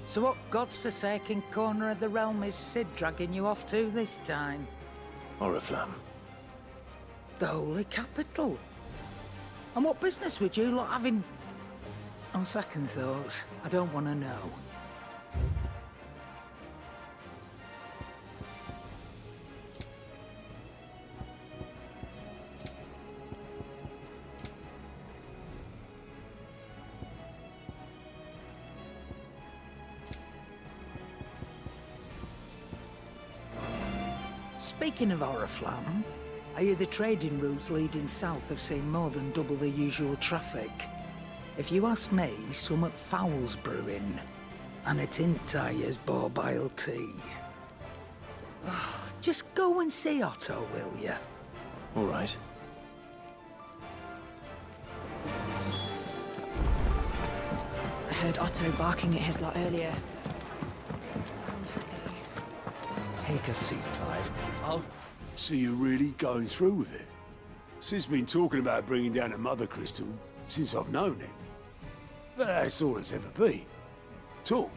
So what god's-forsaken corner of the realm is Sid dragging you off to this time? Oriflamme. The Holy Capital. And what business would you lot having? On second thoughts, I don't want to know. Speaking of Oriflamme, I hear the trading routes leading south have seen more than double the usual traffic. If you ask me, somewhat foul's brewing, and it ain't Tyre's borbile tea. Just go and see Otto, will ya? All right. I heard Otto barking at his lot earlier. Didn't sound happy. Take a seat, Clive. Oh, so you're really going through with it? Sid's been talking about bringing down a mother crystal since I've known it. But that's all it's ever been. Talk.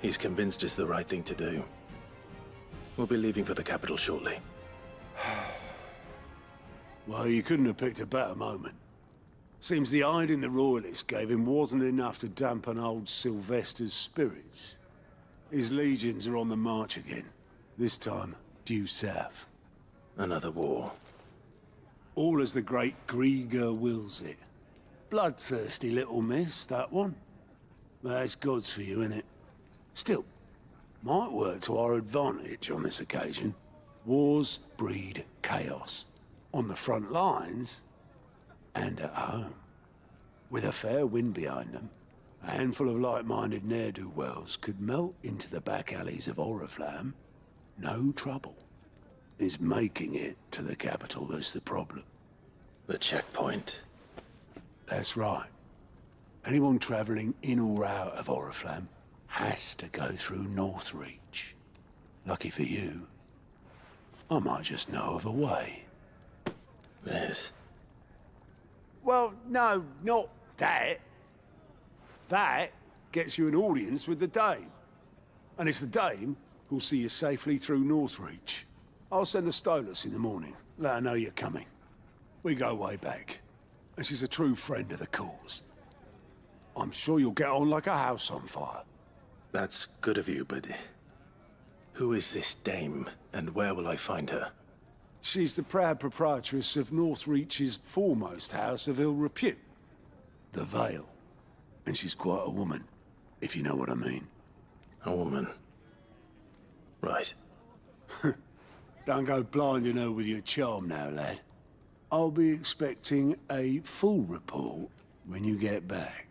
He's convinced it's the right thing to do. We'll be leaving for the capital shortly. Well, you couldn't have picked a better moment. Seems the hiding the royalists gave him wasn't enough to dampen old Sylvester's spirits. His legions are on the march again. This time, due south. Another war. All as the great Grieger wills it. Bloodthirsty little miss, that one. That's God's for you, innit? Still, might work to our advantage on this occasion. Wars breed chaos. On the front lines, and at home. With a fair wind behind them, a handful of like-minded ne'er-do-wells could melt into the back alleys of Oriflamme. No trouble. It's making it to the capital that's the problem. The checkpoint. That's right. Anyone travelling in or out of Oriflamme has to go through Northreach. Lucky for you, I might just know of a way. Yes. Well, no, not that. That gets you an audience with the Dame. And it's the Dame who'll see you safely through Northreach. I'll send the Stolas in the morning, let her know you're coming. We go way back, and she's a true friend of the cause. I'm sure you'll get on like a house on fire. That's good of you, but... who is this dame, and where will I find her? She's the proud proprietress of Northreach's foremost house of ill repute, the Vale. And she's quite a woman, if you know what I mean. A woman. Right. Don't go blinding her with your charm now, lad. I'll be expecting a full report when you get back.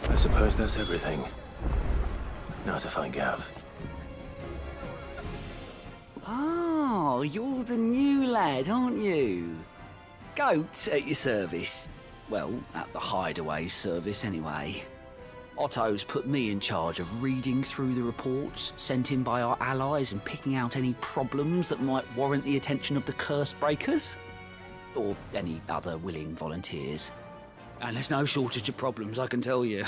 I suppose that's everything. Now to find Gav. Oh, you're the new lad, aren't you? Goat at your service. Well, at the hideaway service anyway. Otto's put me in charge of reading through the reports sent in by our allies and picking out any problems that might warrant the attention of the curse breakers. Or any other willing volunteers. And there's no shortage of problems, I can tell you.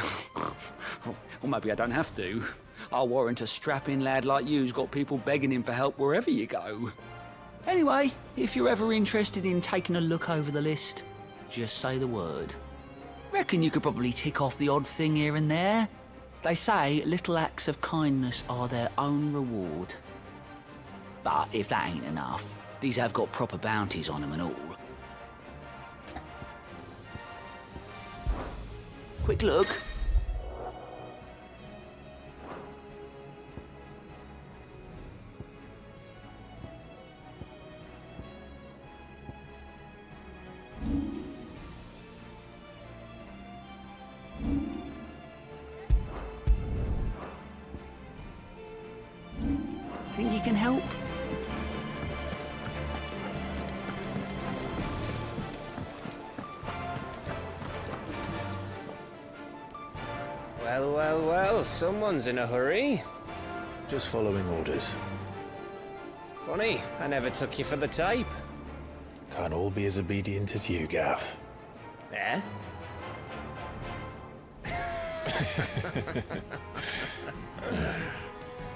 Or maybe I don't have to. I'll warrant a strapping lad like you's got people begging him for help wherever you go. Anyway, if you're ever interested in taking a look over the list, just say the word. Reckon you could probably tick off the odd thing here and there. They say little acts of kindness are their own reward. But if that ain't enough, these have got proper bounties on them and all. Quick look. Think you can help? Well, well, well, someone's in a hurry. Just following orders. Funny, I never took you for the type. Can't all be as obedient as you, Gav. Eh?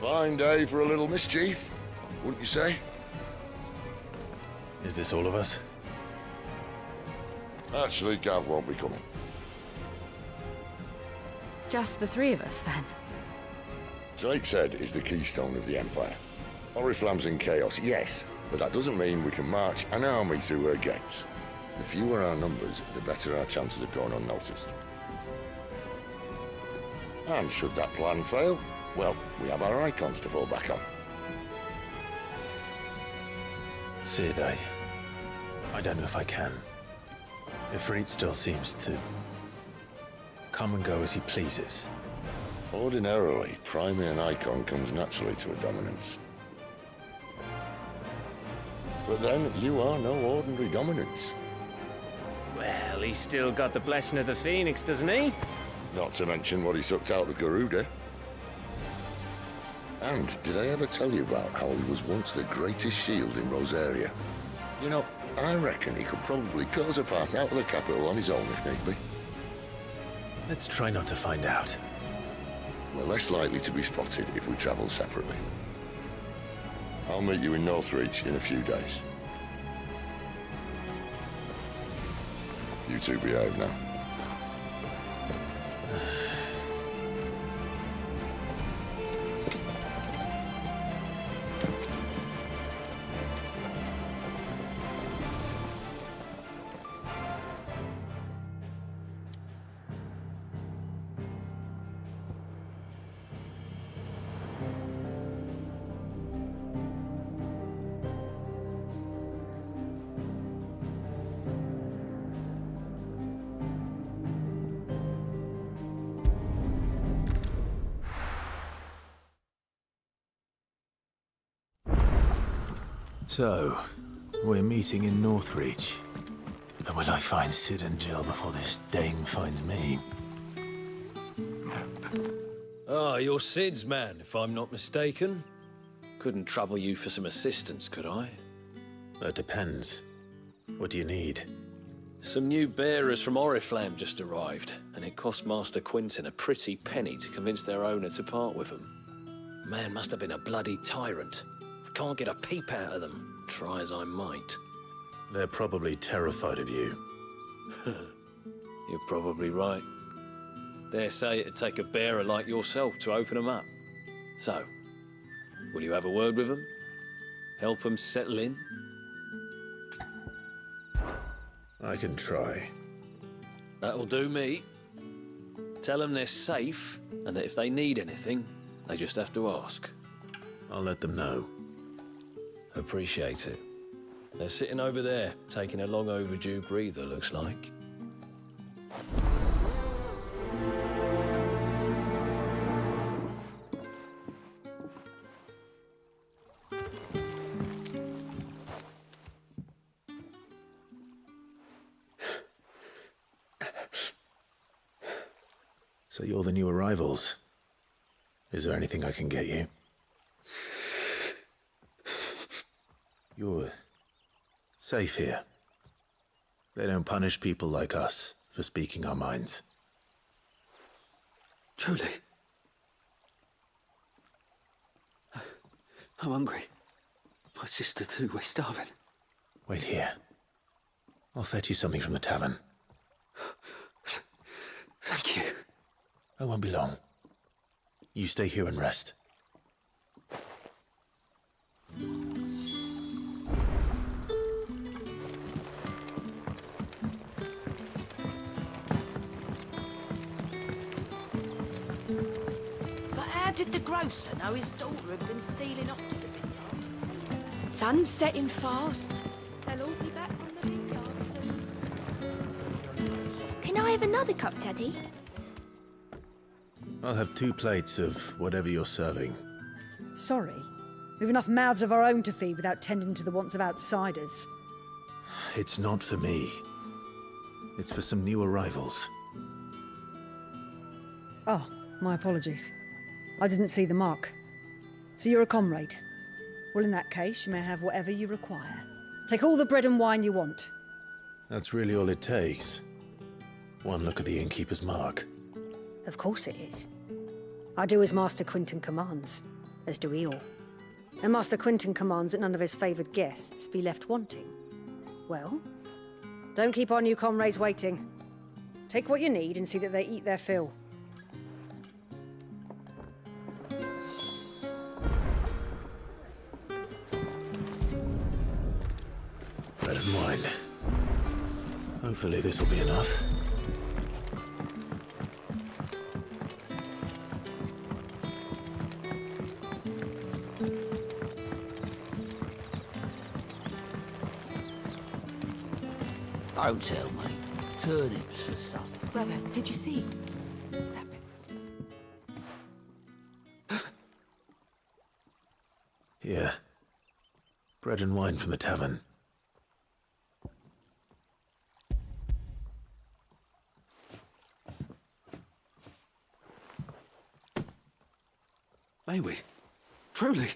Fine day for a little mischief, wouldn't you say? Is this all of us? Actually, Gav won't be coming. Just the three of us, then. Drake's Head is the keystone of the Empire. Oriflamme's in chaos, yes, but that doesn't mean we can march an army through her gates. The fewer our numbers, the better our chances of going unnoticed. And should that plan fail, well, we have our Eikons to fall back on. Sid, I don't know if I can. Ifrit still seems to come and go as he pleases. Ordinarily, priming an Eikon comes naturally to a dominance. But then, you are no ordinary dominance. Well, he's still got the blessing of the Phoenix, doesn't he? Not to mention what he sucked out of Garuda. And did I ever tell you about how he was once the greatest shield in Rosaria? You know, I reckon he could probably cut us a path out of the capital on his own if need be. Let's try not to find out. We're less likely to be spotted if we travel separately. I'll meet you in Northreach in a few days. You two behave now. So, we're meeting in Northreach. But will I find Sid and Jill before this dame finds me? Ah, you're Sid's man, if I'm not mistaken. Couldn't trouble you for some assistance, could I? That depends. What do you need? Some new bearers from Oriflamme just arrived, and it cost Master Quinton a pretty penny to convince their owner to part with them. Man must have been a bloody tyrant. I can't get a peep out of them, try as I might. They're probably terrified of you. You're probably right. Dare say it'd take a bearer like yourself to open them up. So, will you have a word with them? Help them settle in? I can try. That'll do me. Tell them they're safe, and that if they need anything, they just have to ask. I'll let them know. Appreciate it. They're sitting over there, taking a long overdue breather, looks like. So you're the new arrivals. Is there anything I can get you? You're safe here. They don't punish people like us for speaking our minds. Truly. I'm hungry. My sister too, we're starving. Wait here. I'll fetch you something from the tavern. Thank you. I won't be long. You stay here and rest. But how did the grocer know his daughter had been stealing off to the vineyard? Sun's setting fast. They'll all be back from the vineyard soon. Can I have another cup, Daddy? I'll have 2 plates of whatever you're serving. Sorry. We've enough mouths of our own to feed without tending to the wants of outsiders. It's not for me. It's for some new arrivals. Oh, My apologies. I didn't see the mark. So you're a comrade. Well, in that case, you may have whatever you require. Take all the bread and wine you want. That's really all it takes. One look at the innkeeper's mark. Of course it is. I do as Master Quinton commands, as do we all. And Master Quinton commands that none of his favoured guests be left wanting. Well, don't keep our new comrades waiting. Take what you need and see that they eat their fill. Bread and wine. Hopefully this will be enough. Don't tell me. Turnips for supper. Brother, did you see? That bit. Yeah. Bread and wine from the tavern. May we? Truly?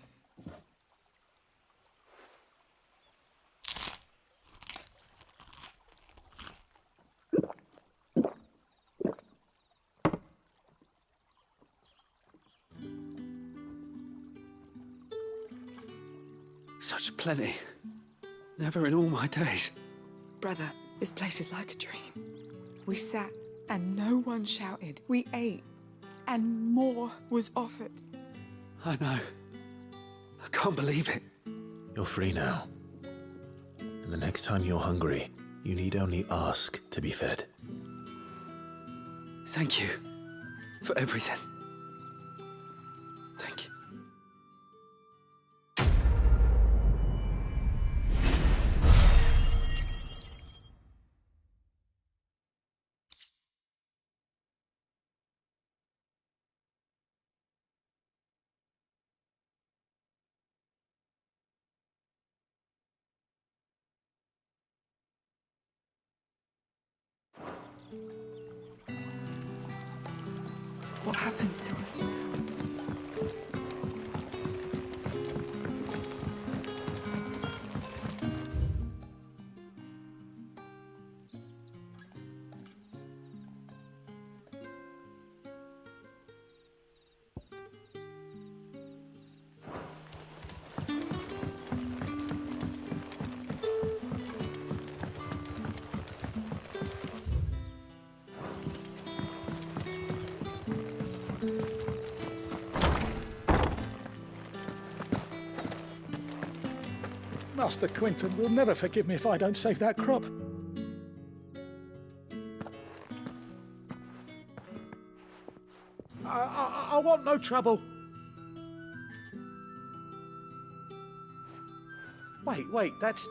Such plenty. Never in all my days. Brother, this place is like a dream. We sat and no one shouted. We ate and more was offered. I know. I can't believe it. You're free now. And the next time you're hungry, you need only ask to be fed. Thank you for everything. Thank you. What happens to us now? Master Quinton will never forgive me if I don't save that crop. I want no trouble. Wait, that's...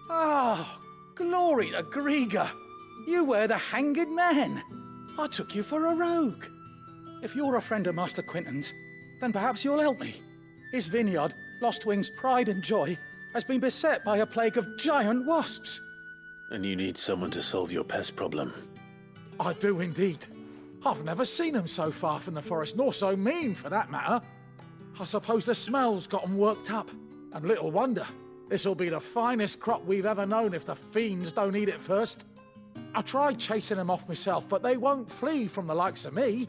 Oh, glory to Grieger. You were the hanged man. I took you for a rogue. If you're a friend of Master Quinton's, then perhaps you'll help me. His vineyard, Lostwing's pride and joy, has been beset by a plague of giant wasps. And you need someone to solve your pest problem. I do indeed. I've never seen them so far from the forest, nor so mean for that matter. I suppose the smell's got them worked up. And little wonder. This'll be the finest crop we've ever known if the fiends don't eat it first. I tried chasing them off myself, but they won't flee from the likes of me.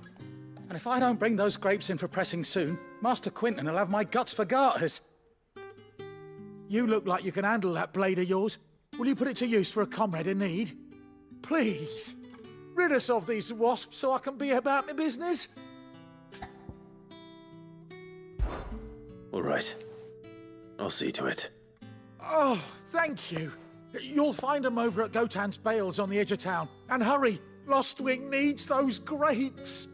And if I don't bring those grapes in for pressing soon, Master Quinton will have my guts for garters. You look like you can handle that blade of yours. Will you put it to use for a comrade in need? Please, rid us of these wasps so I can be about my business. All right. I'll see to it. Oh, thank you. You'll find them over at Gotan's Bales on the edge of town. And hurry, Lostwing needs those grapes.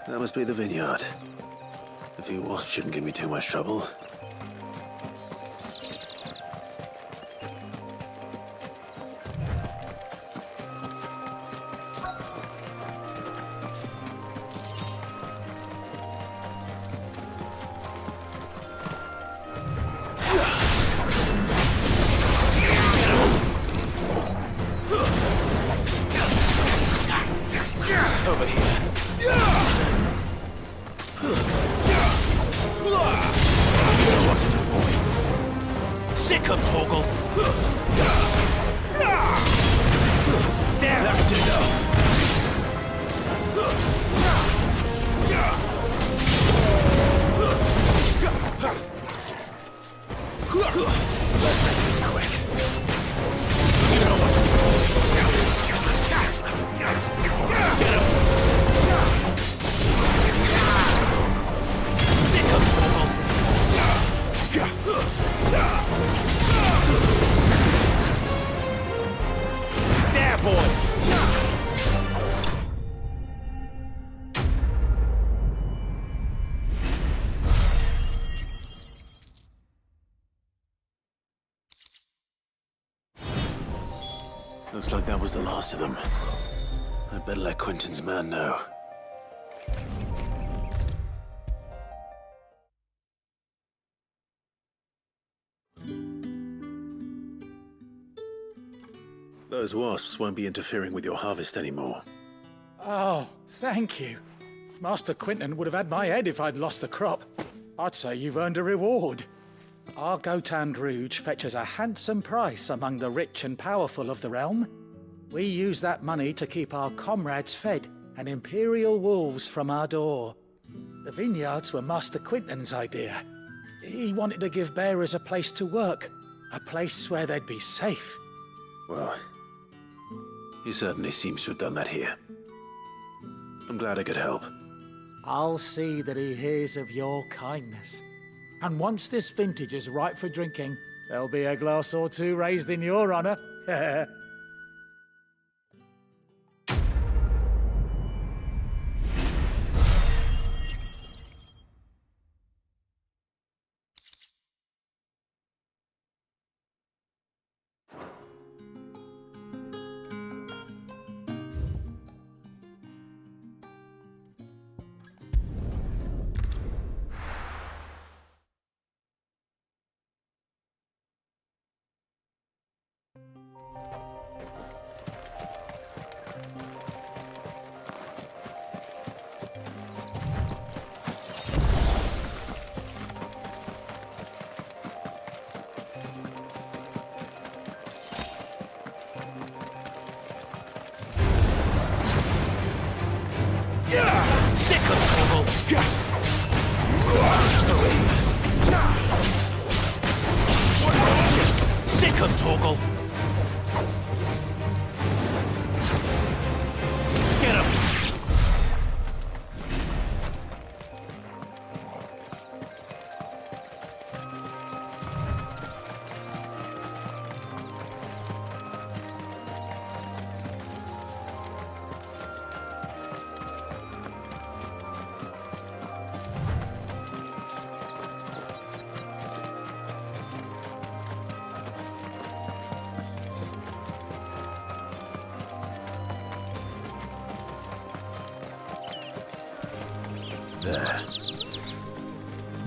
That must be the vineyard. A few wasps shouldn't give me too much trouble. Over here. You know what to do, boy. Sick of Torgal. There, that's enough. Let's make this quick. You know what to do, boy. Get him. Sick of Torgal. There, boy! Looks like that was the last of them. I'd better let Quentin's man know. Those wasps won't be interfering with your harvest anymore. Oh, thank you. Master Quentin would have had my head if I'd lost the crop. I'd say you've earned a reward. Our Gotand Rouge fetches a handsome price among the rich and powerful of the realm. We use that money to keep our comrades fed and imperial wolves from our door. The vineyards were Master Quentin's idea. He wanted to give bearers a place to work, a place where they'd be safe. Well, he certainly seems to have done that here. I'm glad I could help. I'll see that he hears of your kindness. And once this vintage is ripe for drinking, there'll be a glass or two raised in your honor. Sick of trouble! Sick of Torgal! Get him! There.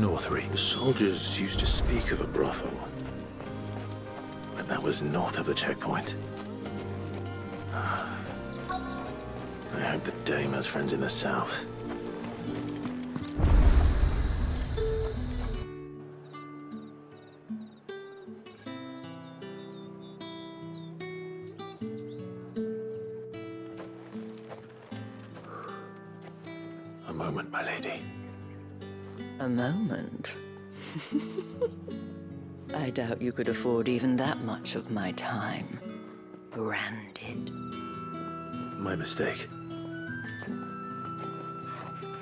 Northry. The soldiers used to speak of a brothel. But that was north of the checkpoint. I hope the dame has friends in the south. A moment, my lady. A moment? I doubt you could afford even that much of my time. Branded. My mistake.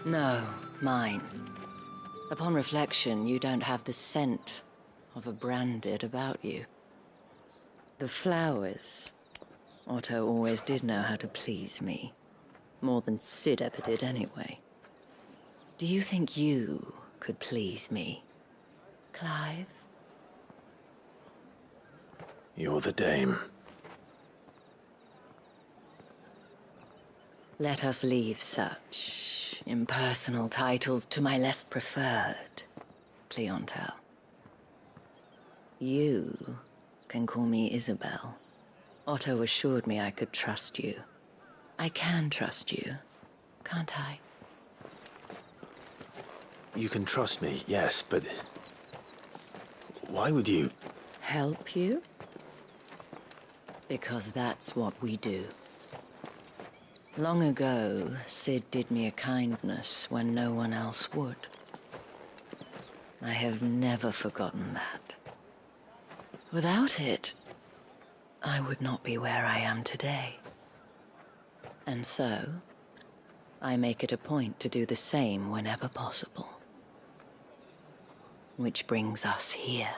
No, mine. Upon reflection, you don't have the scent of a branded about you. The flowers. Otto always did know how to please me. More than Sid ever did anyway. Do you think you could please me, Clive? You're the dame. Let us leave such impersonal titles to my less preferred clientele. You can call me Isabel. Otto assured me I could trust you. I can trust you, can't I? You can trust me, yes, but... why would you... Help you? Because that's what we do. Long ago, Sid did me a kindness when no one else would. I have never forgotten that. Without it, I would not be where I am today. And so, I make it a point to do the same whenever possible. Which brings us here.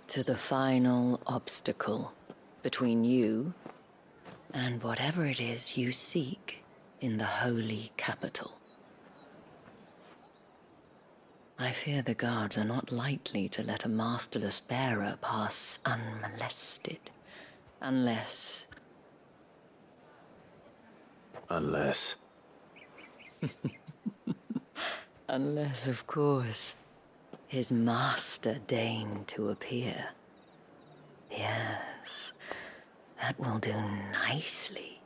To the final obstacle between you and whatever it is you seek in the holy capital. I fear the guards are not likely to let a masterless bearer pass unmolested, unless... Unless... Unless, of course, his master deigned to appear. Yes, that will do nicely.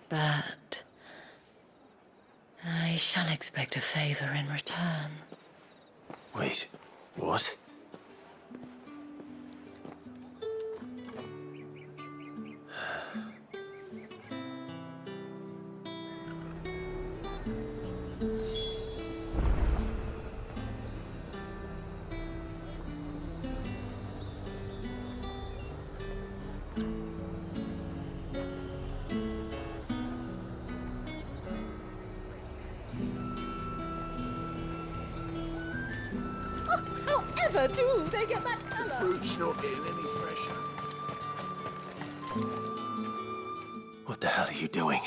But... I shall expect a favor in return. Wait, what? However do they get that colour? Fruit's not getting any fresher. What the hell are you doing?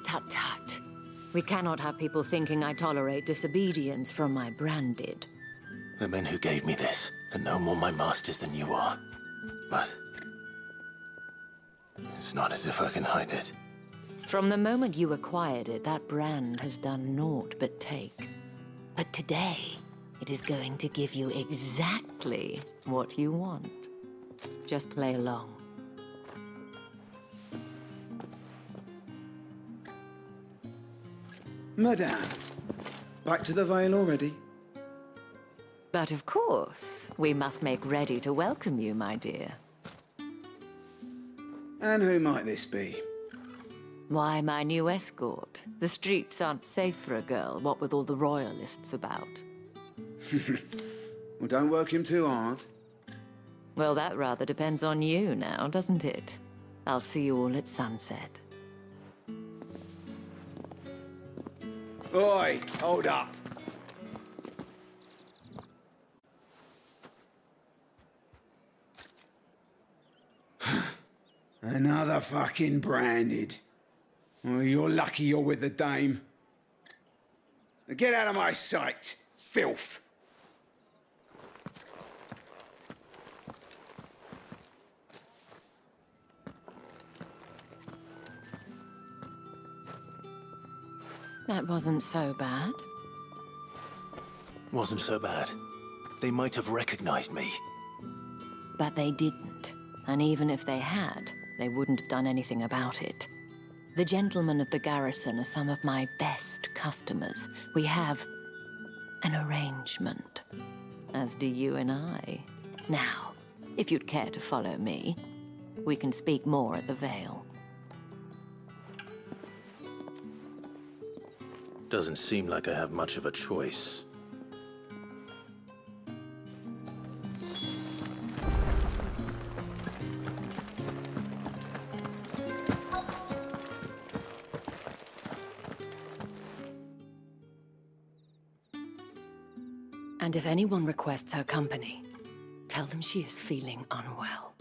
Tut-tut. We cannot have people thinking I tolerate disobedience from my branded. The men who gave me this are no more my masters than you are. But... it's not as if I can hide it. From the moment you acquired it, that brand has done naught but take. But today, it is going to give you exactly what you want. Just play along. Madame, back to the Vale already? But of course, we must make ready to welcome you, my dear. And who might this be? Why, my new escort. The streets aren't safe for a girl, what with all the royalists about. Well, don't work him too hard. Well, that rather depends on you now, doesn't it? I'll see you all at sunset. Oi, hold up. Another fucking branded. Well, you're lucky you're with the dame. Now get out of my sight, filth. That wasn't so bad. Wasn't so bad. They might have recognized me. But they didn't. And even if they had, they wouldn't have done anything about it. The gentlemen of the garrison are some of my best customers. We have an arrangement, as do you and I. Now, if you'd care to follow me, we can speak more at the Vale. Doesn't seem like I have much of a choice. And if anyone requests her company, tell them she is feeling unwell.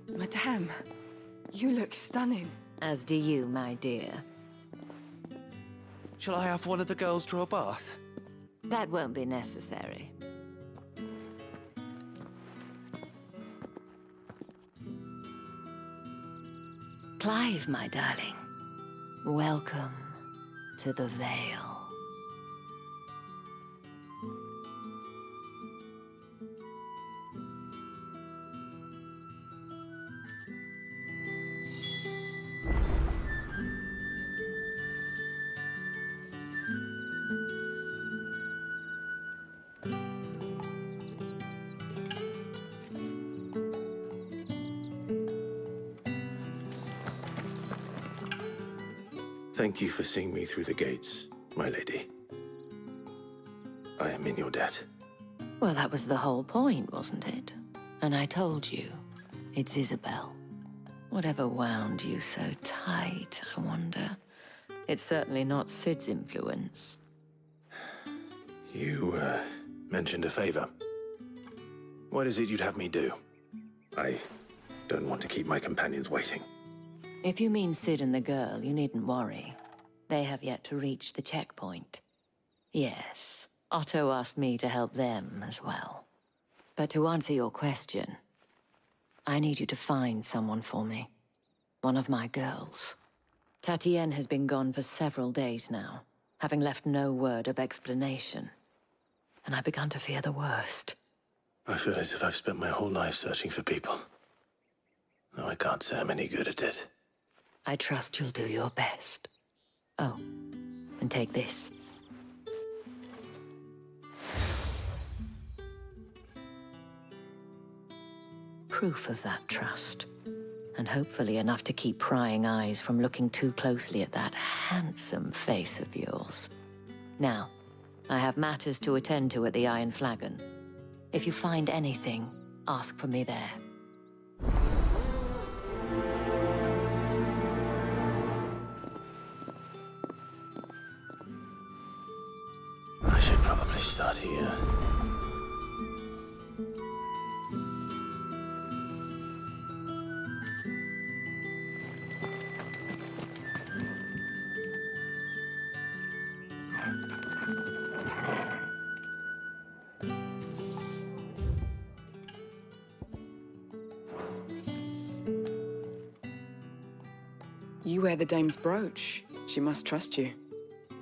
Madame, you look stunning. As do you, my dear. Shall I have one of the girls draw a bath? That won't be necessary. Clive, my darling. Welcome to the Vale. Thank you for seeing me through the gates, my lady. I am in your debt. Well, that was the whole point, wasn't it? And I told you, it's Isabel. Whatever wound you so tight, I wonder. It's certainly not Sid's influence. You, mentioned a favor. What is it you'd have me do? I don't want to keep my companions waiting. If you mean Sid and the girl, you needn't worry. They have yet to reach the checkpoint. Yes, Otto asked me to help them as well. But to answer your question, I need you to find someone for me. One of my girls. Tatienne has been gone for several days now, having left no word of explanation. And I've begun to fear the worst. I feel as if I've spent my whole life searching for people. No, I can't say I'm any good at it. I trust you'll do your best. Oh, and take this. Proof of that trust. And hopefully enough to keep prying eyes from looking too closely at that handsome face of yours. Now, I have matters to attend to at the Iron Flagon. If you find anything, ask for me there. I should probably start here. You wear the dame's brooch. She must trust you.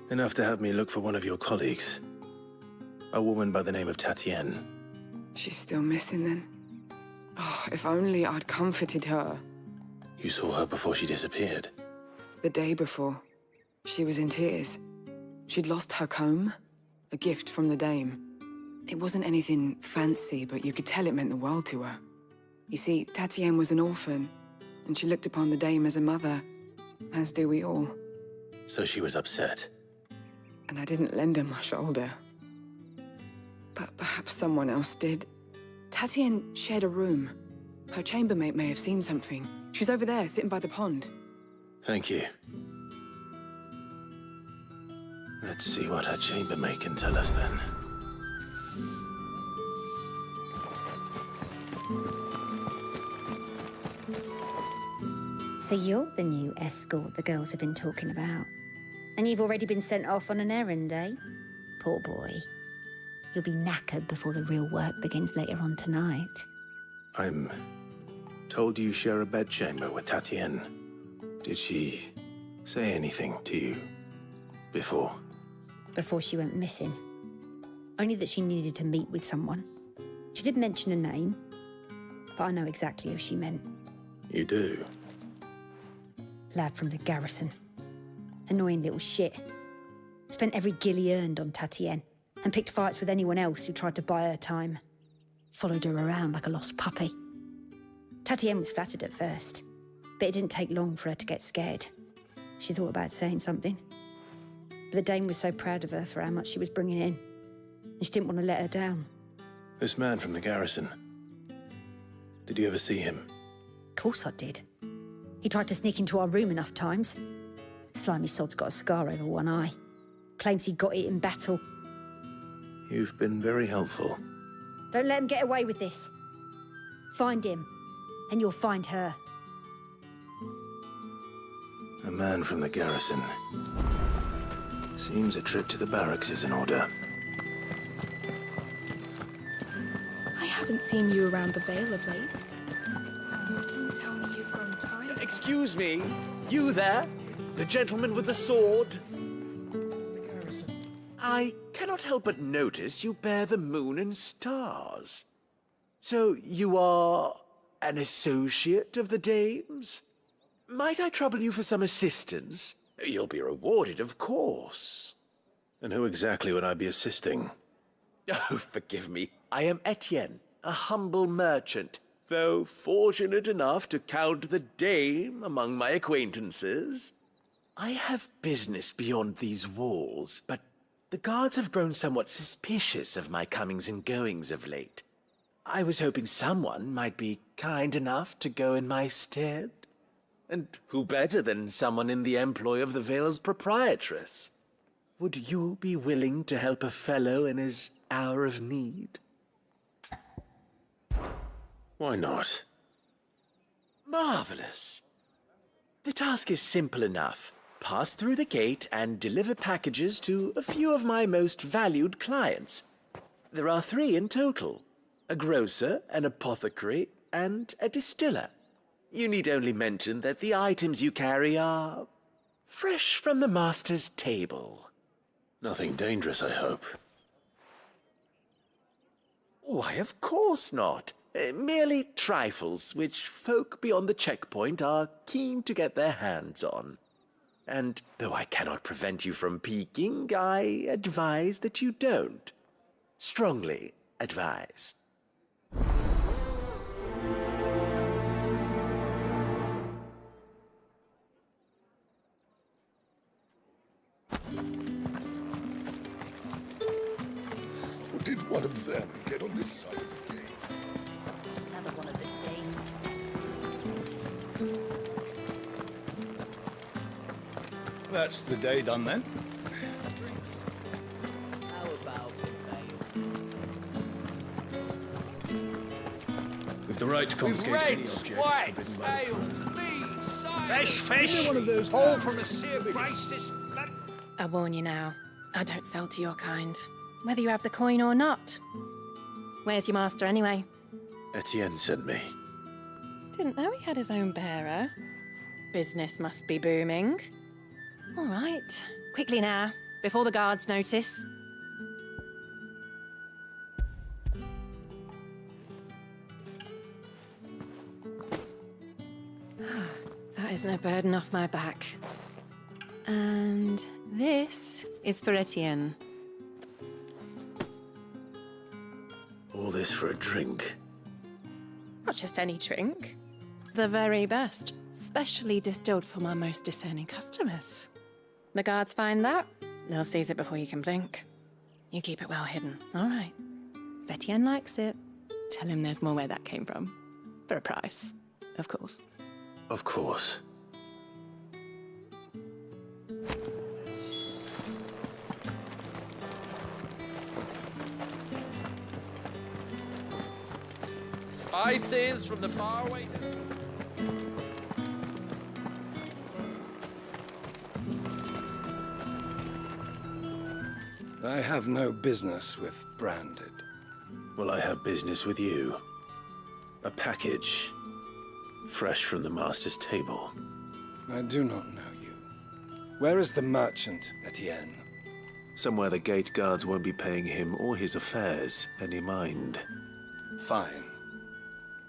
Enough to have me look for one of your colleagues. A woman by the name of Tatienne. She's still missing then. Oh, if only I'd comforted her. You saw her before she disappeared. The day before, she was in tears. She'd lost her comb, a gift from the dame. It wasn't anything fancy, but you could tell it meant the world to her. You see, Tatienne was an orphan, and she looked upon the dame as a mother, as do we all. So she was upset. And I didn't lend her my shoulder. But perhaps someone else did. Tatienne shared a room. Her chambermaid may have seen something. She's over there, sitting by the pond. Thank you. Let's see what her chambermaid can tell us then. So you're the new escort the girls have been talking about. And you've already been sent off on an errand, eh? Poor boy. You'll be knackered before the real work begins later on tonight. I'm told you share a bedchamber with Tatienne. Did she say anything to you before? Before she went missing. Only that she needed to meet with someone. She did mention a name, but I know exactly who she meant. You do? Lad from the garrison. Annoying little shit. Spent every guil he earned on Tatienne, and picked fights with anyone else who tried to buy her time. Followed her around like a lost puppy. Tatienne was flattered at first, but it didn't take long for her to get scared. She thought about saying something. But the dame was so proud of her for how much she was bringing in, and she didn't want to let her down. This man from the garrison. Did you ever see him? Of course I did. He tried to sneak into our room enough times. Slimy sod's got a scar over one eye. Claims he got it in battle. You've been very helpful. Don't let him get away with this. Find him, and you'll find her. A man from the garrison. Seems a trip to the barracks is in order. I haven't seen you around the Vale of late. Didn't tell me you've grown tired. Excuse me, you there? The gentleman with the sword? I cannot help but notice you bear the moon and stars. So you are an associate of the dame's? Might I trouble you for some assistance? You'll be rewarded, of course. And who exactly would I be assisting? Oh, forgive me. I am Etienne, a humble merchant, though fortunate enough to count the dame among my acquaintances. I have business beyond these walls, but the guards have grown somewhat suspicious of my comings and goings of late. I was hoping someone might be kind enough to go in my stead. And who better than someone in the employ of the Vale's proprietress? Would you be willing to help a fellow in his hour of need? Why not? Marvelous. The task is simple enough. Pass through the gate and deliver packages to a few of my most valued clients. There are 3 in total: a grocer, an apothecary, and a distiller. You need only mention that the items you carry are fresh from the master's table. Nothing dangerous, I hope. Why, of course not. Merely trifles which folk beyond the checkpoint are keen to get their hands on. And though I cannot prevent you from peeking, I advise that you don't. Strongly advise. How did one of them get on this side of the gate? Another one of the dames. That's the day done then. How about With the right to confiscate any objects forbidden by the Fresh fish! All from a sea of grace this... I warn you now, I don't sell to your kind, whether you have the coin or not. Where's your master anyway? Etienne sent me. Didn't know he had his own bearer. Business must be booming. All right, quickly now, before the guards notice. That isn't a burden off my back. And this is for Etienne. All this for a drink. Not just any drink. The very best, specially distilled for my most discerning customers. The guards find that, they'll seize it before you can blink. You keep it well hidden, all right? If Etienne likes it, tell him there's more where that came from. For a price, of course. Of course. Spices from the faraway. I have no business with branded. Well, I have business with you. A package. Fresh from the master's table. I do not know you. Where is the merchant, Etienne? Somewhere the gate guards won't be paying him or his affairs any mind. Fine.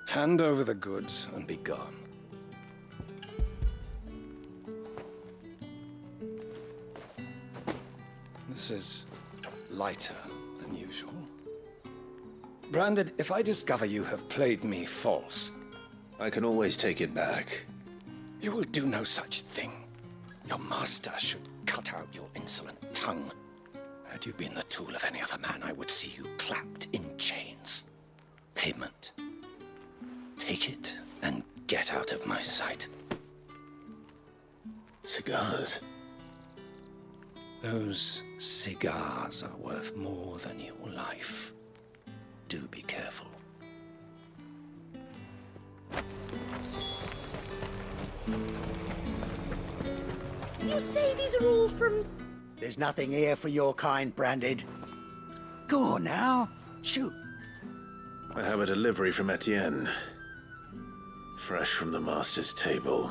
Hand over the goods and be gone. This is lighter than usual. Branded, if I discover you have played me false... I can always take it back. You will do no such thing. Your master should cut out your insolent tongue. Had you been the tool of any other man, I would see you clapped in chains. Payment. Take it and get out of my sight. Cigars. Those cigars are worth more than your life. Do be careful. You say these are all from... There's nothing here for your kind, Branded. Go on now, shoot. I have a delivery from Etienne. Fresh from the Master's table.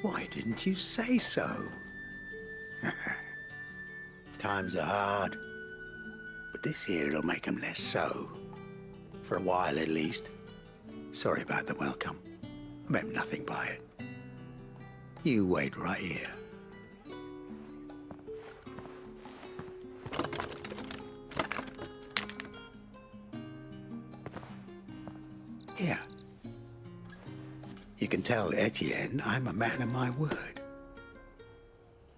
Why didn't you say so? Times are hard, but this here'll make them less so. For a while, at least. Sorry about the welcome. I meant nothing by it. You wait right here. Here. You can tell Etienne I'm a man of my word.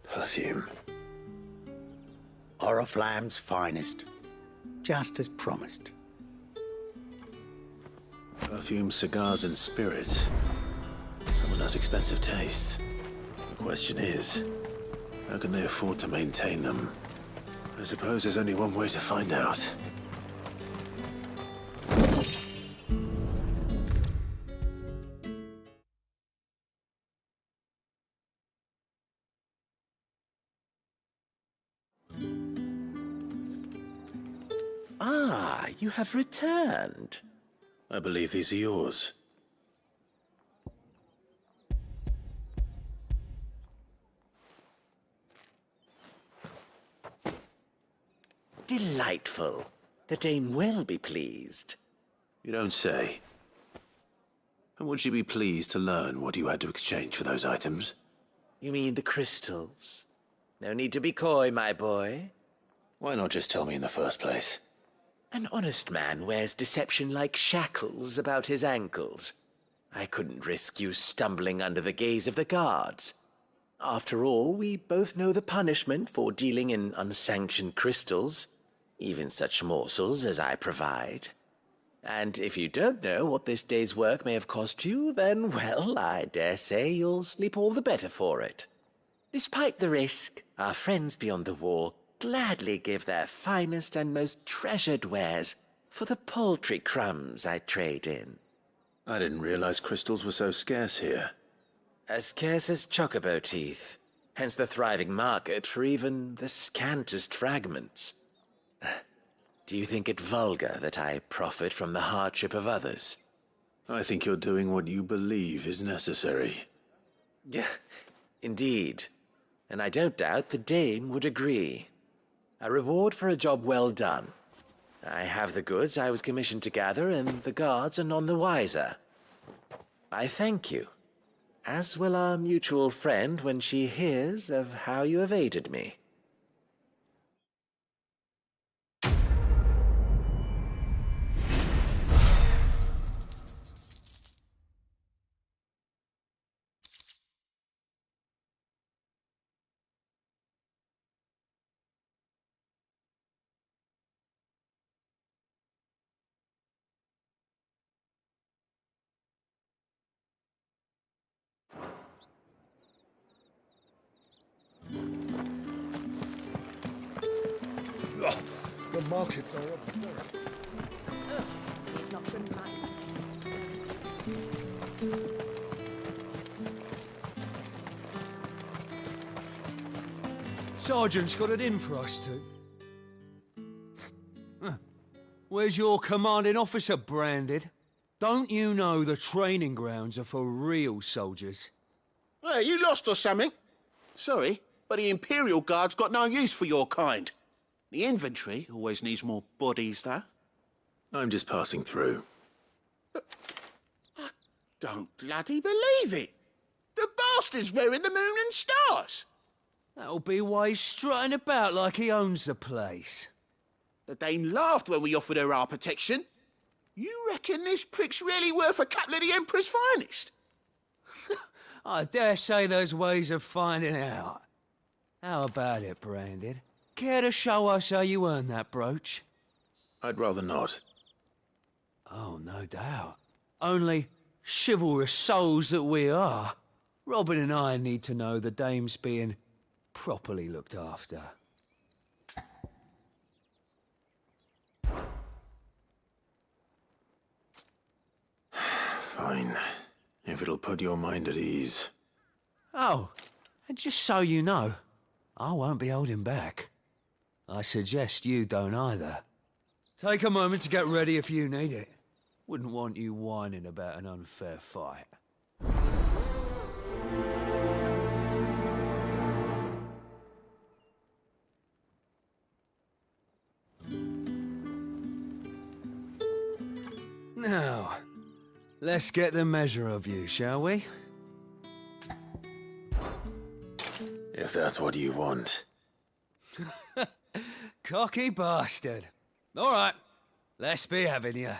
Perfume. Oriflamme's finest. Just as promised. Perfume, cigars, and spirits. Someone has expensive tastes. The question is, how can they afford to maintain them? I suppose there's only one way to find out. Ah, you have returned. I believe these are yours. Delightful. The dame will be pleased. You don't say. And would she be pleased to learn what you had to exchange for those items? You mean the crystals? No need to be coy, my boy. Why not just tell me in the first place? An honest man wears deception like shackles about his ankles. I couldn't risk you stumbling under the gaze of the guards. After all, we both know the punishment for dealing in unsanctioned crystals, even such morsels as I provide. And if you don't know what this day's work may have cost you, then, well, I dare say you'll sleep all the better for it. Despite the risk, our friends beyond the wall gladly give their finest and most treasured wares for the paltry crumbs I trade in. I didn't realize crystals were so scarce here. As scarce as chocobo teeth, hence the thriving market for even the scantest fragments. Do you think it vulgar that I profit from the hardship of others? I think you're doing what you believe is necessary. Yeah, indeed. And I don't doubt the dame would agree. A reward for a job well done. I have the goods I was commissioned to gather, and the guards are none the wiser. I thank you, as will our mutual friend when she hears of how you have aided me. The markets are up for it. Need not remind me. Sergeant's got it in for us two. Where's your commanding officer, Branded? Don't you know the training grounds are for real soldiers? Hey, you lost or something? Sorry, but the Imperial Guard's got no use for your kind. The infantry always needs more bodies, though. I'm just passing through. I don't bloody believe it. The bastard's wearing the moon and stars. That'll be why he's strutting about like he owns the place. The dame laughed when we offered her our protection. You reckon this prick's really worth a couple of the Emperor's finest? I dare say there's ways of finding out. How about it, Branded? Care to show us how you earned that brooch? I'd rather not. Oh, no doubt. Only, chivalrous souls that we are, Robin and I need to know the dame's being properly looked after. Fine. If it'll put your mind at ease. Oh, and just so you know, I won't be holding back. I suggest you don't either. Take a moment to get ready if you need it. Wouldn't want you whining about an unfair fight. Now, let's get the measure of you, shall we? If that's what you want. Cocky bastard. All right, let's be having you.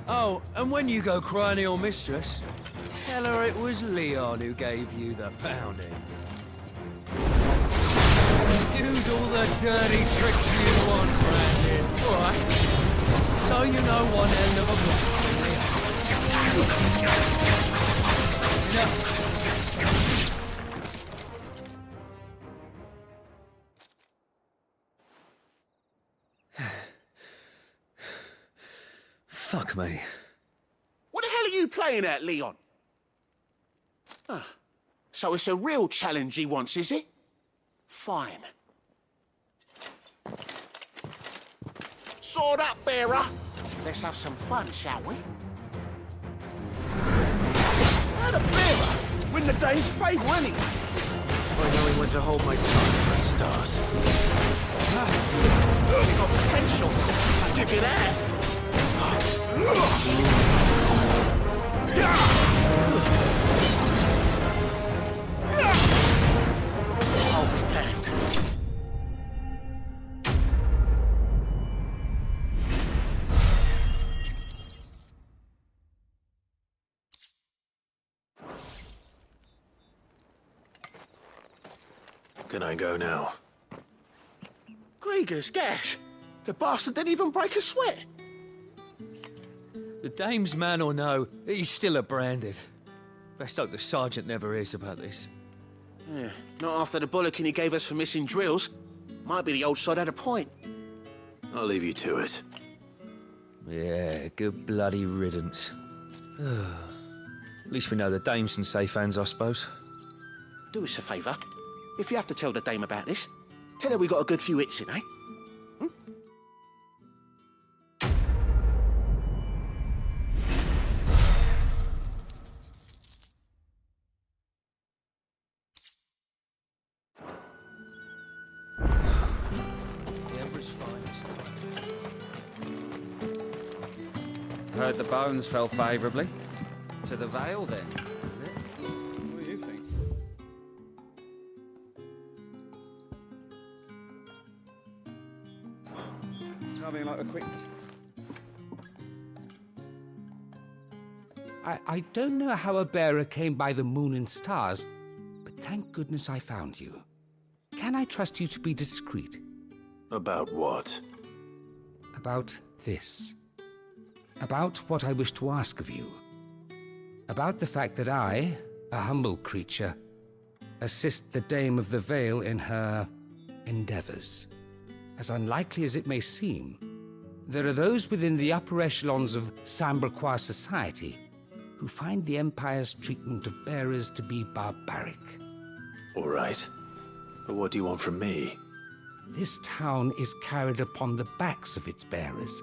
Oh, and when you go crying to your mistress, tell her it was Leon who gave you the pounding. Use all the dirty tricks you want, Brandon. All right. So you know one end of a Fuck me. What the hell are you playing at, Leon? So it's a real challenge he wants, is it? Fine. Sword up, bearer. Let's have some fun, shall we? Not a bearer. Win the dame's favour anyway. I know when to hold my tongue for a start. You got potential. I'll give you that. I'll be damned. Can I go now? Grieger's gash. The bastard didn't even break a sweat. The dame's man or no, he's still a branded. Best hope the sergeant never hears about this. Yeah, not after the bullocking he gave us for missing drills. Might be the old sod had a point. I'll leave you to it. Yeah, good bloody riddance. At least we know the dame's in safe hands, I suppose. Do us a favour. If you have to tell the dame about this, tell her we got a good few hits in, eh? Heard the bones fell favourably. To the Vale, then. What do you think? Nothing like a quick... I don't know how a bearer came by the moon and stars, but thank goodness I found you. Can I trust you to be discreet? About what? About this. About what I wish to ask of you. About the fact that I, a humble creature, assist the Dame of the Vale in her endeavors. As unlikely as it may seem, there are those within the upper echelons of Samberquois society who find the Empire's treatment of bearers to be barbaric. All right. But what do you want from me? This town is carried upon the backs of its bearers,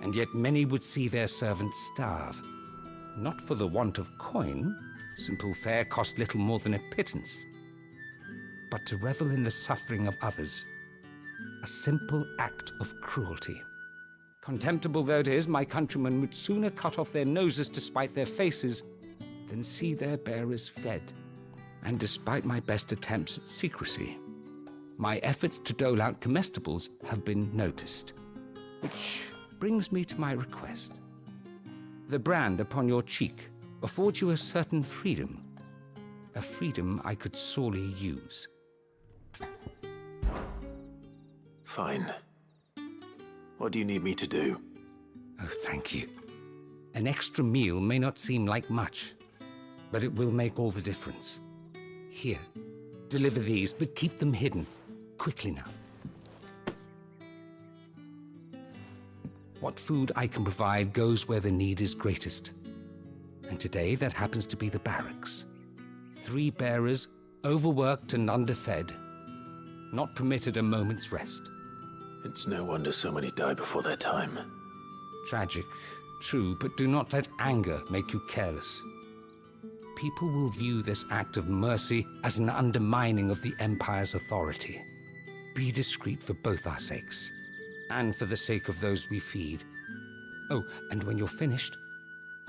and yet many would see their servants starve. Not for the want of coin, simple fare cost little more than a pittance, but to revel in the suffering of others, a simple act of cruelty. Contemptible though it is, my countrymen would sooner cut off their noses to spite their faces than see their bearers fed. And despite my best attempts at secrecy, my efforts to dole out comestibles have been noticed. Which brings me to my request. The brand upon your cheek affords you a certain freedom, a freedom I could sorely use. Fine. What do you need me to do? Oh, thank you. An extra meal may not seem like much, but it will make all the difference. Here, deliver these, but keep them hidden. Quickly now. What food I can provide goes where the need is greatest. And today, that happens to be the barracks. 3 bearers, overworked and underfed, not permitted a moment's rest. It's no wonder so many die before their time. Tragic, true, but do not let anger make you careless. People will view this act of mercy as an undermining of the Empire's authority. Be discreet for both our sakes, and for the sake of those we feed. Oh, and when you're finished,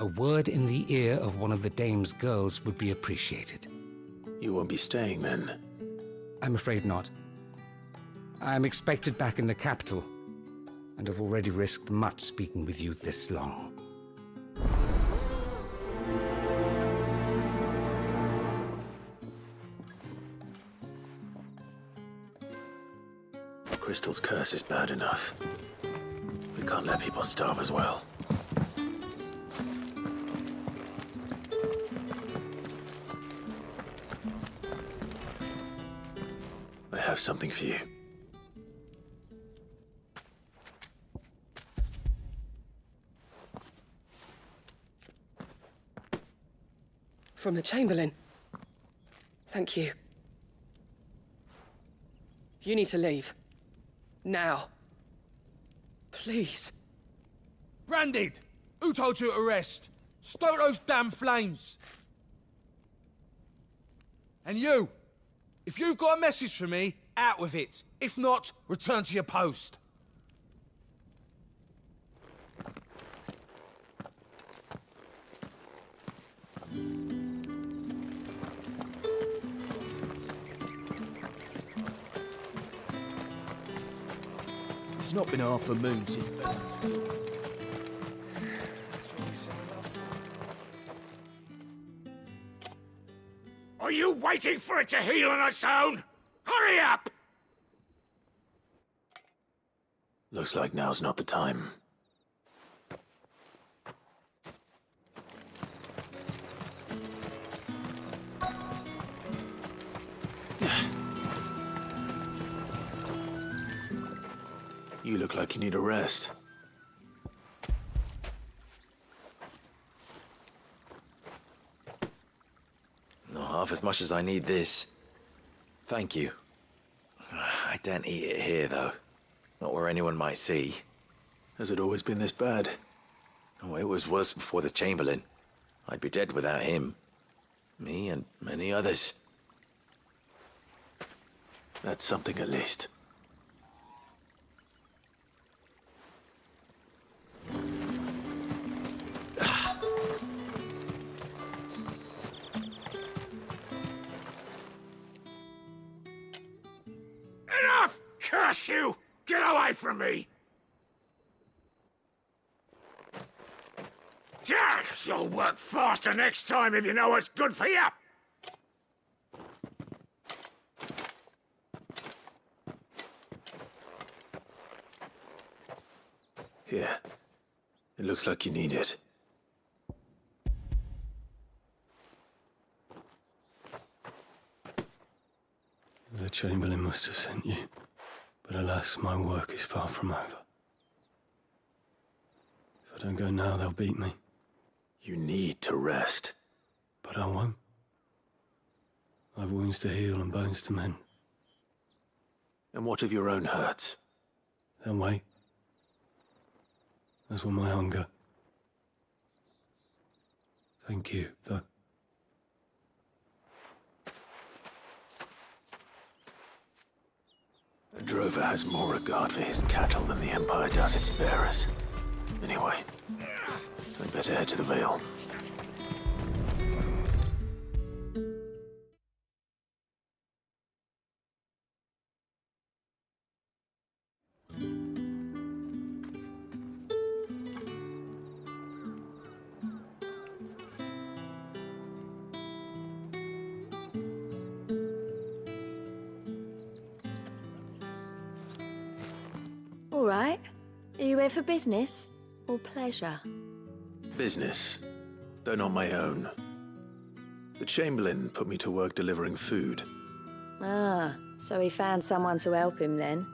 a word in the ear of one of the Dame's girls would be appreciated. You won't be staying then? I'm afraid not. I'm expected back in the capital, and have already risked much speaking with you this long. Crystal's curse is bad enough. We can't let people starve as well. I have something for you. From the Chamberlain. Thank you. You need to leave. Now. Please. Branded! Who told you to rest? Stoke those damn flames! And you! If you've got a message for me, out with it. If not, return to your post. It's not been half a moon since Are you waiting for it to heal on its own? Hurry up! Looks like now's not the time. You look like you need a rest. Not half as much as I need this. Thank you. I daren't eat it here, though. Not where anyone might see. Has it always been this bad? Oh, it was worse before the Chamberlain. I'd be dead without him. Me and many others. That's something at least. Enough! Curse you! Get away from me! You'll work faster next time if you know what's good for you! Here. It looks like you need it. The Chamberlain must have sent you, but alas, my work is far from over. If I don't go now, they'll beat me. You need to rest. But I won't. I've wounds to heal and bones to mend. And what of your own hurts? They'll wait. As will my hunger. Thank you, though. A drover has more regard for his cattle than the Empire does its bearers. Anyway, I'd better head to the Vale. right. Are you here for business or pleasure? Business, though not my own. The Chamberlain put me to work delivering food. Ah, so he found someone to help him then.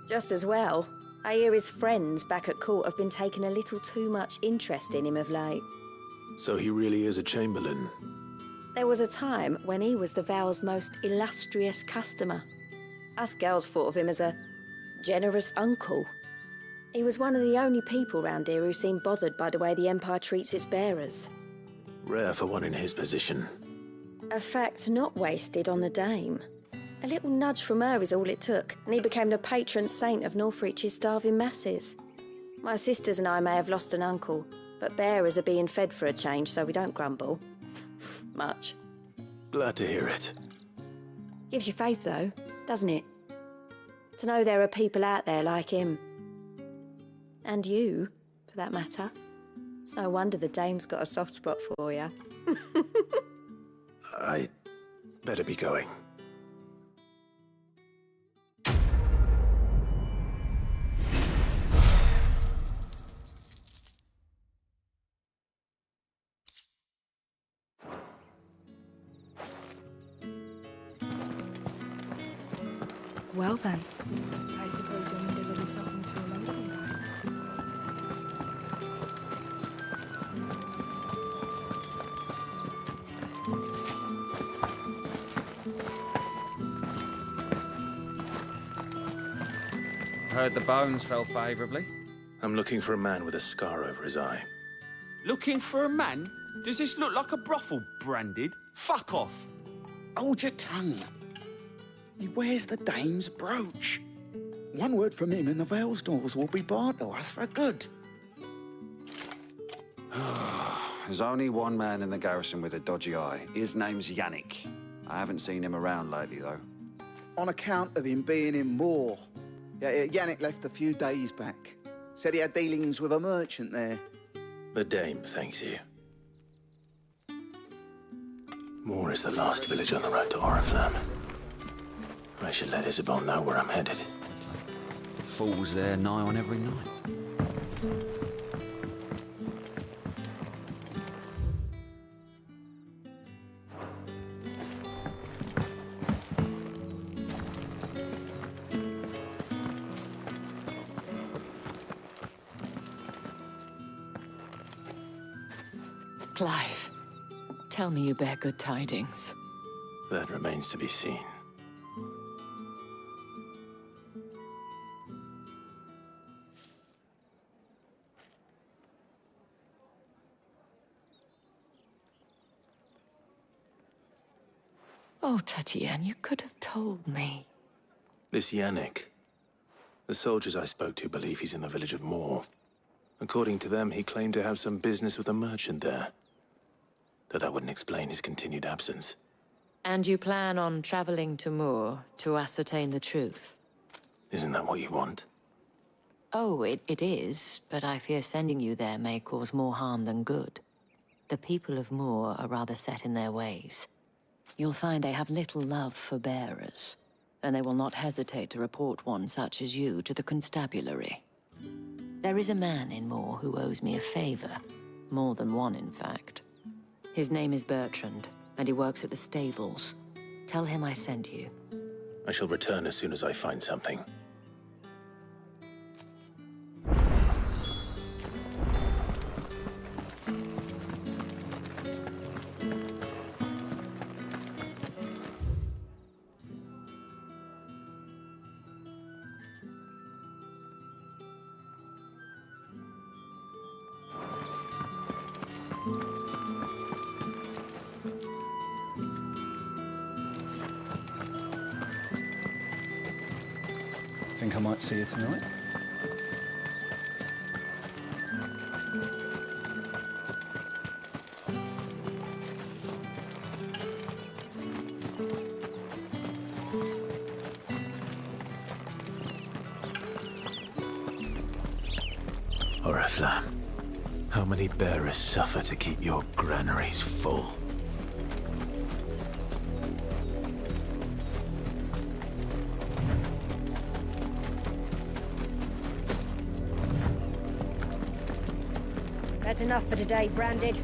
Just as well. I hear his friends back at court have been taking a little too much interest in him of late. So he really is a Chamberlain. There was a time when he was the Vale's most illustrious customer. Us girls thought of him as a generous uncle. He was one of the only people round here who seemed bothered by the way the Empire treats its bearers. Rare for one in his position. A fact not wasted on the Dame. A little nudge from her is all it took, and he became the patron saint of Northreach's starving masses. My sisters and I may have lost an uncle, but bearers are being fed for a change, so we don't grumble. Much. Glad to hear it. Gives you faith, though, doesn't it? To know there are people out there like him. And you, for that matter. It's no wonder the Dame's got a soft spot for you. I better be going. Well then, I suppose you'll need a little something to remember me by. Heard the bones fell favourably. I'm looking for a man with a scar over his eye. Looking for a man? Does this look like a brothel, Branded? Fuck off! Hold your tongue. He wears the Dame's brooch. One word from him and the Vale's doors will be barred to us for good. There's only one man in the garrison with a dodgy eye. His name's Yannick. I haven't seen him around lately, though. On account of him being in Moor. Yeah, Yannick left a few days back. Said he had dealings with a merchant there. The Dame thanks you. Moor is the last village on the road to Oriflamme. I should let Isabel know where I'm headed. Falls there nigh on every night. Clive, tell me you bear good tidings. That remains to be seen. Oh, Tatienne, you could have told me. This Yannick. The soldiers I spoke to believe he's in the village of Moor. According to them, he claimed to have some business with a merchant there. Though that wouldn't explain his continued absence. And you plan on traveling to Moor to ascertain the truth? Isn't that what you want? Oh, it is, but I fear sending you there may cause more harm than good. The people of Moor are rather set in their ways. You'll find they have little love for bearers, and they will not hesitate to report one such as you to the constabulary. There is a man in Moor who owes me a favor. More than one, in fact. His name is Bertrand, and he works at the stables. Tell him I sent you. I shall return as soon as I find something. Think I might see you tonight? Oriflamme, how many bearers suffer to keep your granaries full? That's enough for today, Branded.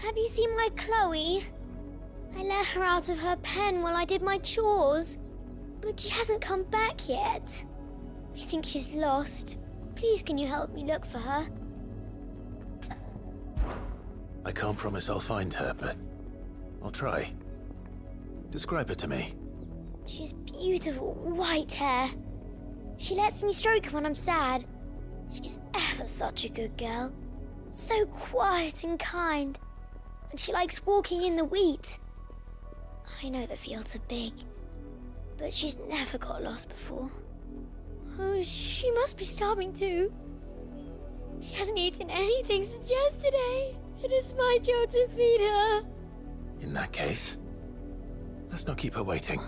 Have you seen my Chloe? I let her out of her pen while I did my chores, but she hasn't come back yet. I think she's lost. Please, can you help me look for her? I can't promise I'll find her, but I'll try. Describe her to me. She has beautiful white hair. She lets me stroke her when I'm sad. She's ever such a good girl. So quiet and kind. And she likes walking in the wheat. I know the fields are big, but she's never got lost before. Oh, she must be starving too. She hasn't eaten anything since yesterday. It is my job to feed her. In that case, let's not keep her waiting.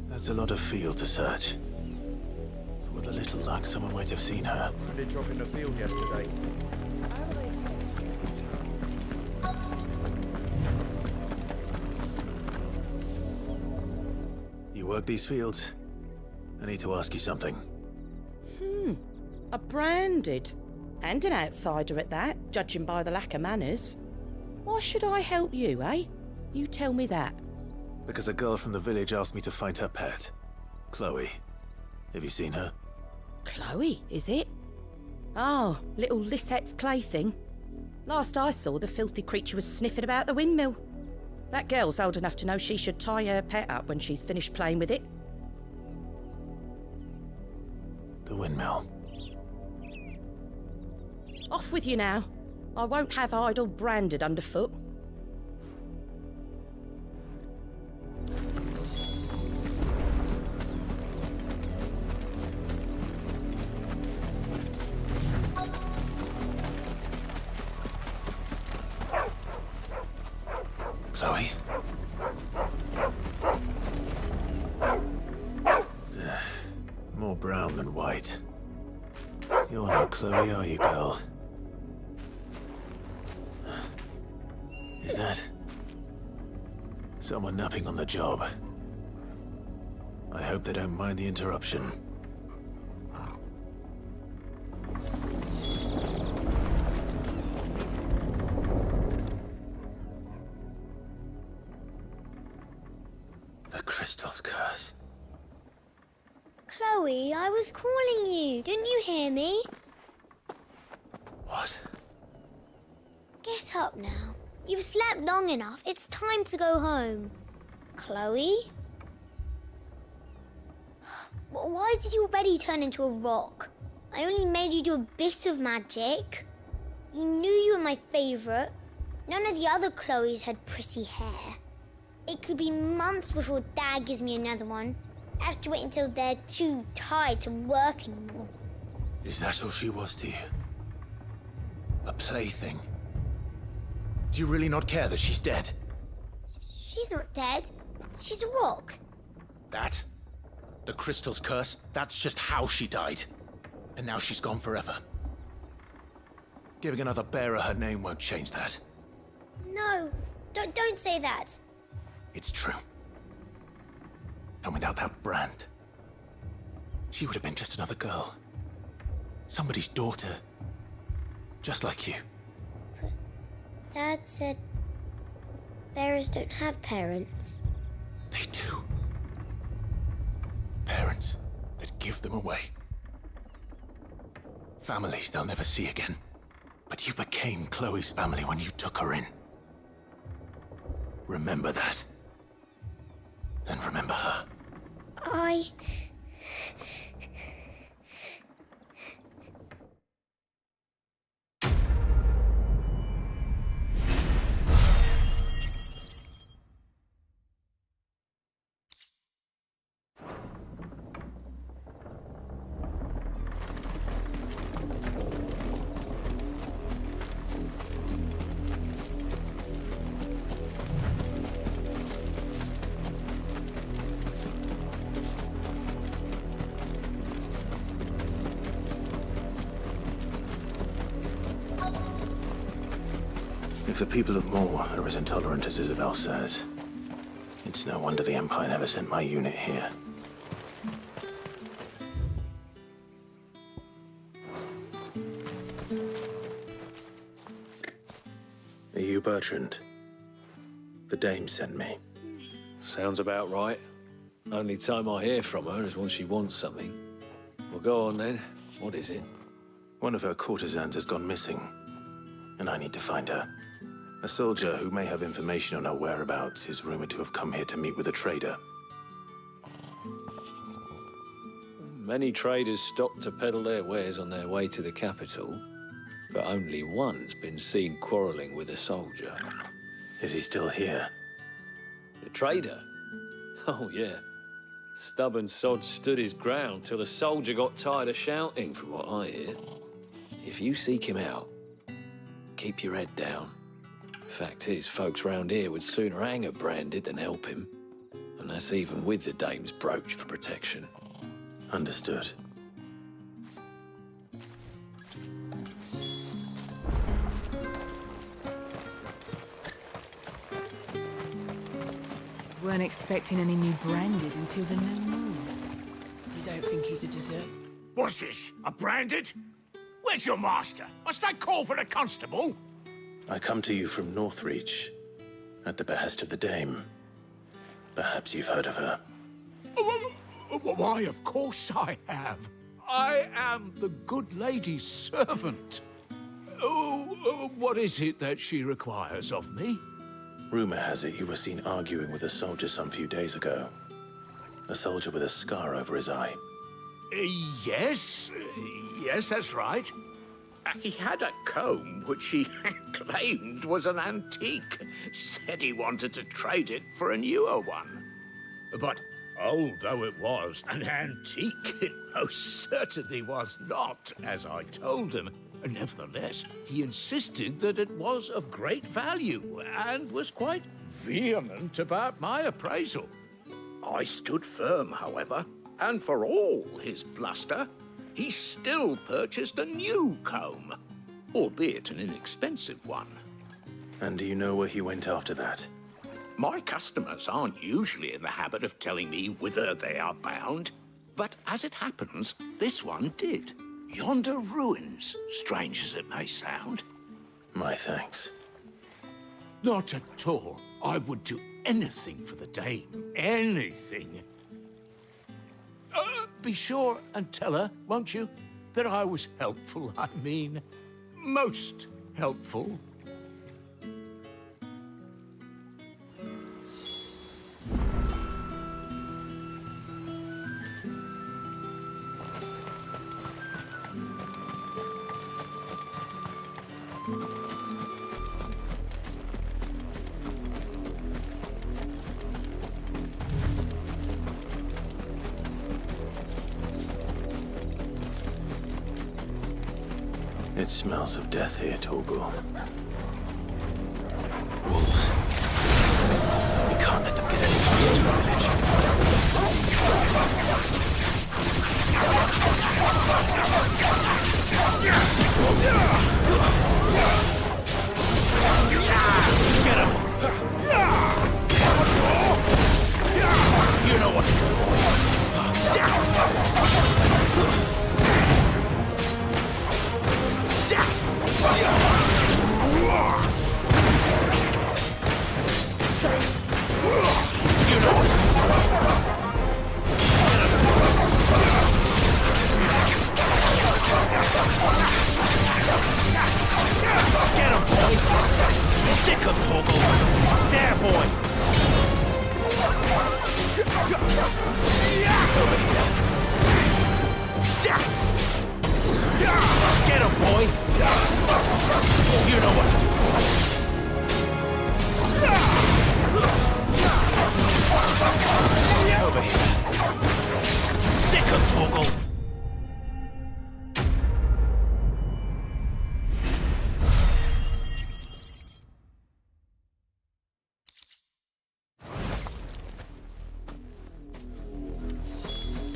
That's a lot of field to search. With a little luck, someone might have seen her. I did drop in the field yesterday. You work these fields? I need to ask you something. A branded. And an outsider at that, judging by the lack of manners. Why should I help you, eh? You tell me that. Because a girl from the village asked me to find her pet, Chloe. Have you seen her? Chloe, is it? Oh, little Lisette's plaything. Last I saw, the filthy creature was sniffing about the windmill. That girl's old enough to know she should tie her pet up when she's finished playing with it. The windmill. Off with you now. I won't have idle branded underfoot. Chloe? More brown than white. You're not Chloe, are you, girl? Is that someone napping on the job? I hope they don't mind the interruption. The crystal's curse. Chloe, I was calling you. Didn't you hear me? What? Get up now. You've slept long enough. It's time to go home. Chloe? Why did you already turn into a rock? I only made you do a bit of magic. You knew you were my favourite. None of the other Chloes had pretty hair. It could be months before Dad gives me another one. I have to wait until they're too tired to work anymore. Is that all she was to you? A plaything? Do you really not care that she's dead? She's not dead. She's a rock. That? The crystal's curse? That's just how she died. And now she's gone forever. Giving another bearer her name won't change that. No, don't say that. It's true. And without that brand, she would have been just another girl. Somebody's daughter. Just like you. Dad said bearers don't have parents. They do. Parents that give them away. Families they'll never see again. But you became Chloe's family when you took her in. Remember that. And remember her. If the people of Moor are as intolerant as Isabel says, it's no wonder the Empire never sent my unit here. Are you Bertrand? The dame sent me. Sounds about right. Only time I hear from her is when she wants something. Well, go on then. What is it? One of her courtesans has gone missing, and I need to find her. A soldier who may have information on her whereabouts is rumored to have come here to meet with a trader. Many traders stop to peddle their wares on their way to the capital, but only one's been seen quarreling with a soldier. Is he still here? The trader? Oh, yeah. Stubborn sod stood his ground till the soldier got tired of shouting, from what I hear. If you seek him out, keep your head down. Fact is, folks round here would sooner hang a branded than help him. And that's even with the dame's brooch for protection. Understood. Weren't expecting any new branded until the new moon. You don't think he's a dessert? What's this? A branded? Where's your master? Must I call for the constable? I come to you from Northreach, at the behest of the dame. Perhaps you've heard of her. Why, of course I have. I am the good lady's servant. What is it that she requires of me? Rumor has it you were seen arguing with a soldier some few days ago. A soldier with a scar over his eye. Yes, that's right. He had a comb which he claimed was an antique. Said he wanted to trade it for a newer one. But old though it was, an antique it most certainly was not, as I told him. Nevertheless, he insisted that it was of great value and was quite vehement about my appraisal. I stood firm, however, and for all his bluster, he still purchased a new comb, albeit an inexpensive one. And do you know where he went after that? My customers aren't usually in the habit of telling me whither they are bound, but as it happens, this one did. Yonder ruins, strange as it may sound. My thanks. Not at all. I would do anything for the dame. Anything. Be sure and tell her, won't you, that I was helpful. I mean, most helpful. It smells of death here, Torgal. Wolves. We can't let them get any closer to the village. Get him! You know what to do, boy. Torgal.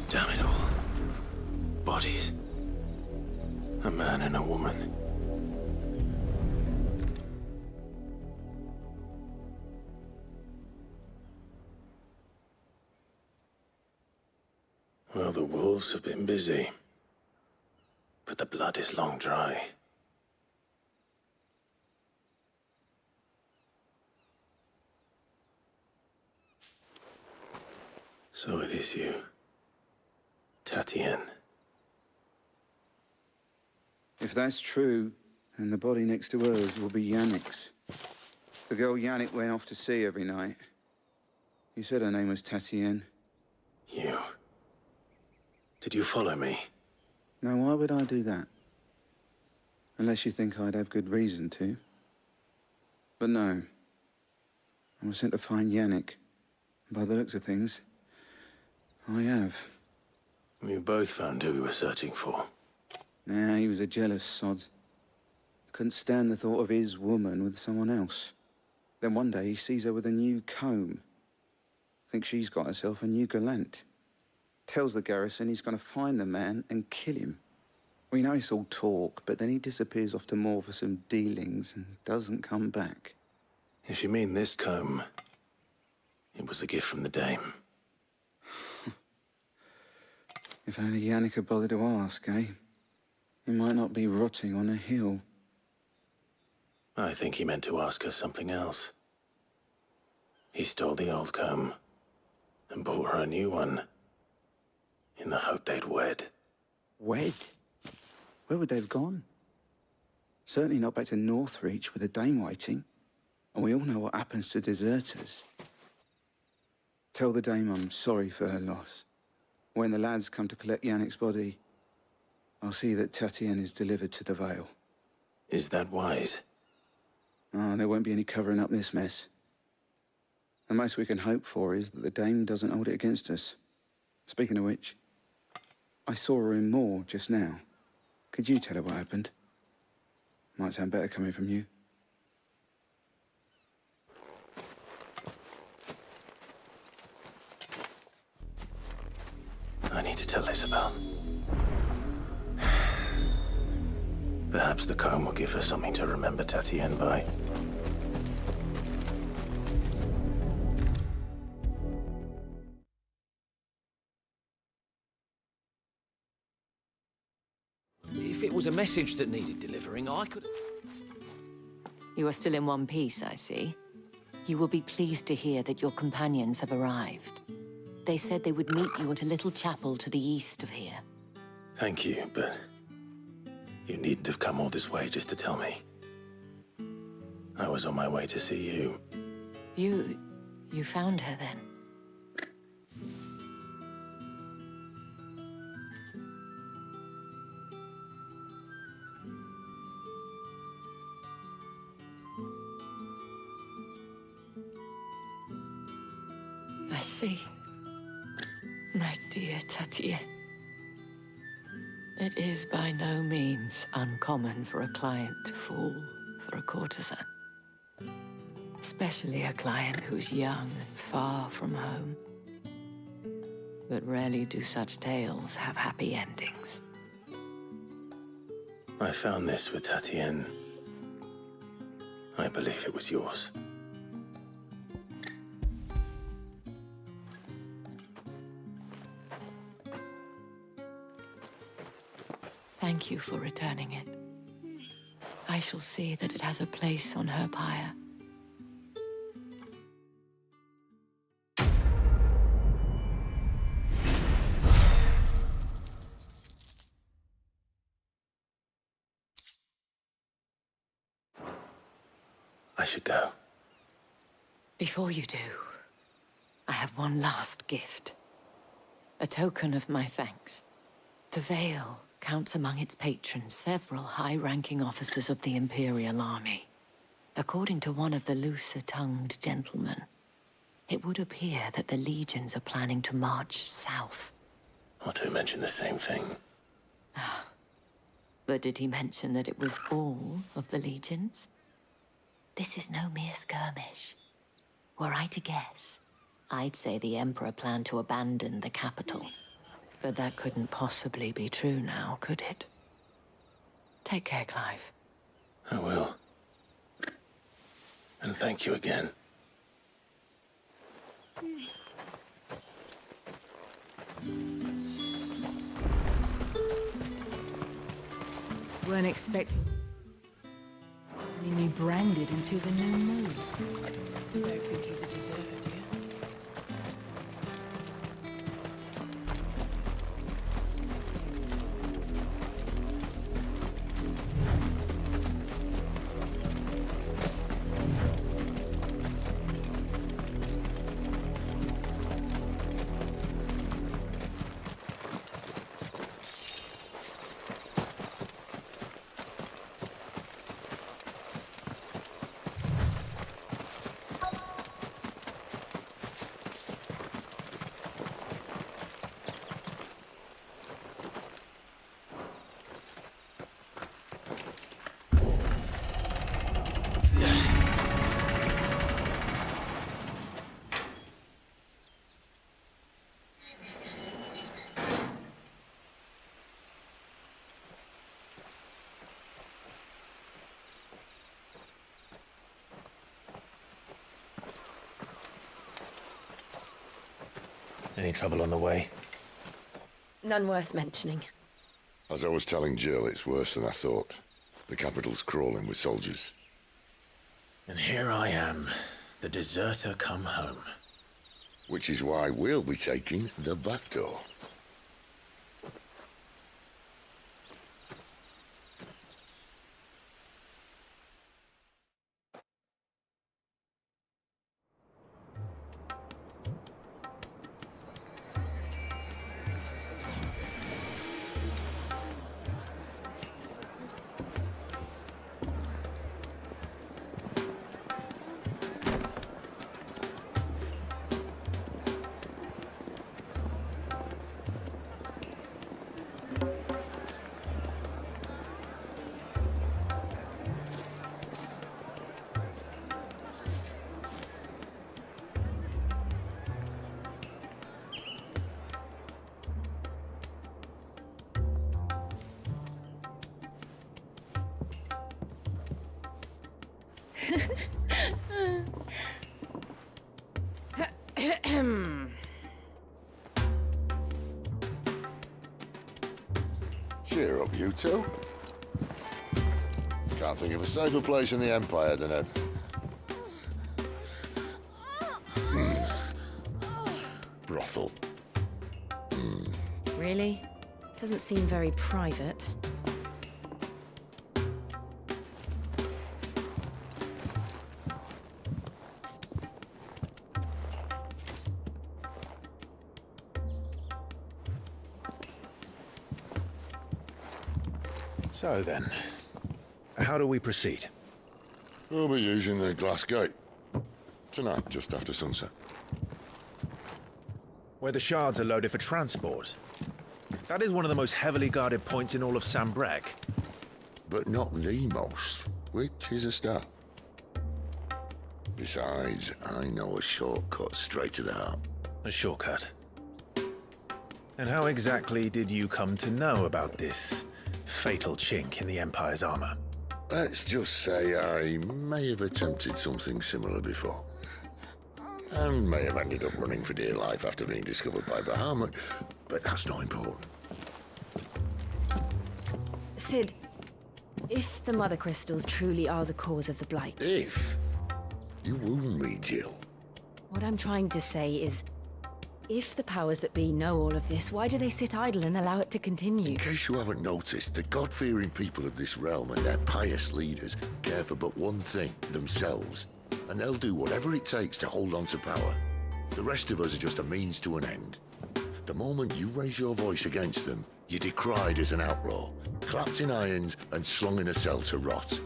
Damn it all. Bodies. A man and a woman. Well, the wolves have been busy. But the blood is long dry. So it is you. Tatienne. If that's true, then the body next to hers will be Yannick's. The girl Yannick went off to sea every night. You said her name was Tatienne. You. Did you follow me? Now, why would I do that? Unless you think I'd have good reason to. But no. I was sent to find Yannick. By the looks of things, I have. We both found who we were searching for. Nah, he was a jealous sod. Couldn't stand the thought of his woman with someone else. Then one day he sees her with a new comb. Thinks she's got herself a new gallant. Tells the garrison he's going to find the man and kill him. We know it's all talk, but then he disappears off to Moor for some dealings and doesn't come back. If you mean this comb, it was a gift from the dame. If only Yannick had bothered to ask, eh? He might not be rotting on a hill. I think he meant to ask her something else. He stole the old comb and bought her a new one in the hope they'd wed. Wed? Where would they have gone? Certainly not back to Northreach with a dame waiting. And we all know what happens to deserters. Tell the dame I'm sorry for her loss. When the lads come to collect Yannick's body, I'll see that Tatienne is delivered to the Vale. Is that wise? Ah, there won't be any covering up this mess. The most we can hope for is that the dame doesn't hold it against us. Speaking of which, I saw her in Moor just now. Could you tell her what happened? Might sound better coming from you. I need to tell Isabel. Perhaps the comb will give her something to remember Tatienne by. If it was a message that needed delivering, I could... You are still in one piece, I see. You will be pleased to hear that your companions have arrived. They said they would meet you at a little chapel to the east of here. Thank you, but you needn't have come all this way just to tell me. I was on my way to see you. You found her then? I see. My dear Tatienne. It is by no means uncommon for a client to fall for a courtesan. Especially a client who's young and far from home. But rarely do such tales have happy endings. I found this with Tatienne. I believe it was yours. Thank you for returning it. I shall see that it has a place on her pyre. I should go. Before you do, I have one last gift. A token of my thanks. The Vale counts among its patrons several high-ranking officers of the Imperial Army. According to one of the looser-tongued gentlemen, it would appear that the legions are planning to march south. or to mention the same thing. But did he mention that it was all of the legions? This is no mere skirmish. Were I to guess, I'd say the Emperor planned to abandon the capital. But that couldn't possibly be true now, could it? Take care, Clive. I will. And thank you again. Weren't expecting any new branded until the new moon. You don't think he's a deserter, do you? Any trouble on the way? None worth mentioning. As I was telling Jill, it's worse than I thought. The capital's crawling with soldiers. And here I am, the deserter come home. Which is why we'll be taking the back door. Cheer up, you two. Can't think of a safer place in the Empire than a... brothel. Really? Doesn't seem very private. So then, how do we proceed? We'll be using the glass gate. Tonight, just after sunset. Where the shards are loaded for transport. That is one of the most heavily guarded points in all of Sambrec. But not the most, which is a start. Besides, I know a shortcut straight to the heart. A shortcut? And how exactly did you come to know about this fatal chink in the Empire's armor? Let's just say I may have attempted something similar before. And may have ended up running for dear life after being discovered by Bahamut, but that's not important. Sid, if the Mother Crystals truly are the cause of the Blight... If? You wound me, Jill. What I'm trying to say is, if the powers that be know all of this, why do they sit idle and allow it to continue? In case you haven't noticed, the God-fearing people of this realm and their pious leaders care for but one thing, themselves. And they'll do whatever it takes to hold on to power. The rest of us are just a means to an end. The moment you raise your voice against them, you're decried as an outlaw, clapped in irons and slung in a cell to rot.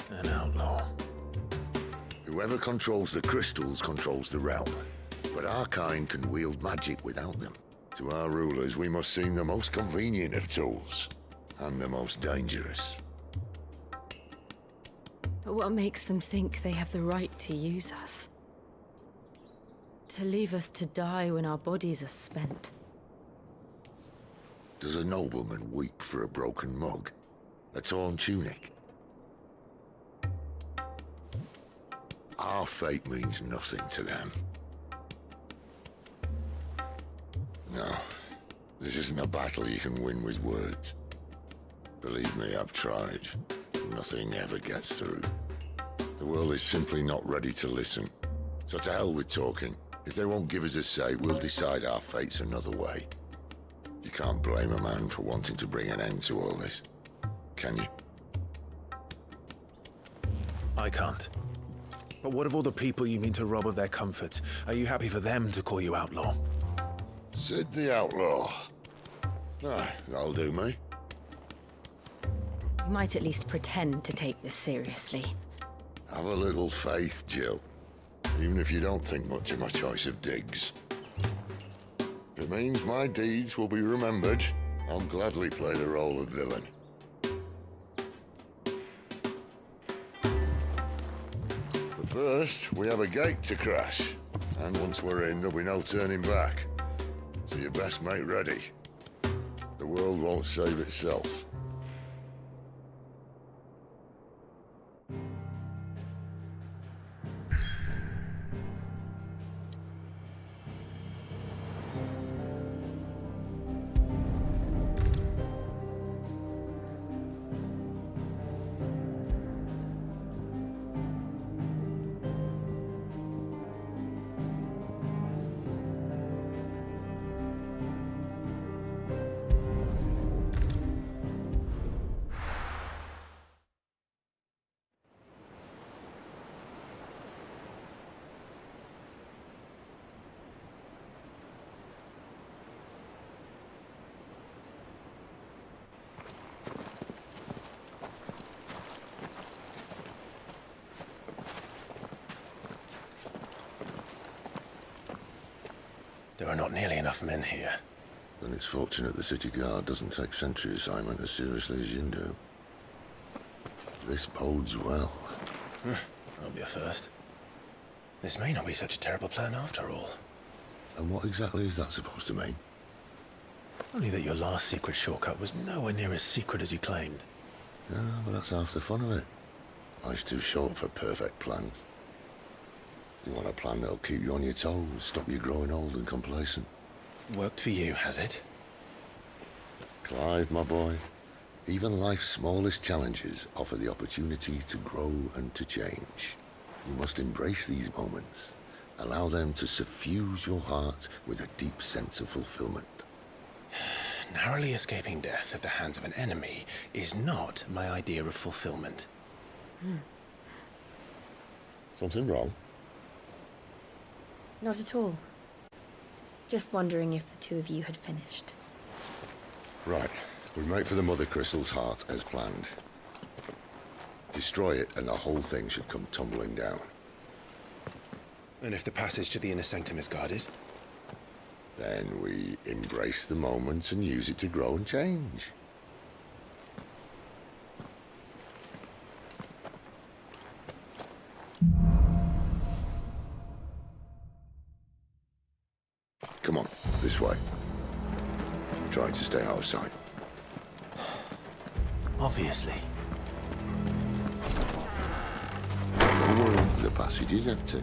An outlaw. Whoever controls the crystals controls the realm. But our kind can wield magic without them. To our rulers, we must seem the most convenient of tools, and the most dangerous. But what makes them think they have the right to use us? To leave us to die when our bodies are spent? Does a nobleman weep for a broken mug? A torn tunic? Our fate means nothing to them. No, this isn't a battle you can win with words. Believe me, I've tried. Nothing ever gets through. The world is simply not ready to listen. So to hell with talking. If they won't give us a say, we'll decide our fates another way. You can't blame a man for wanting to bring an end to all this, can you? I can't. But what of all the people you mean to rob of their comforts? Are you happy for them to call you outlaw? Sid the Outlaw. Ah, that'll do me. You might at least pretend to take this seriously. Have a little faith, Jill. Even if you don't think much of my choice of digs. If it means my deeds will be remembered, I'll gladly play the role of villain. But first, we have a gate to crash. And once we're in, there'll be no turning back. So you best make ready. The world won't save itself. There are not nearly enough men here. Then it's fortunate the city guard doesn't take sentry assignment as seriously as you do. This bodes well. That'll be a first. This may not be such a terrible plan after all. And what exactly is that supposed to mean? Only that your last secret shortcut was nowhere near as secret as you claimed. Yeah, but that's half the fun of it. Life's too short for perfect plans. You want a plan that'll keep you on your toes, stop you growing old and complacent. Worked for you, has it? Clive, my boy, even life's smallest challenges offer the opportunity to grow and to change. You must embrace these moments. Allow them to suffuse your heart with a deep sense of fulfillment. Narrowly escaping death at the hands of an enemy is not my idea of fulfillment. Something wrong? Not at all. Just wondering if the two of you had finished. Right. We make for the Mother Crystal's heart as planned. Destroy it and the whole thing should come tumbling down. And if the passage to the inner sanctum is guarded? Then we embrace the moment and use it to grow and change. Come on, this way. Try to stay out of sight. Obviously. Don't worry, the passage is empty.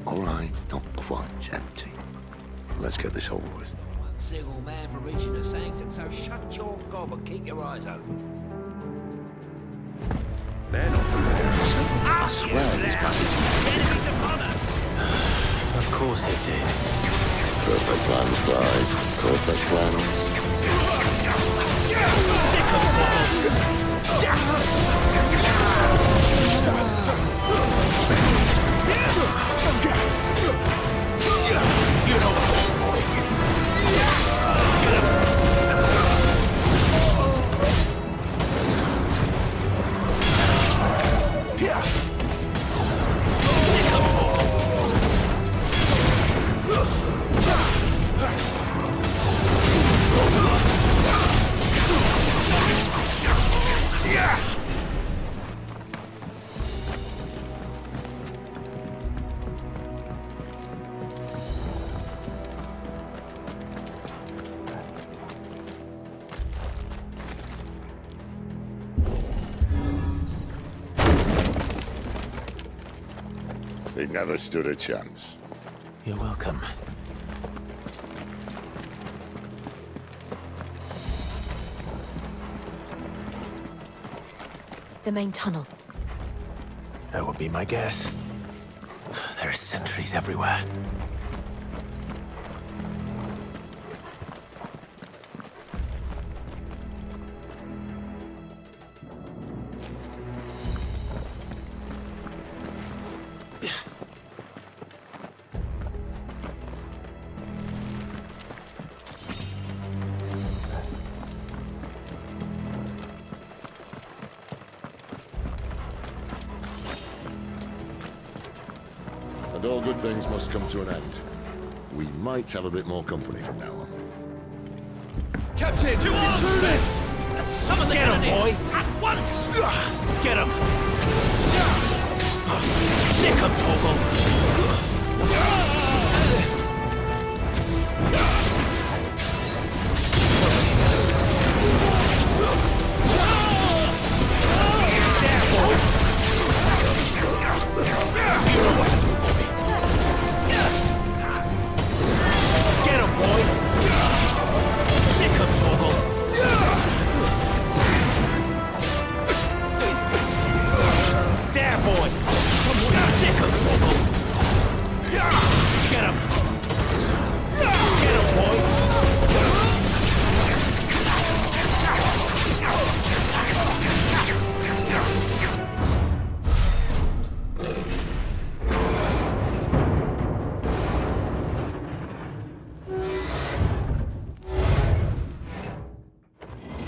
All right, not quite empty. Let's get this over with. One single man for reaching the sanctum, so shut your gob and keep your eyes open. They're not I swear this passage... The enemy's upon us! Of course it did. Perfect plans, Clive. Perfect plans. Sick of you know what? He never stood a chance. You're welcome. The main tunnel. That would be my guess. There are sentries everywhere. And all good things must come to an end. We might have a bit more company from now on. Captain! To arms, men! And summon the cannon boy! At once! Get him! Sick him, Torgal! You know what to do, boy. Get him, boy! Sick him, Torgal! There, boy! Sick him, Torgal! Get him! Get him, boy!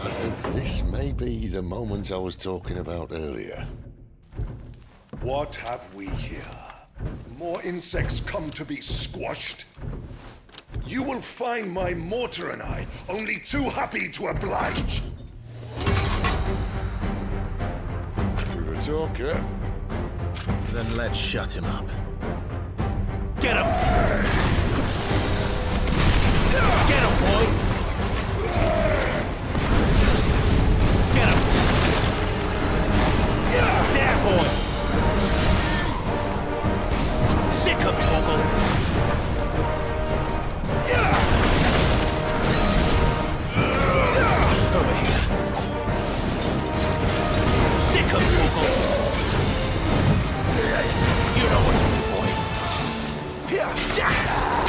I think this may be the moment I was talking about earlier. What have we here? More insects come to be squashed? You will find my mortar and I only too happy to oblige. To the talker. Then let's shut him up. Get him! Get him, boy! Get him! There, boy! Sick him, Torgal! Over here. Sick him, Torgal! You know what to do, boy. Here!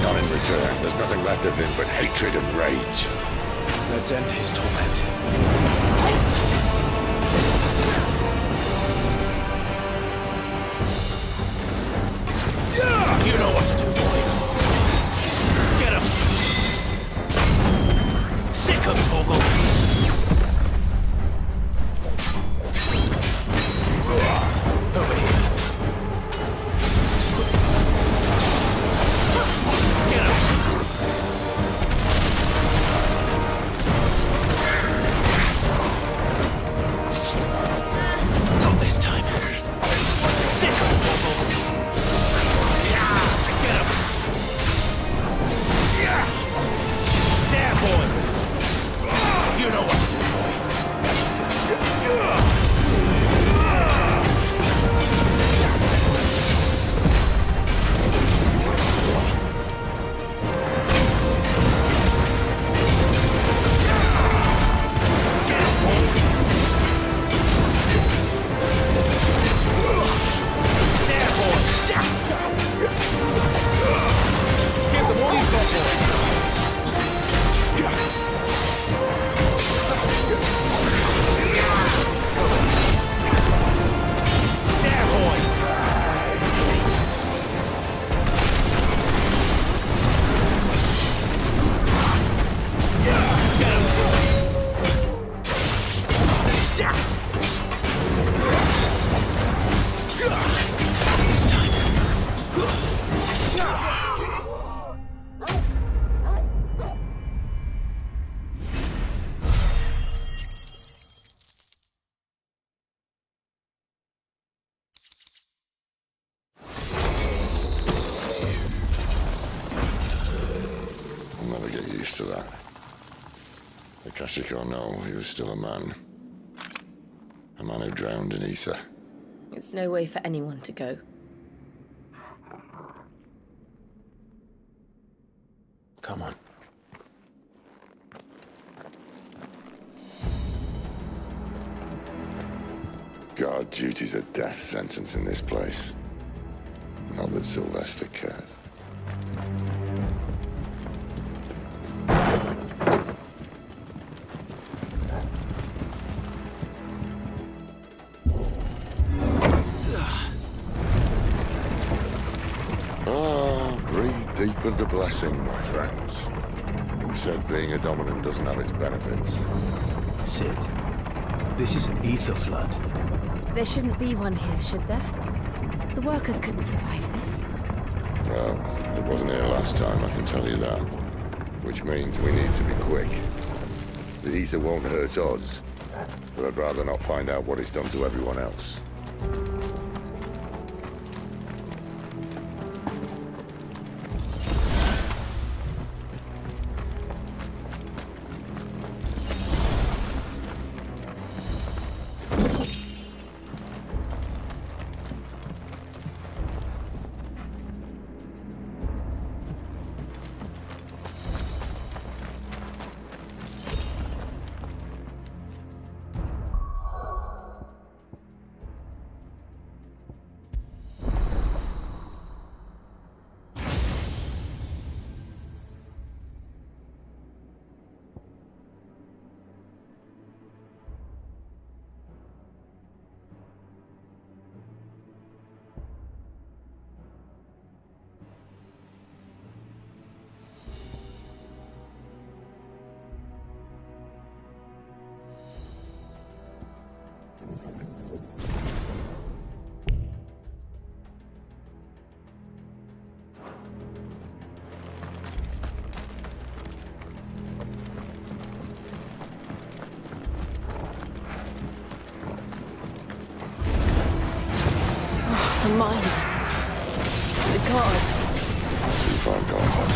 on in return. There's nothing left of him but hatred and rage. Let's end his torment. You know what to do, boy. Get him. Sick him, Torgal. Over here. Get him. Not this time. Sick him, Torgal. Get him! There, boy! You know what to do, boy. To that. Akashic or no, he was still a man. A man who drowned in ether. It's no way for anyone to go. Come on. God, duty's a death sentence in this place. Not that Sylvester cared. Deep of the blessing, my friends. Who said being a dominant doesn't have its benefits? Sid, this is an ether flood. There shouldn't be one here, should there? The workers couldn't survive this. Well, it wasn't here last time, I can tell you that. Which means we need to be quick. The ether won't hurt us, but I'd rather not find out what it's done to everyone else. The miners. The gods. Too far gone.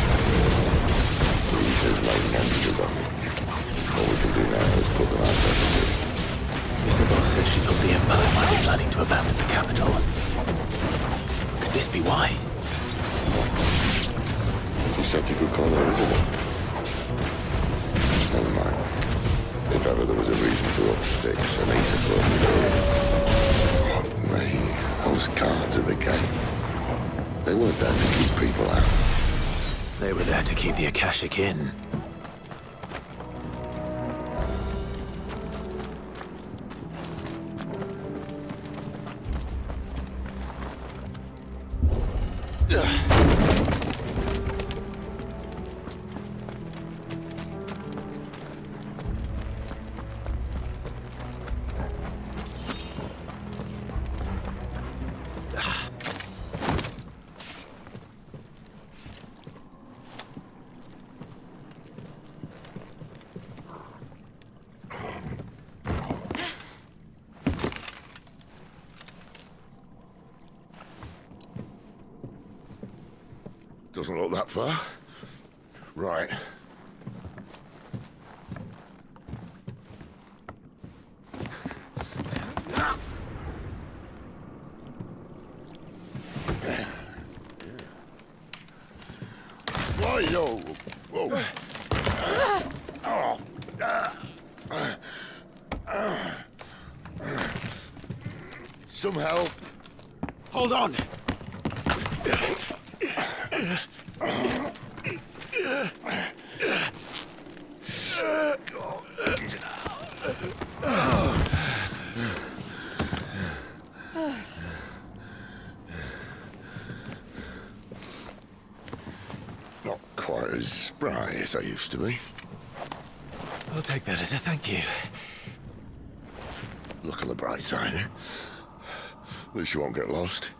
The ether's making entities of me. All we can do now is put them out there. Isabel said she thought the Empire might be planning to abandon the capital. Could this be why? You said you could call her Isabel. Never mind. If ever there was a reason to up sticks, an ether flood would do it. Fuck me. Those guards at the gate. They weren't there to keep people out. They were there to keep the Akashic in. Doesn't look that far. Right. Whoa! Whoa! Some help. Hold on! Not quite as spry as I used to be. I'll take that as a thank you. Look on the bright side, eh? At least you won't get lost.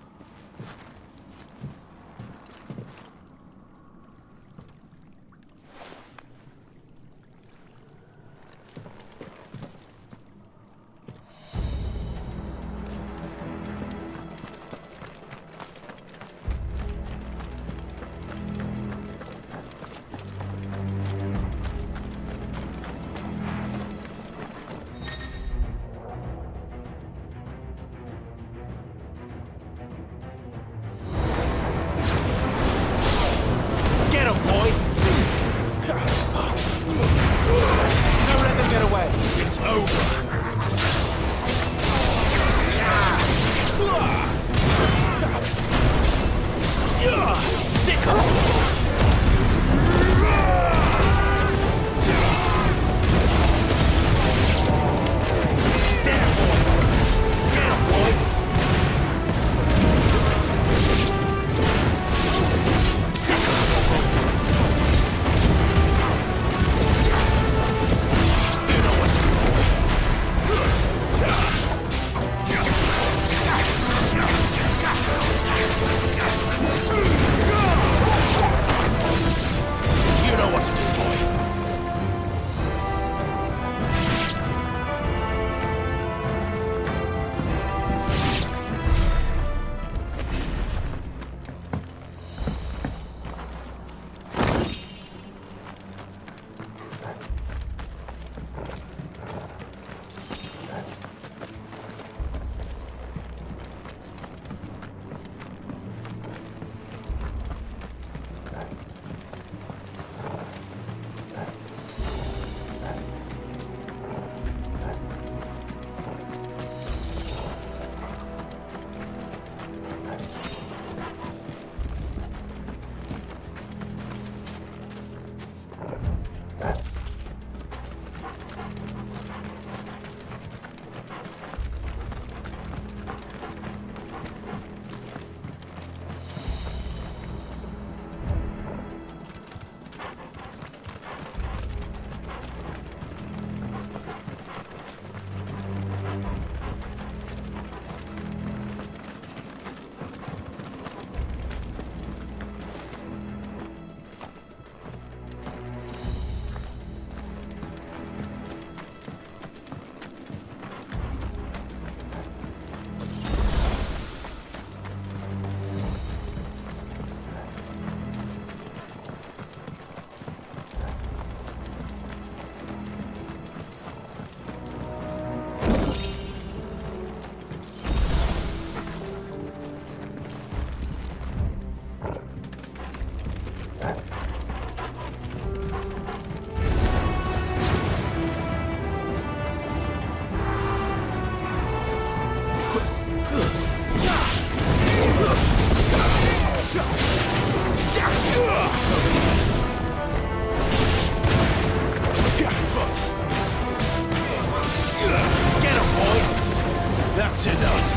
That's enough.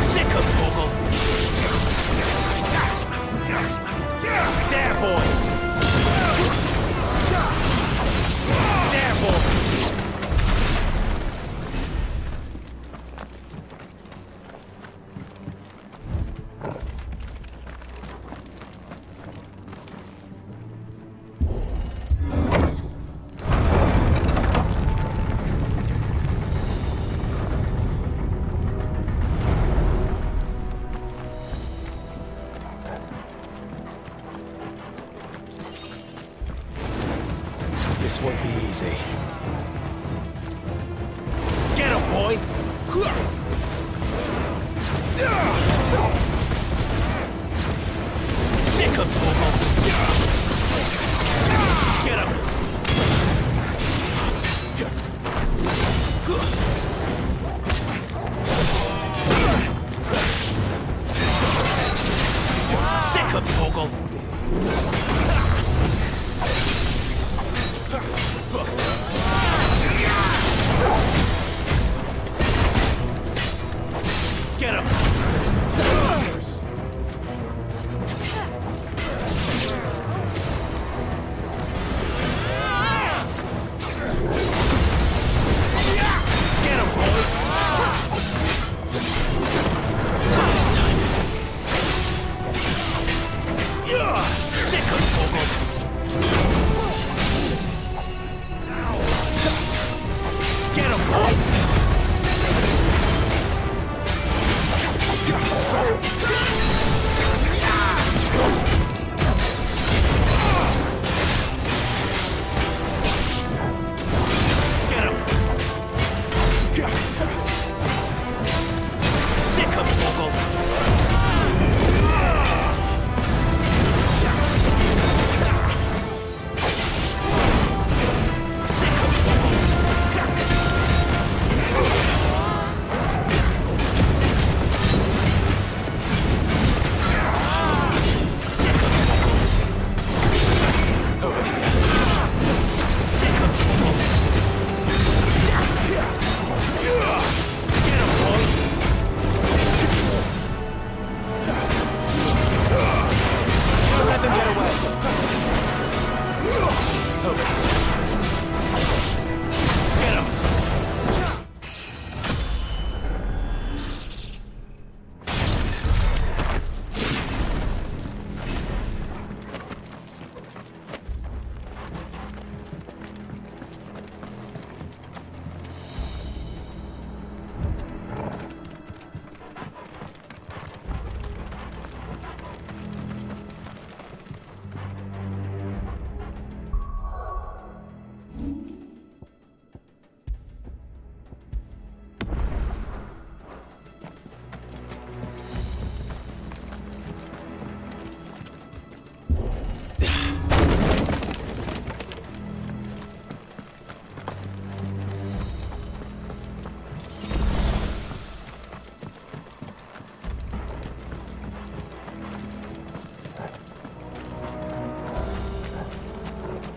Sick of Torgal. There, boy. There, boy. This won't be easy. Get him, boy! Sick of Torgal! Get him! Sick of Torgal! Get him! Get him, boy! This time. Sick of Torgal! Get him, boy! Get him! Sick of Torgal!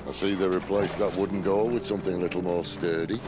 I see they replaced that wooden door with something a little more sturdy.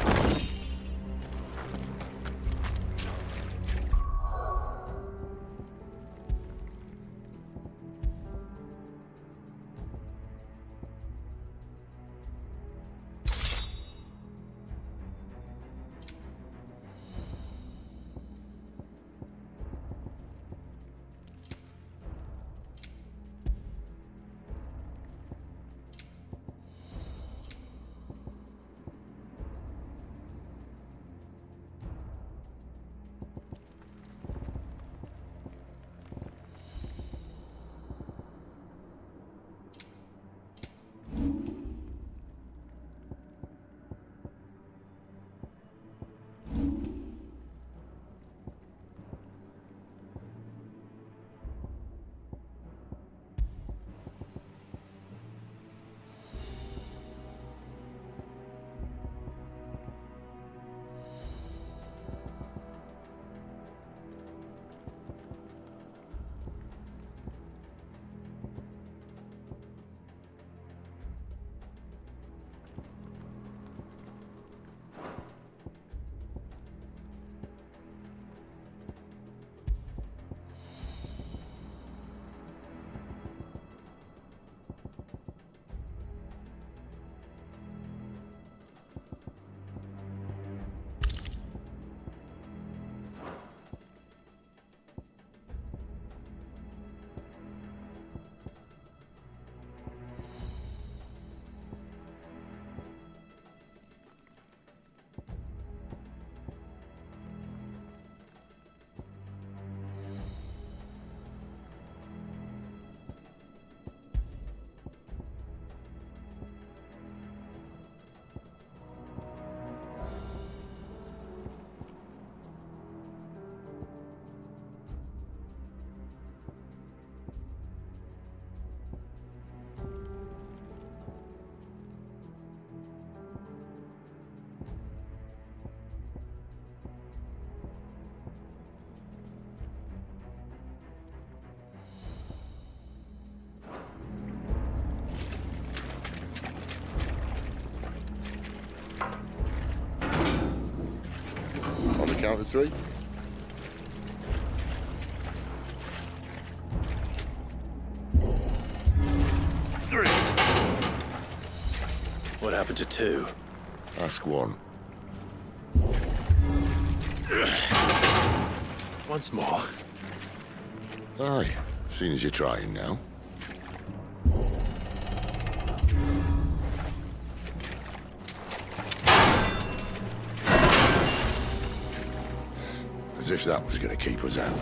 count of 3. What happened to 2? Ask 1. Once more. Aye, seeing as you're trying now. As if that was going to keep us out.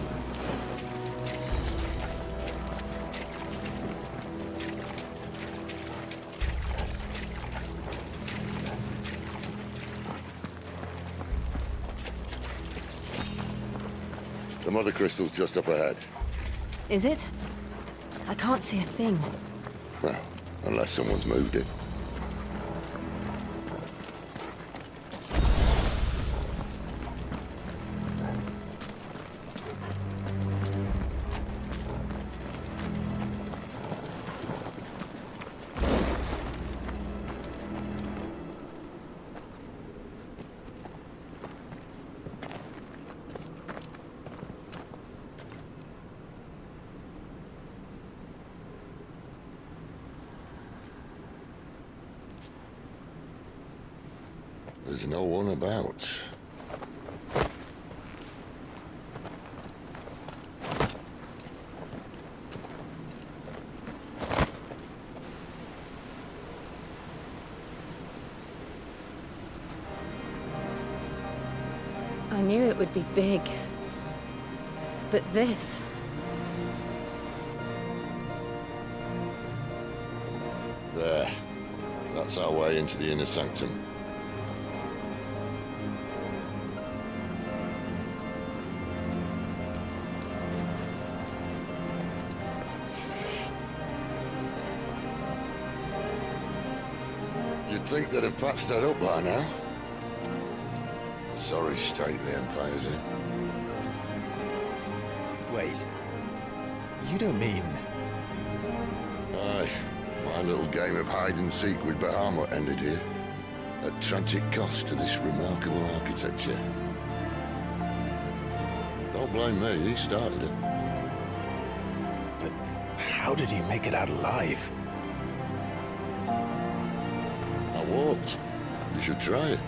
The mother crystal's just up ahead. Is it? I can't see a thing. Well, unless someone's moved it. There's no one about. I knew it would be big. But this... There. That's our way into the inner sanctum. You'd think they'd have patched that up by now. Sorry state the Empire's in. Wait. You don't mean... Aye. My little game of hide-and-seek with Bahamut ended here. At tragic cost to this remarkable architecture. Don't blame me, he started it. But how did he make it out alive? I walked. You should try it.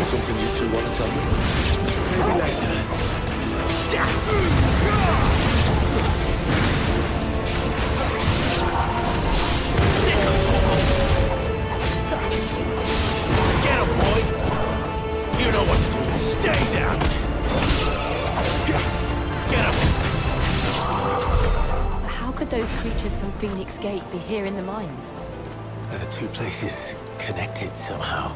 Something you two want to tell me? Maybe later. Sick of talking. Get him, boy. You know what to do. Stay down. Get him. How could those creatures from Phoenix Gate be here in the mines? Are the two places connected somehow?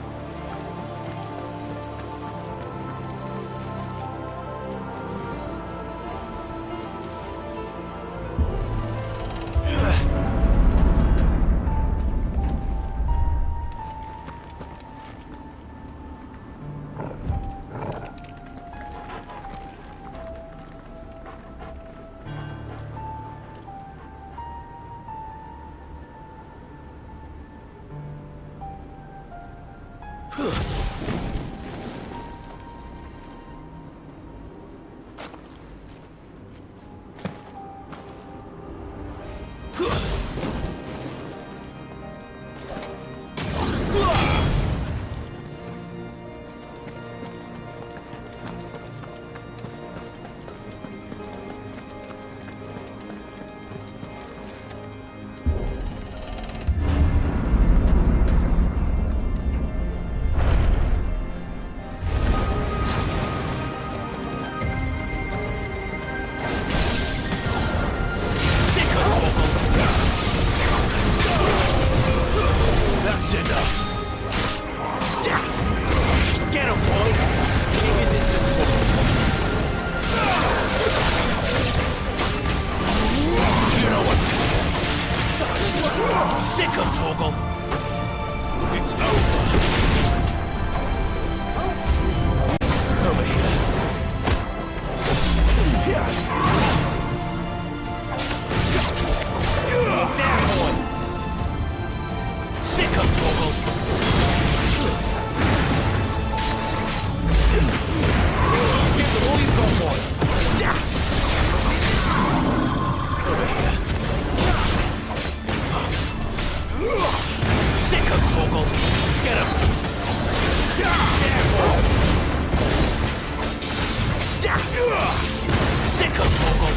Sicko Torgal!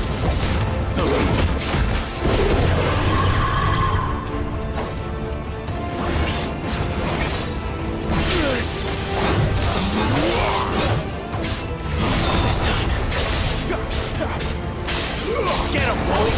This time. Get him, boy!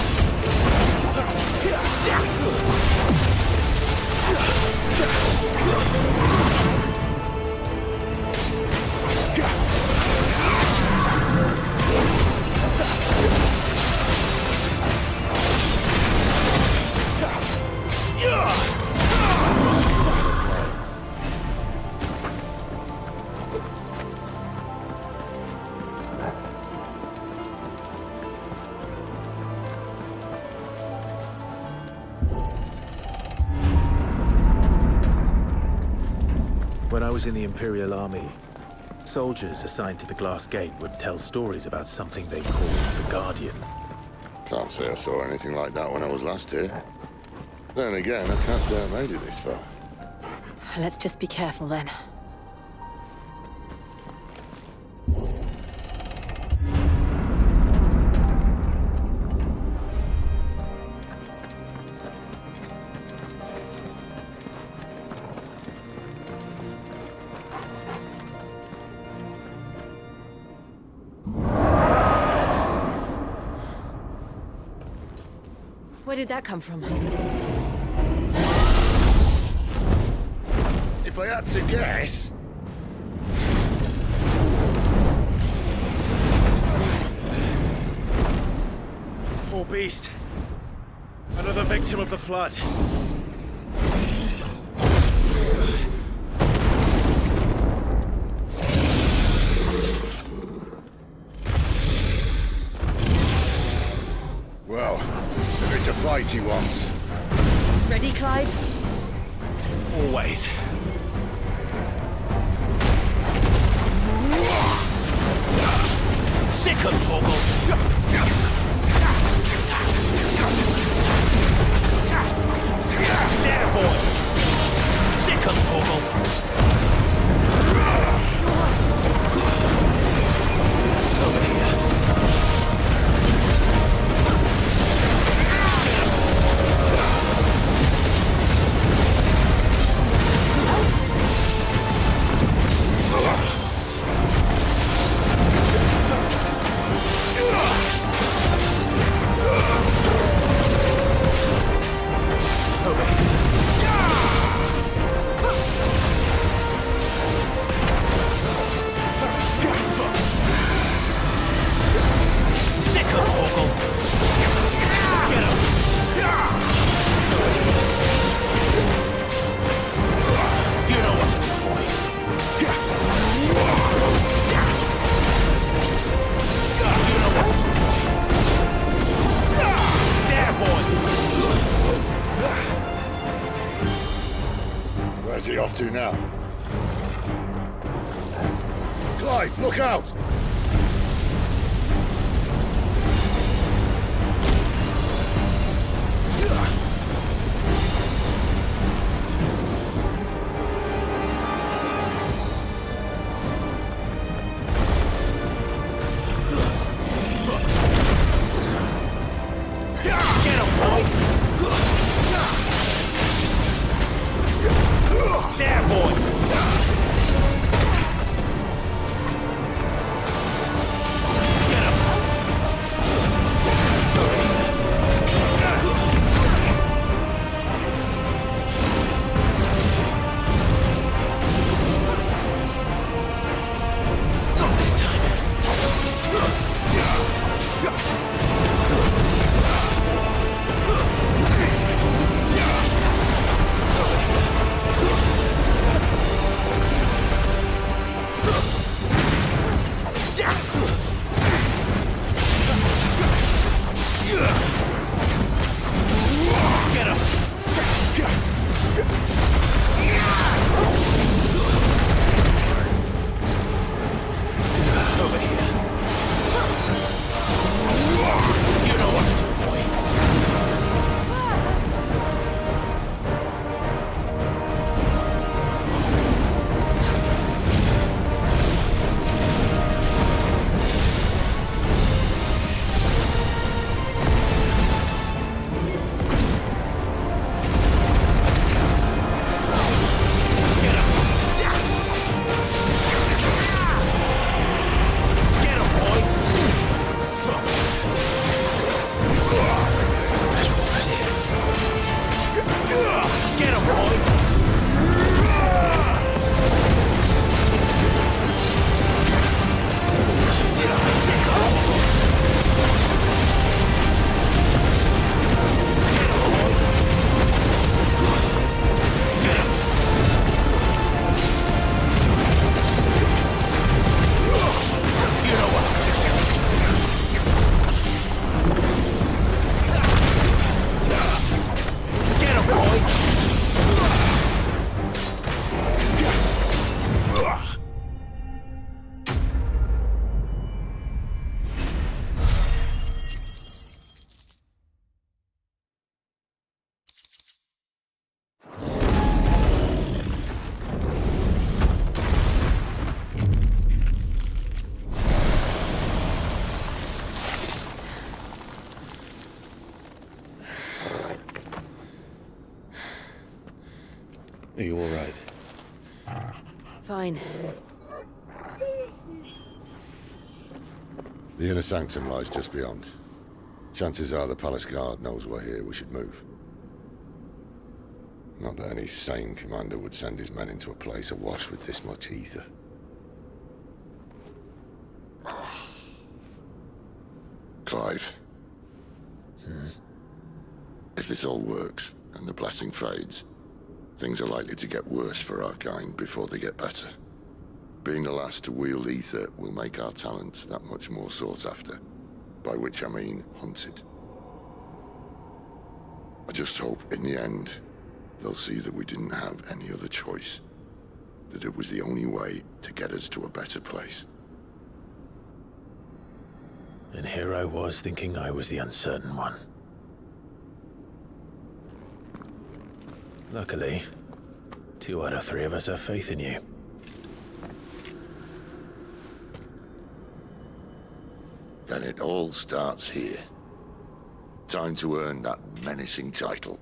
When I was in the Imperial Army, soldiers assigned to the Glass Gate would tell stories about something they called the Guardian. Can't say I saw anything like that when I was last here. Then again, I can't say I made it this far. Let's just be careful then. Where did that come from? If I had to guess... Poor beast. Another victim of the flood. Well, if it's a fight he wants. Ready, Clive? Always. Sicko Torgal! There, boy! Sicko Torgal! Over here. Where's he off to now? Clive, look out! you all right? Fine. The inner sanctum lies just beyond. Chances are the palace guard knows we're here. We should move. Not that any sane commander would send his men into a place awash with this much ether. Clive. If this all works, and the blessing fades, things are likely to get worse for our kind before they get better. Being the last to wield ether will make our talents that much more sought after, by which I mean hunted. I just hope, in the end, they'll see that we didn't have any other choice, that it was the only way to get us to a better place. And here I was thinking I was the uncertain one. Luckily, 2 out of 3 of us have faith in you. Then it all starts here. Time to earn that menacing title.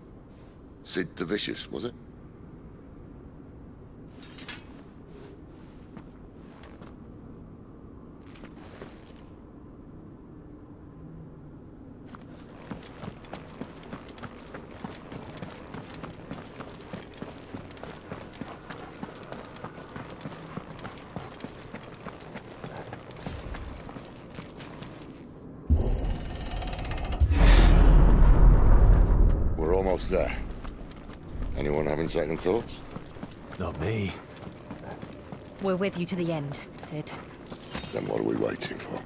Sid the Vicious, was it? We're almost there. Anyone having second thoughts? Not me. We're with you to the end, Sid. Then what are we waiting for?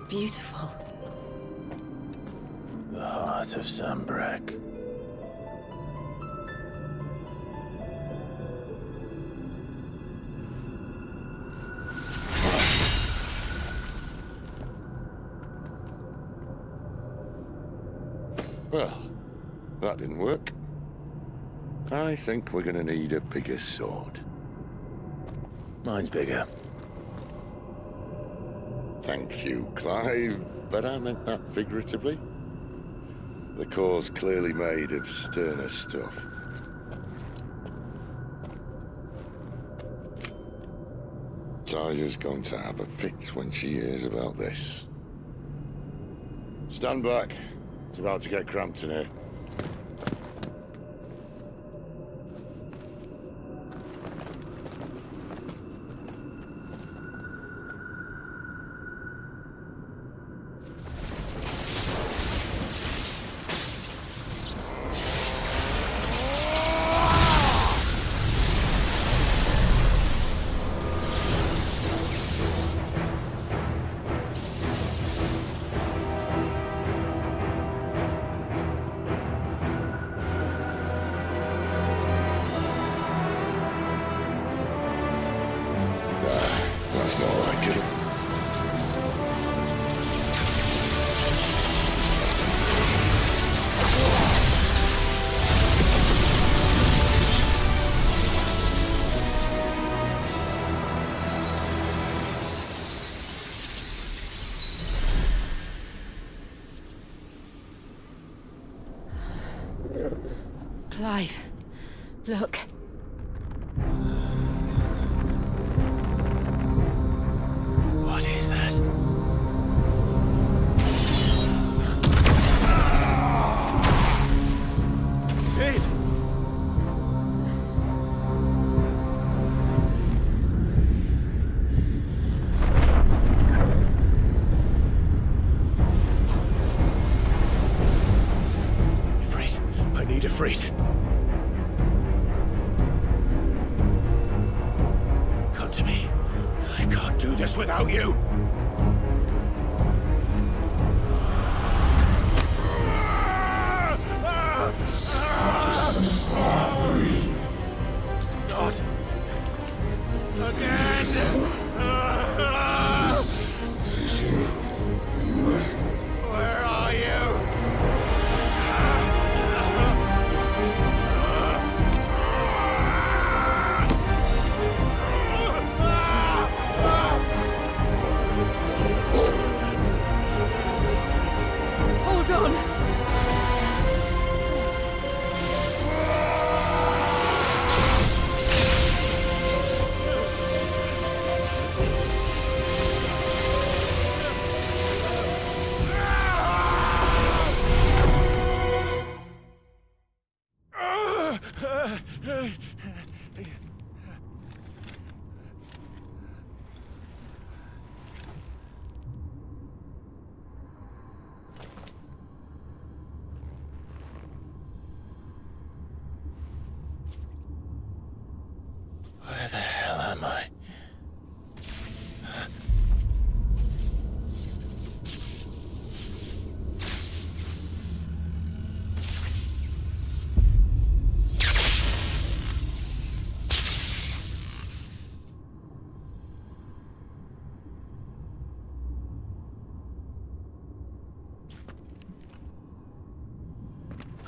Beautiful. The heart of Sambrek. Well, that didn't work. I think we're gonna need a bigger sword. Mine's bigger. Thank you, Clive, but I meant that figuratively. The core's clearly made of sterner stuff. Taya's going to have a fit when she hears about this. Stand back. It's about to get cramped in here. That's more like it. Clive, look. What is that? Sid! Ifrit, I need Ifrit. Come to me. I can't do this without you. God! Again! Where are you? Hold on! Where the hell am I?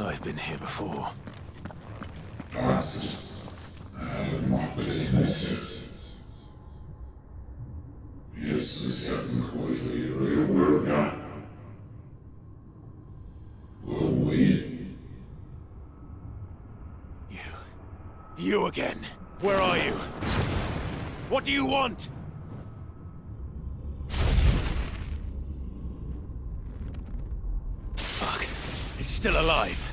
I've been here before. You again. Where are you? What do you want? Fuck. It's still alive.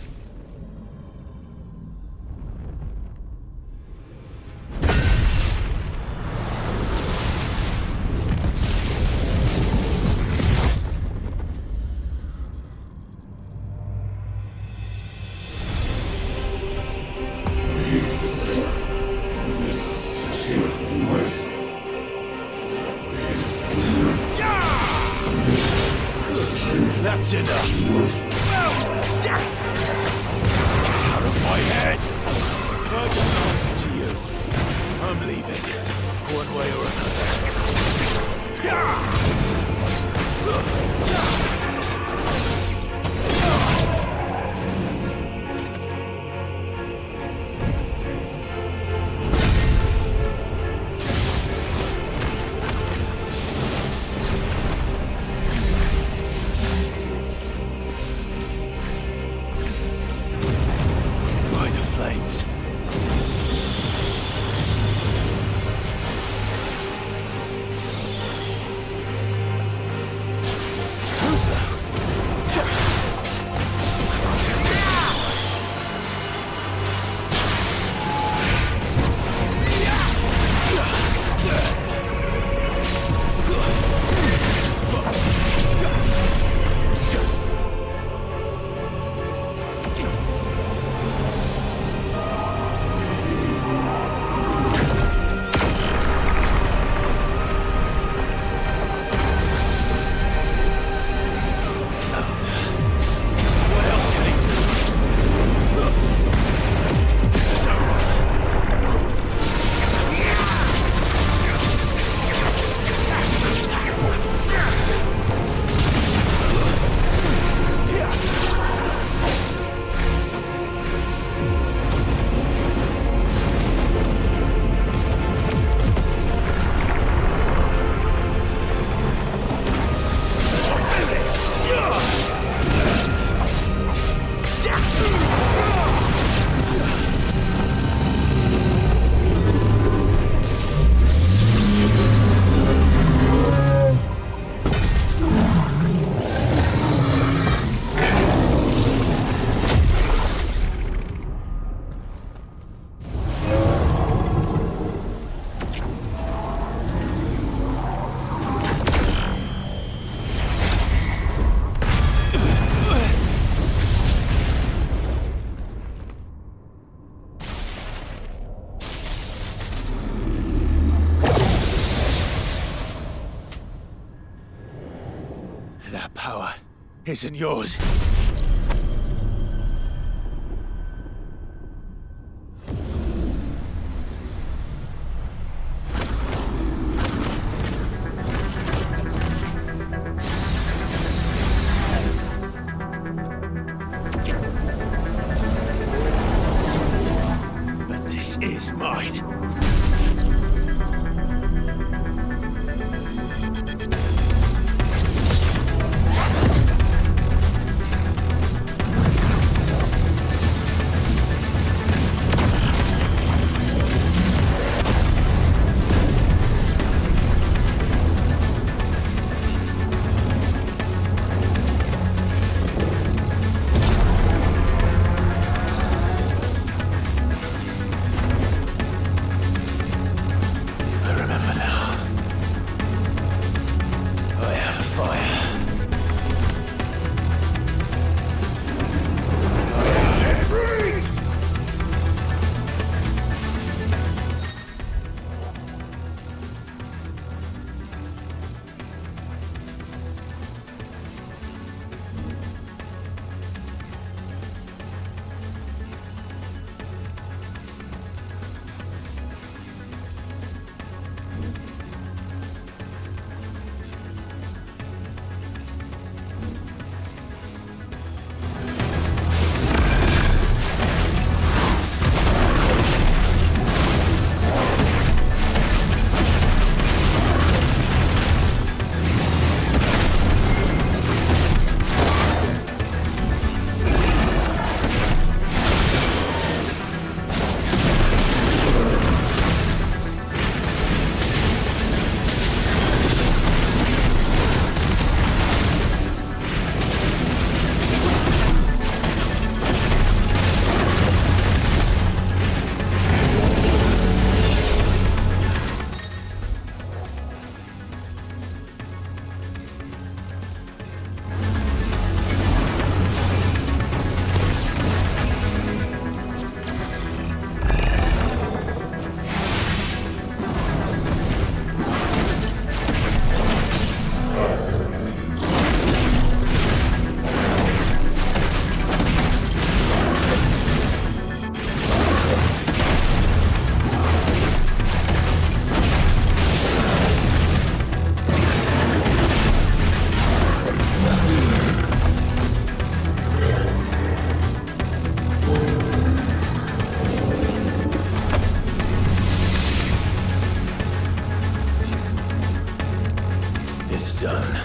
That's enough. Out of my head. I don't answer to you. I'm leaving. One way or flames. That power isn't yours. was done.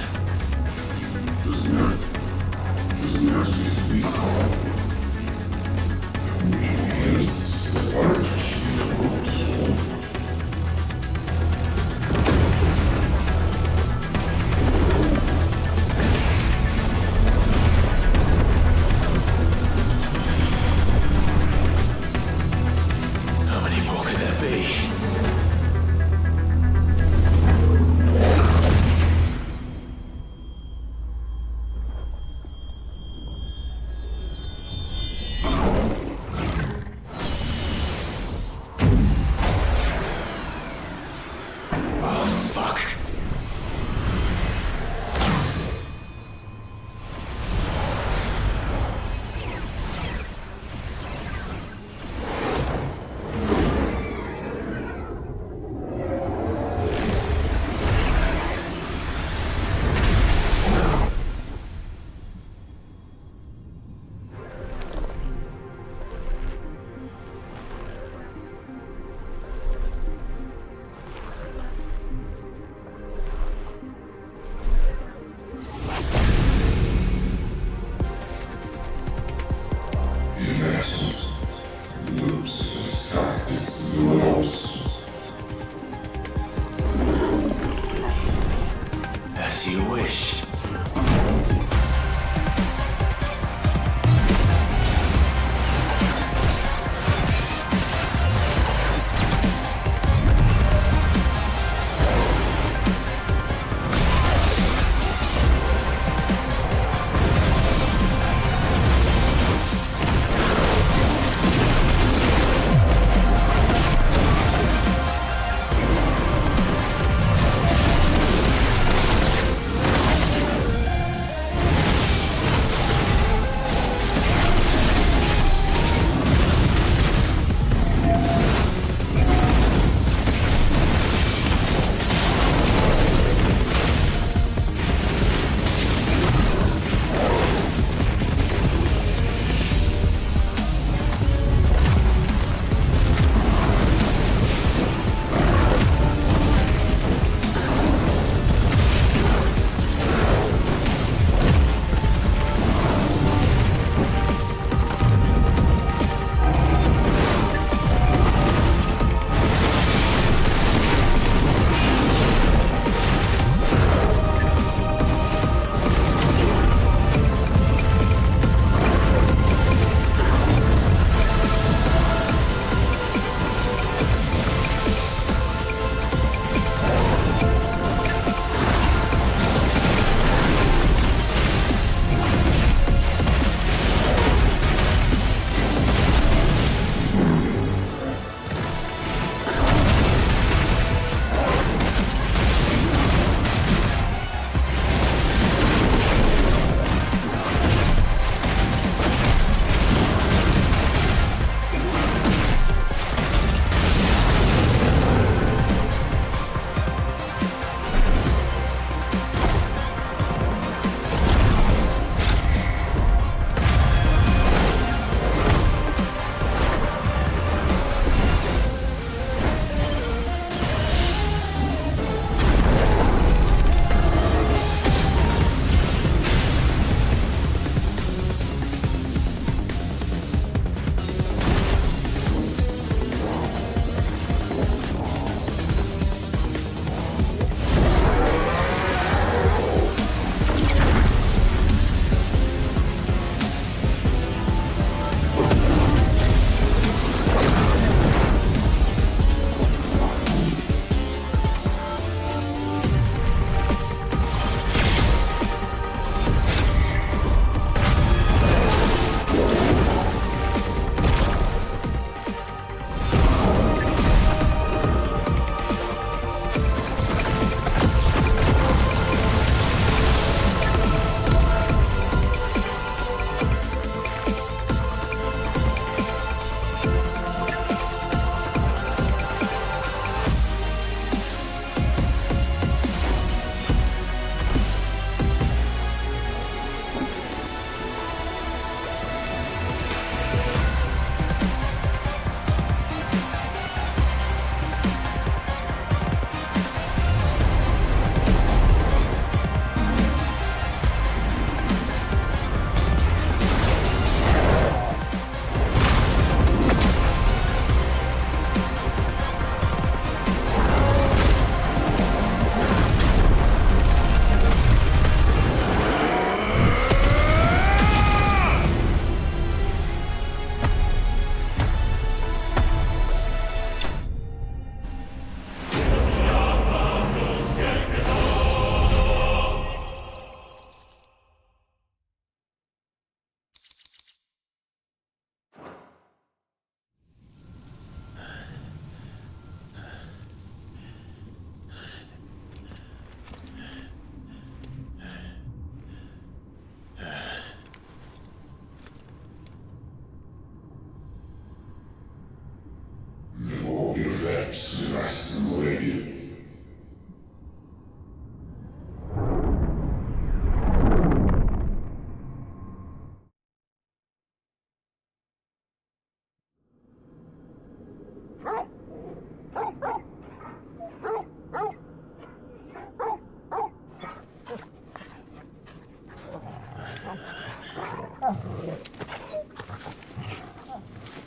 How many more could there be? As you wish.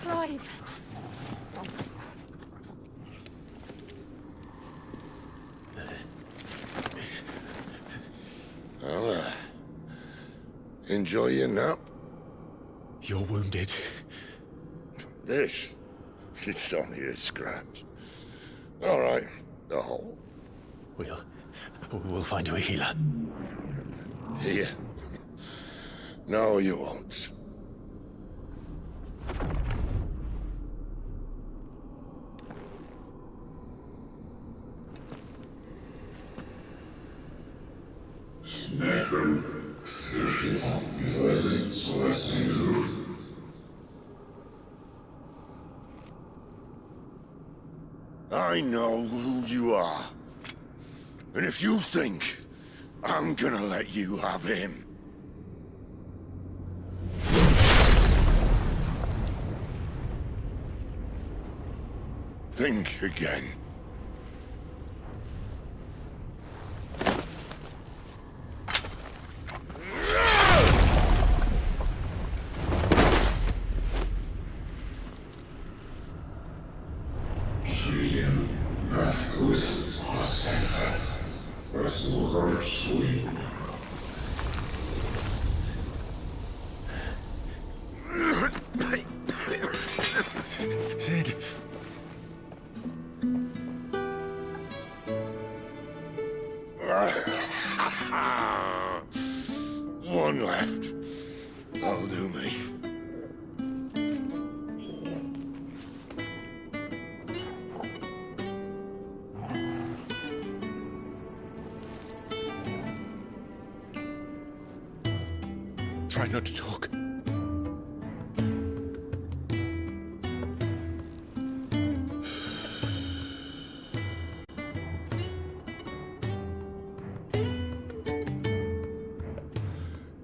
Clive! Well, enjoy your nap? You're wounded. This? It's only a scratch. All right, the hole. We'll find you a healer. Here. No, you won't. I know who you are. And if you think I'm gonna let you have him... think again. Sid. One left. That'll do me. Try not to talk.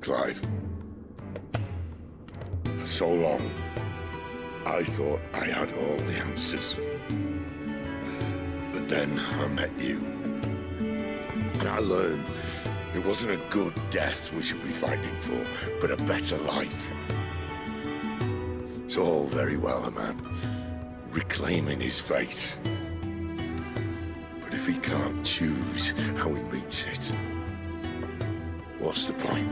Clive. For so long, I thought I had all the answers. But then I met you. And I learned it wasn't a good death we should be fighting for, but a better life. It's all very well, a man reclaiming his fate. But if he can't choose how he meets it, what's the point?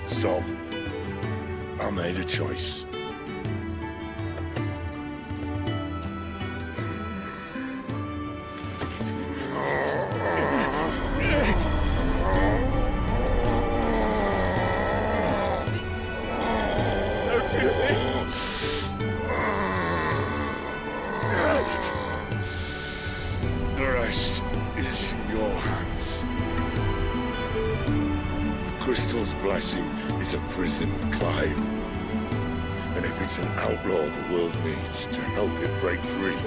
So, I made a choice. Don't do this! The rest is in your hands. The Crystal's blessing is a prison, Clive. And if it's an outlaw the world needs to help it break free...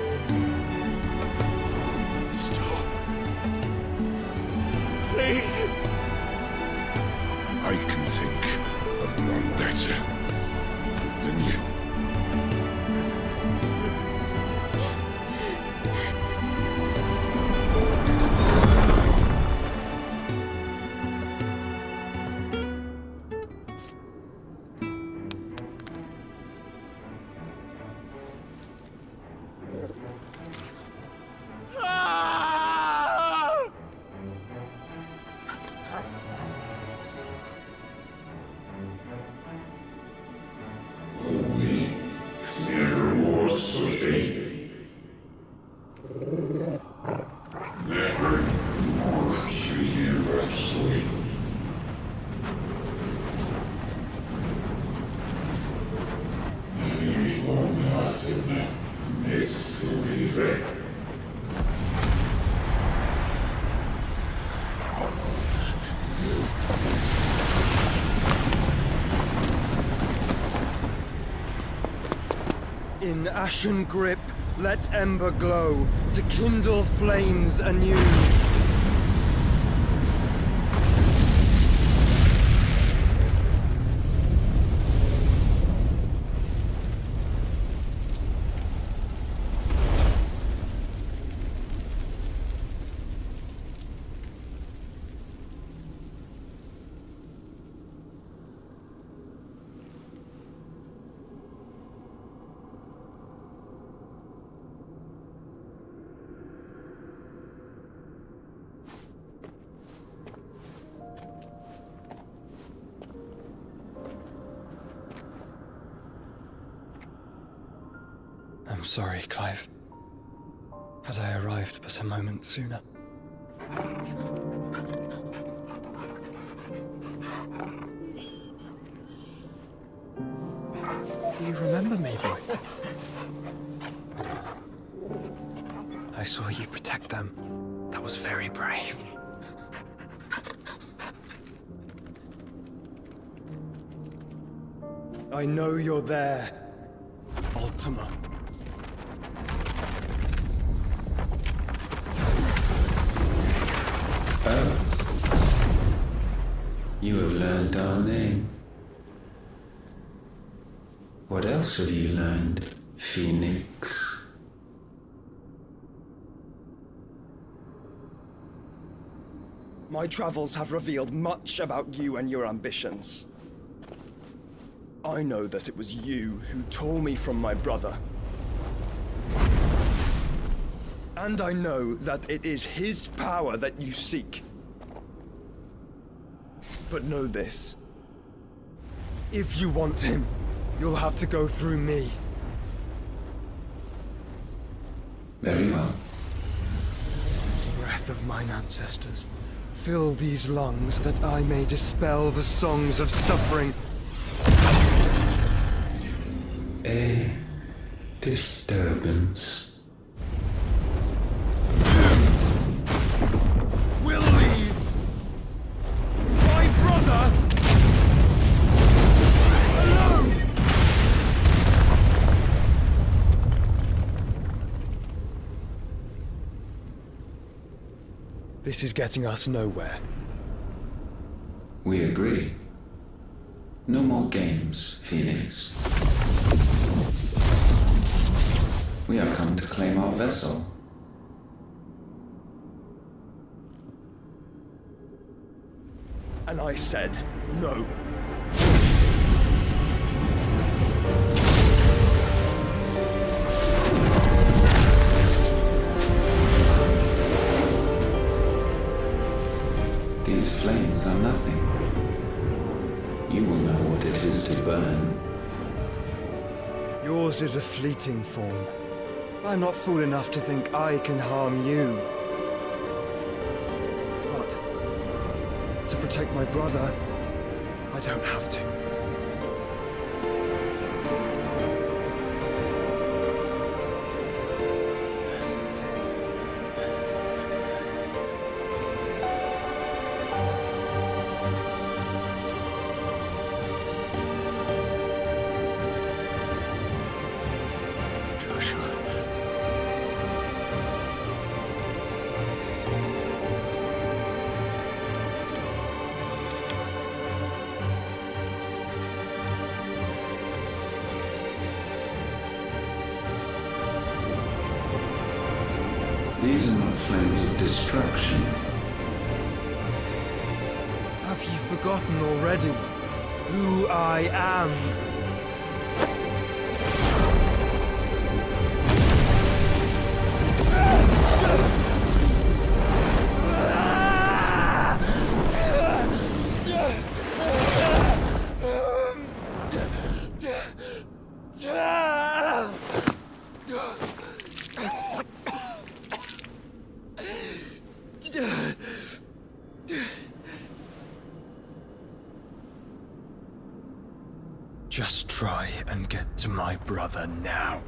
Stop. Please. I can think of none better than you. In ashen grip, let ember glow, to kindle flames anew. I'm sorry, Clive. Had I arrived but a moment sooner. Do you remember me, boy? I saw you protect them. That was very brave. I know you're there, Ultima. Oh. You have learned our name. What else have you learned, Phoenix? My travels have revealed much about you and your ambitions. I know that it was you who tore me from my brother. And I know that it is his power that you seek. But know this. If you want him, you'll have to go through me. Very well. Breath of mine ancestors, fill these lungs that I may dispel the songs of suffering. A disturbance. We'll leave! My brother! Alone! This is getting us nowhere. We agree. No more games, Phoenix. We have come to claim our vessel. And I said no. These flames are nothing. You will know what it is to burn. Yours is a fleeting form. I'm not fool enough to think I can harm you. But to protect my brother, I don't have to. These are not flames of destruction. Have you forgotten already who I am? Just try and get to my brother now.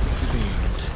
Fiend.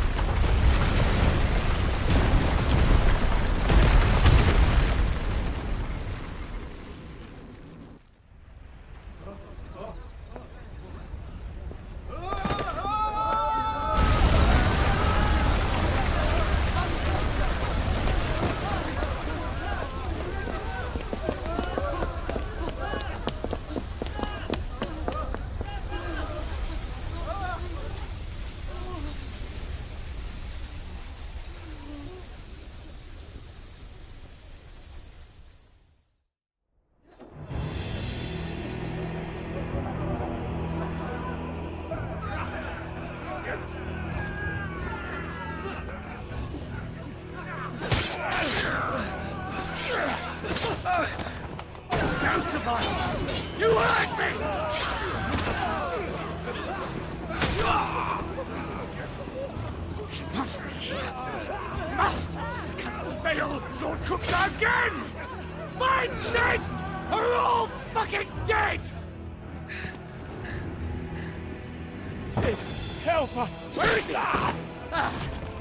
helper! Where is he?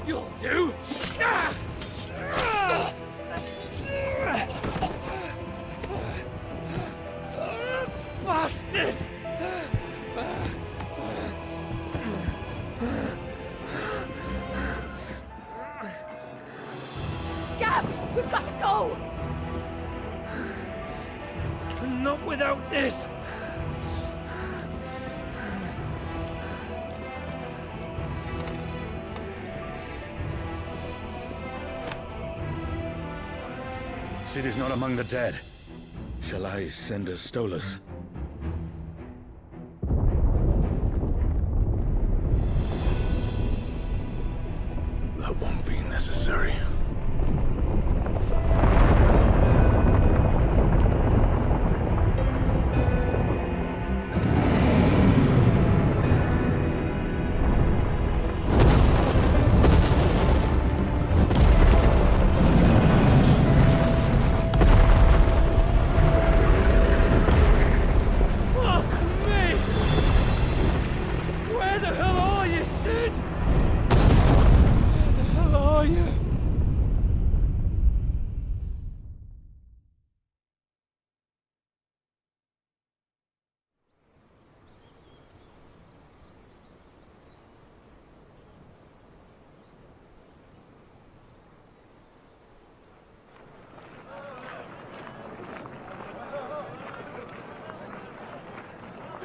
You'll do! Bastard! Gab, we've got to go! Not without this! Sid is not among the dead. Shall I send a Stolas? That won't be necessary.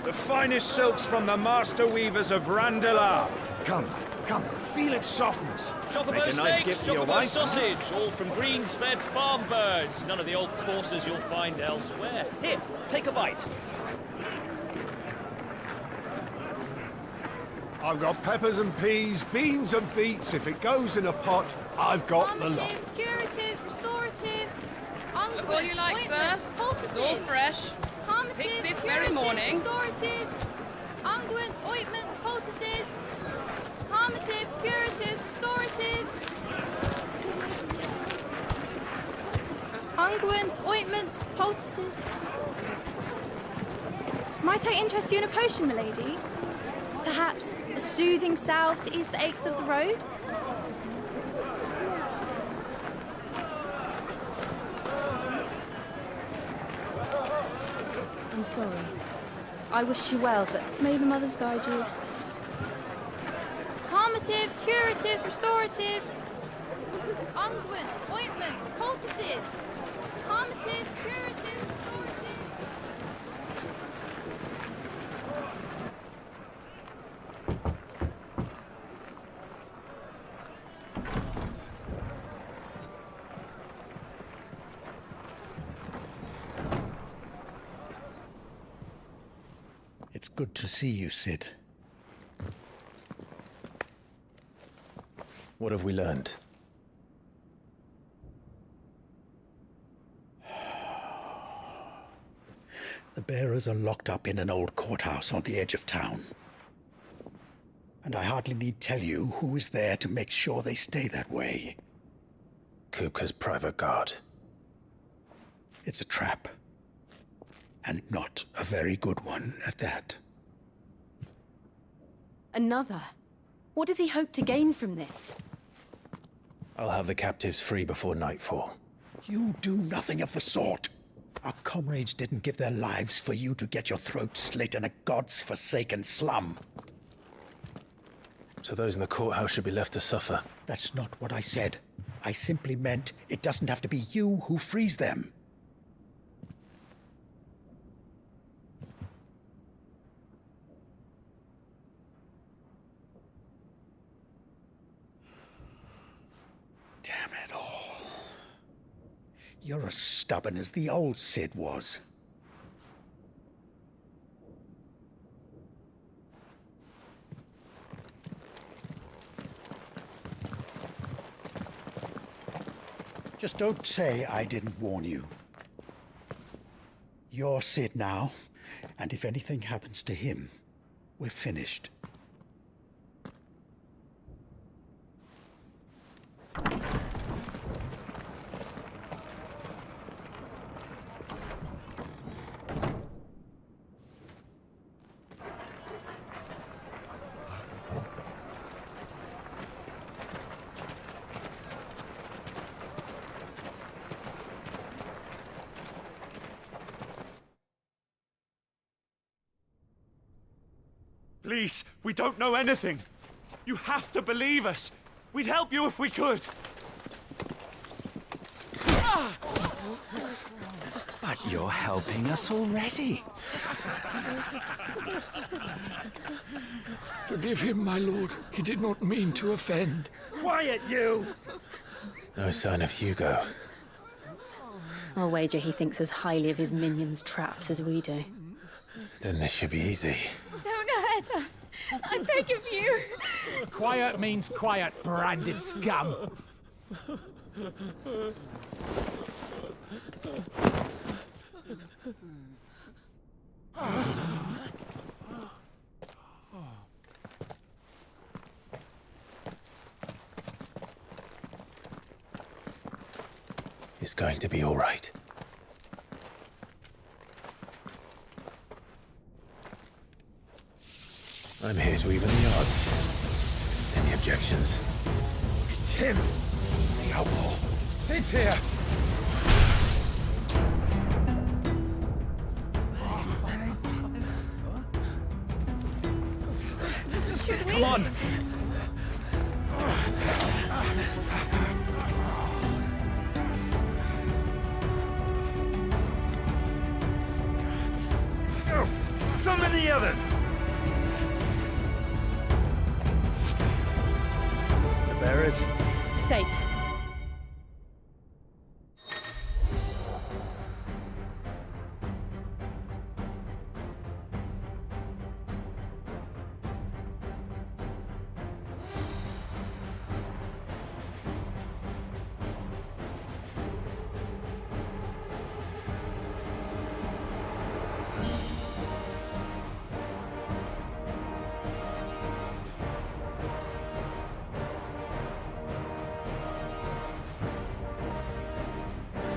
The finest silks from the master weavers of Randalar. Come, feel its softness. Chocobo Make a nice steaks, gift for your chocobo wife. sausage, all from greens-fed farm birds. None of the old courses you'll find elsewhere. Here, take a bite. I've got peppers and peas, beans and beets. If it goes in a pot, I've got the lot. Curatives, restoratives, Look all you like, sir. It's all fresh. Picked this very morning. Restoratives, unguents, ointments, poultices, harmatives, curatives, restoratives, unguents, ointments, poultices. Might I interest you in a potion, milady? Perhaps a soothing salve to ease the aches of the road? I'm sorry. I wish you well, but may the mothers guide you. Calmatives, curatives, restoratives, unguents, ointments, poultices. Calmatives, curatives, restoratives. It's good to see you, Sid. What have we learned? The bearers are locked up in an old courthouse on the edge of town. And I hardly need tell you who is there to make sure they stay that way. Kupka's private guard. It's a trap. And not a very good one at that. Another? What does he hope to gain from this? I'll have the captives free before nightfall. You do nothing of the sort. Our comrades didn't give their lives for you to get your throat slit in a god's forsaken slum. So those in the courthouse should be left to suffer. That's not what I said. I simply meant it doesn't have to be you who frees them. Damn it all. You're as stubborn as the old Sid was. Just don't say I didn't warn you. You're Sid now, and if anything happens to him, we're finished. Please, we don't know anything. You have to believe us. We'd help you if we could. But you're helping us already. Forgive him, my lord. He did not mean to offend. Quiet, you! No sign of Hugo. I'll wager he thinks as highly of his minions' traps as we do. Then this should be easy. Don't hurt us. I beg of you. Quiet means quiet, branded scum. It's going to be all right. I'm here to even the odds. Any objections? It's him, the outlaw. Sit here. Should we? Come on. Summon the others! The bearers? Safe.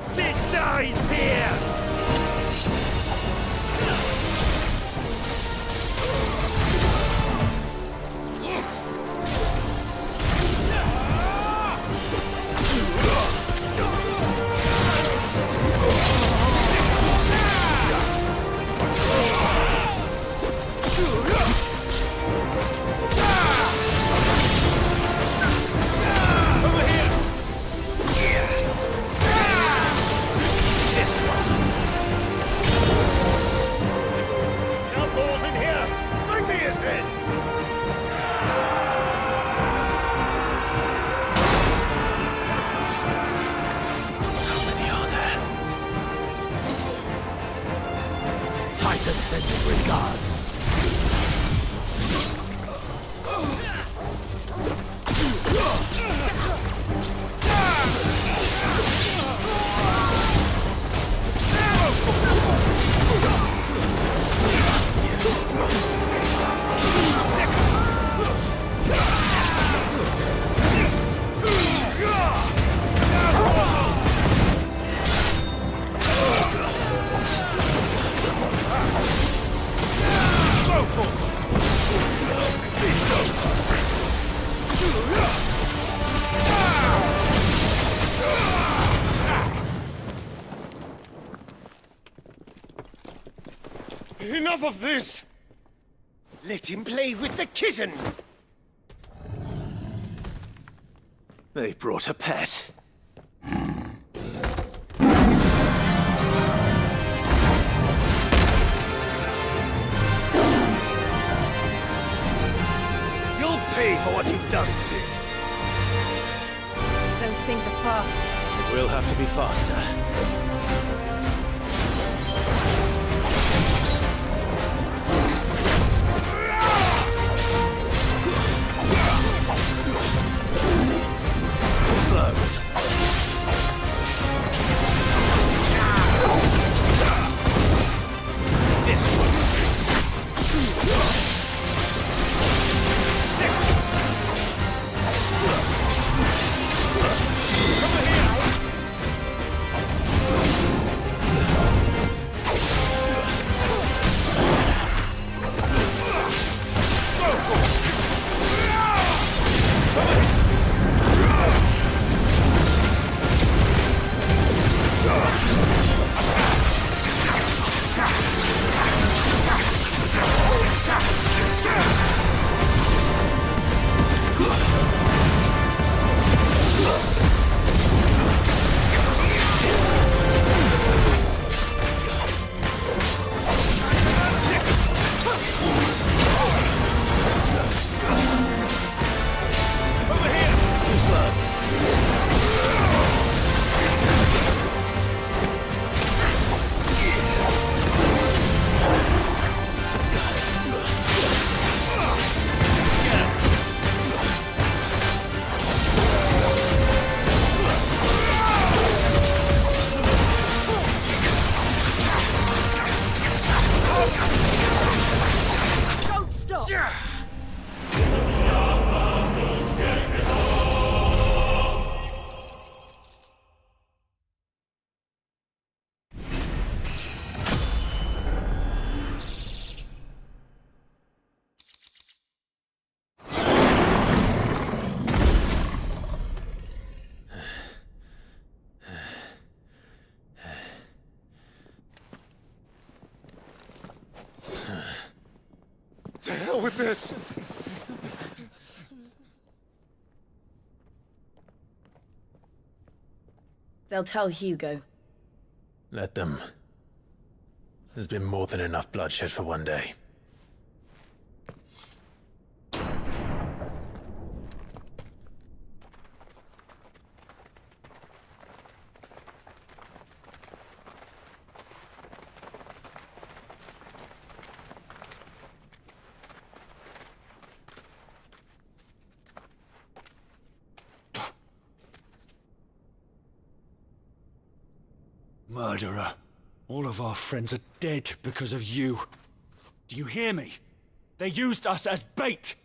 Sid dies here! Titan sends his regards. Enough of this! Let him play with the kitten! They brought a pet. You'll pay for what you've done, Sid. Those things are fast. It will have to be faster. Slow. This one. The hell with this! They'll tell Hugo. Let them. There's been more than enough bloodshed for one day. Murderer. All of our friends are dead because of you. Do you hear me? They used us as bait.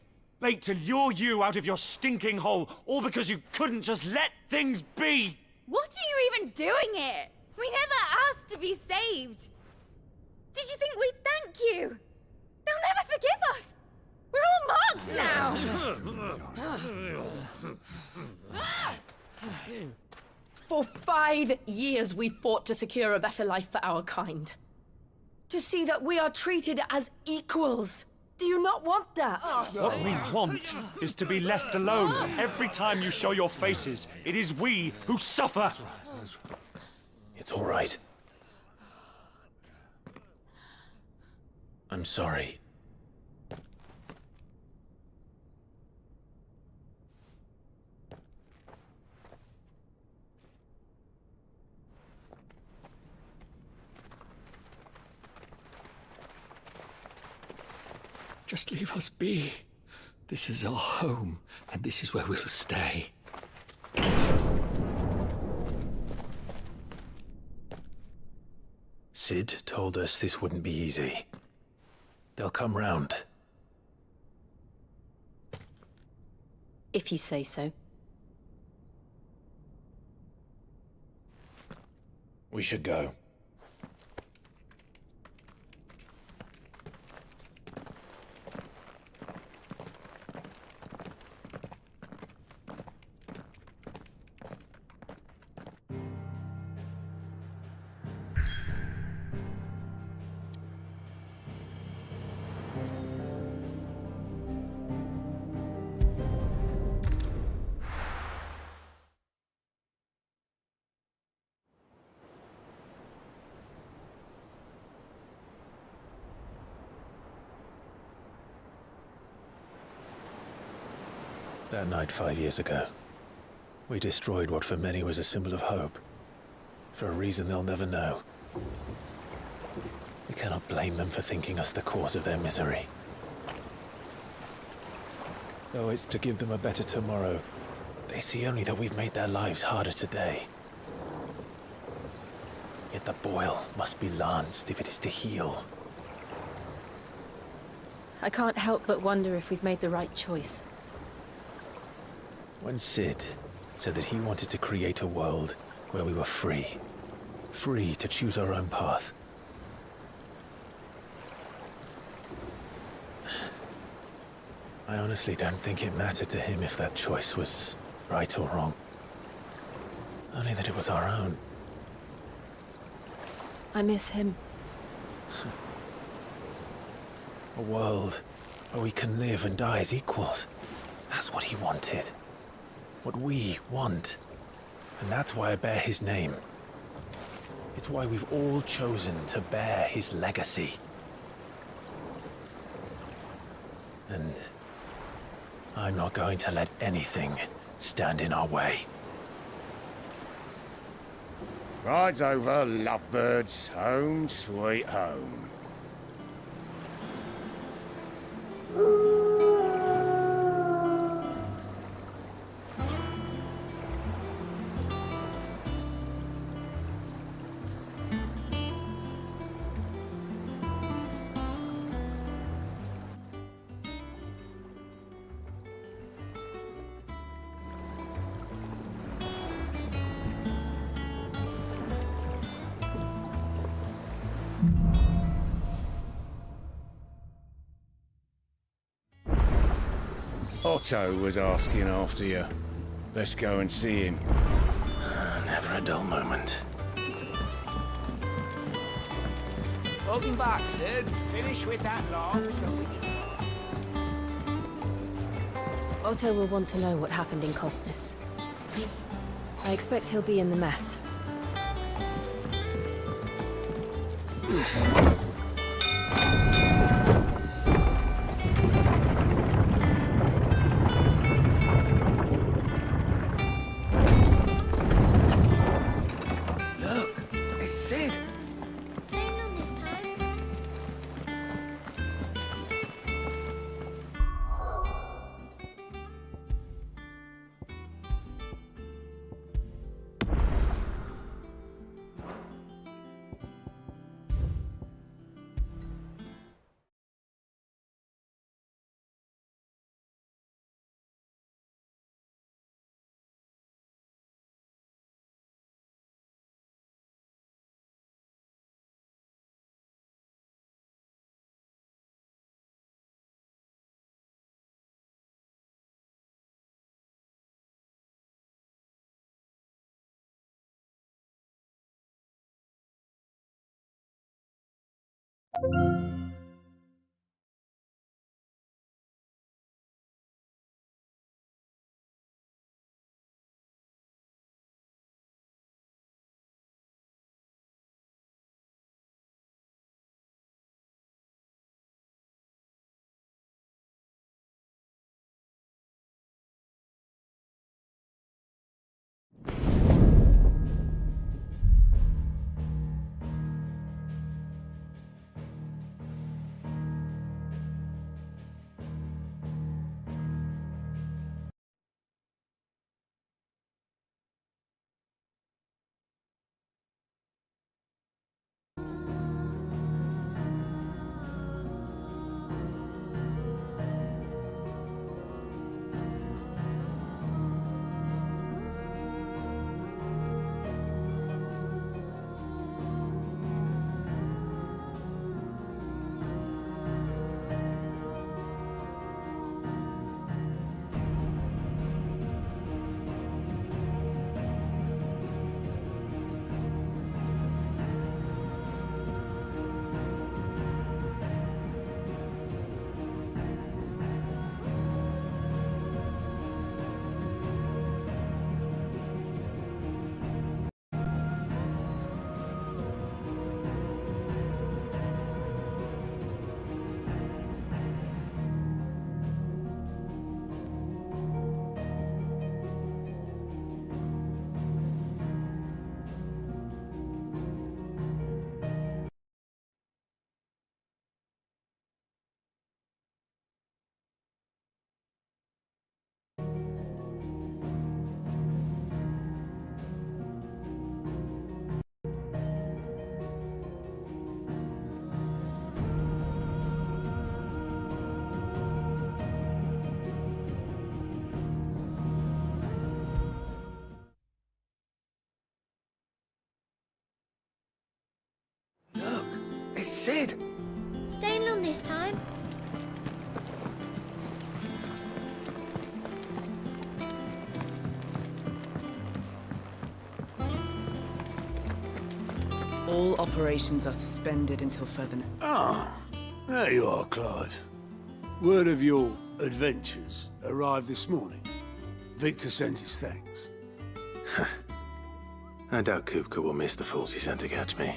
Bait to lure you out of your stinking hole, all because you couldn't just let things be. What are you even doing here? We never asked to be saved. Did you think we'd thank you? They'll never forgive us. We're all marked now. For 5 years we fought to secure a better life for our kind. To see that we are treated as equals. Do you not want that? What we want is to be left alone. Every time you show your faces, it is we who suffer. It's all right. I'm sorry. Just leave us be. This is our home, and this is where we'll stay. Sid told us this wouldn't be easy. They'll come round. If you say so. We should go. That night 5 years ago, we destroyed what for many was a symbol of hope. For a reason they'll never know. We cannot blame them for thinking us the cause of their misery. Though it's to give them a better tomorrow, they see only that we've made their lives harder today. Yet the boil must be lanced if it is to heal. I can't help but wonder if we've made the right choice. When Sid said that he wanted to create a world where we were free. Free to choose our own path. I honestly don't think it mattered to him if that choice was right or wrong. Only that it was our own. I miss him. A world where we can live and die as equals. That's what he wanted. What we want. And that's why I bear his name. It's why we've all chosen to bear his legacy. And I'm not going to let anything stand in our way. Ride's over, lovebirds. Home, sweet home. Otto was asking after you. Let's go and see him. Never a dull moment. Welcome back, Sid. Finish with that log so we can... Otto will want to know what happened in Costness. I expect he'll be in the mess. Look, it's Sid. Staying on this time. It's Sid. Staying on this time. All operations are suspended until further notice. Ah, there you are, Clive. Word of your adventures arrived this morning. Victor sent his thanks. I doubt Kupka will miss the fools he sent to catch me.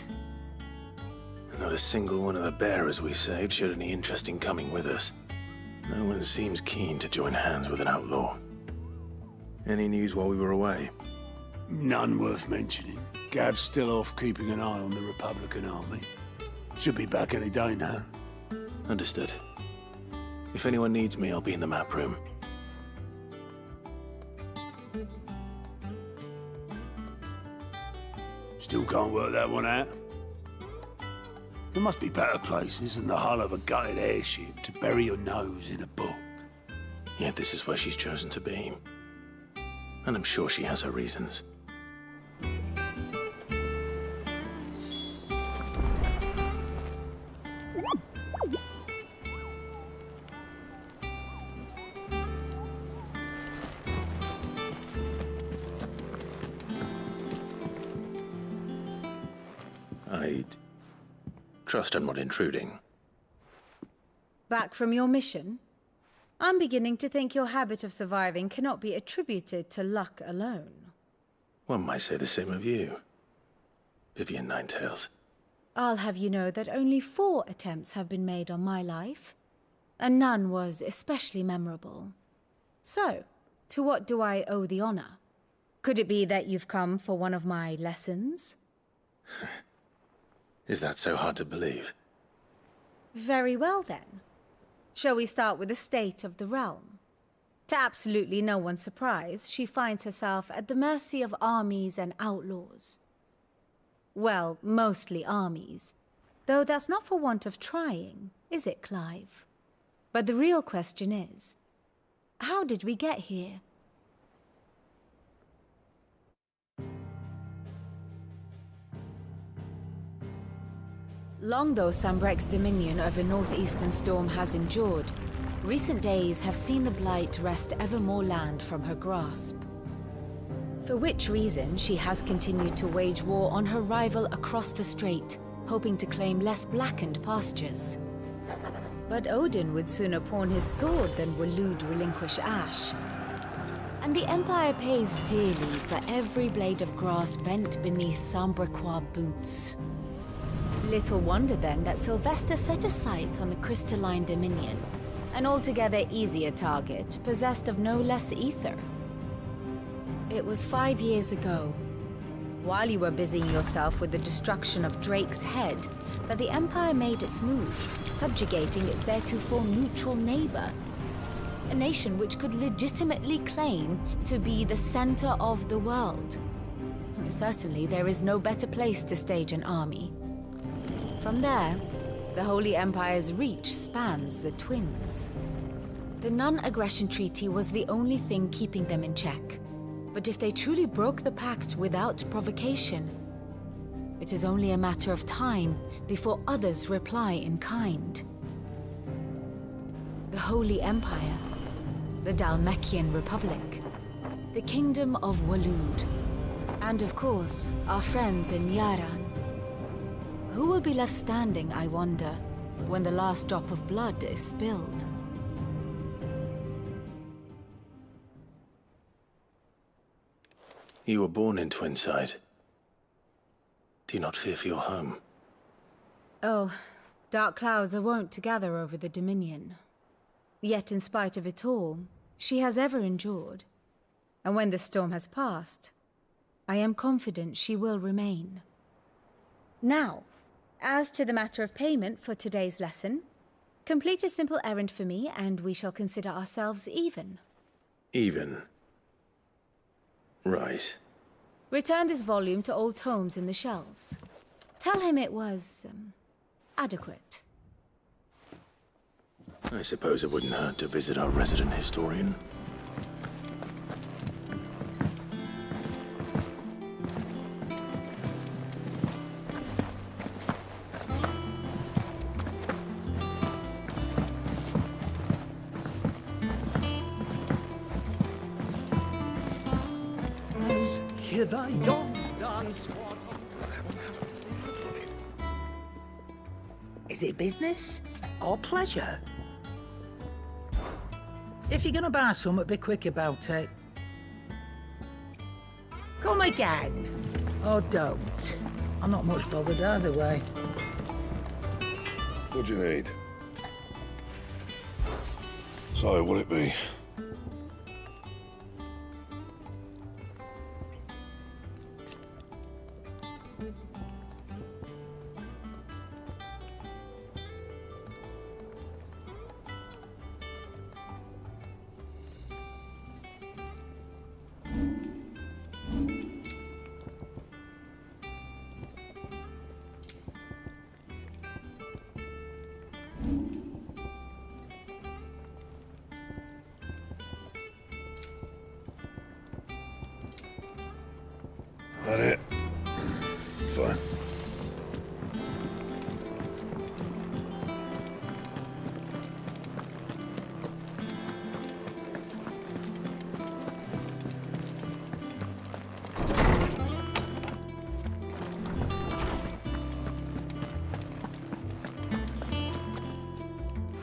And not a single one of the bearers we saved showed any interest in coming with us. No one seems keen to join hands with an outlaw. Any news while we were away? None worth mentioning. Gav's still off keeping an eye on the Republican army. Should be back any day now. Understood. If anyone needs me, I'll be in the map room. Still can't work that one out. There must be better places than the hull of a gutted airship to bury your nose in a book. Yet this is where she's chosen to be. And I'm sure she has her reasons. I'd trust I'm not intruding. Back from your mission? I'm beginning to think your habit of surviving cannot be attributed to luck alone. One might say the same of you, Vivian Ninetails. I'll have you know that only 4 attempts have been made on my life, and none was especially memorable. So, to what do I owe the honor? Could it be that you've come for one of my lessons? Is that so hard to believe? Very well then. Shall we start with the state of the realm? To absolutely no one's surprise, she finds herself at the mercy of armies and outlaws. Well, mostly armies. Though that's not for want of trying, is it, Clive? But the real question is, how did we get here? Long though Sanbreque's dominion over northeastern storm has endured, recent days have seen the Blight wrest ever more land from her grasp. For which reason, she has continued to wage war on her rival across the strait, hoping to claim less blackened pastures. But Odin would sooner pawn his sword than Waloed relinquish Ash. And the Empire pays dearly for every blade of grass bent beneath Sanbrequois boots. Little wonder then that Sylvester set his sights on the crystalline dominion, an altogether easier target, possessed of no less ether. It was 5 years ago, while you were busying yourself with the destruction of Drake's head, that the Empire made its move, subjugating its theretofore neutral neighbor, a nation which could legitimately claim to be the center of the world. Certainly, there is no better place to stage an army. From there, the Holy Empire's reach spans the Twins. The non-aggression treaty was the only thing keeping them in check. But if they truly broke the pact without provocation, it is only a matter of time before others reply in kind. The Holy Empire, the Dhalmekian Republic, the Kingdom of Waloed, and of course, our friends in Yaran. Who will be left standing, I wonder, when the last drop of blood is spilled? You were born in Twinside. Do you not fear for your home? Oh, dark clouds are wont to gather over the Dominion. Yet in spite of it all, she has ever endured. And when the storm has passed, I am confident she will remain. Now, as to the matter of payment for today's lesson, complete a simple errand for me and we shall consider ourselves even. Even? Right. Return this volume to old tomes in the shelves. Tell him it was, adequate. I suppose it wouldn't hurt to visit our resident historian. Is it business or pleasure? If you're gonna buy something, be quick about it. Come again. Or don't. I'm not much bothered either way. What do you need? So, what'll it be? That it? Fine.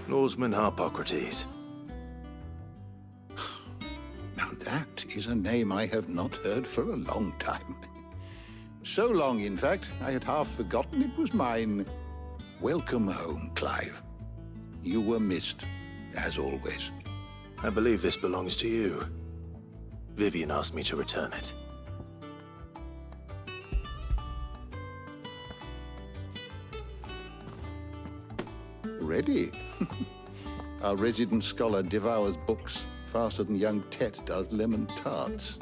Lawsman Harpocrates. That is a name I have not heard for a long time. So long, in fact, I had half forgotten it was mine. Welcome home, Clive. You were missed, as always. I believe this belongs to you. Vivian asked me to return it. Ready? Our resident scholar devours books faster than young Tet does lemon tarts.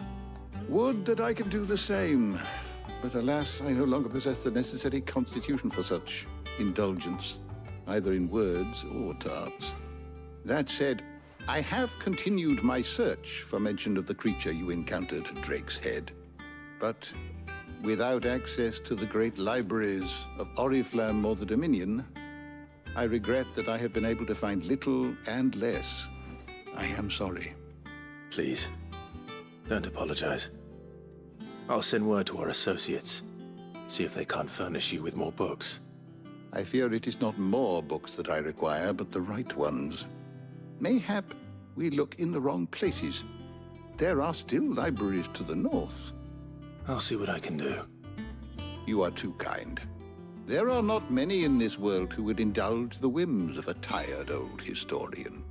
Would that I could do the same. But alas, I no longer possess the necessary constitution for such indulgence, either in words or tarts. That said, I have continued my search for mention of the creature you encountered at Drake's Head. But without access to the great libraries of Oriflamme or the Dominion, I regret that I have been able to find little and less. I am sorry. Please, don't apologize. I'll send word to our associates. See if they can't furnish you with more books. I fear it is not more books that I require, but the right ones. Mayhap we look in the wrong places. There are still libraries to the north. I'll see what I can do. You are too kind. There are not many in this world who would indulge the whims of a tired old historian.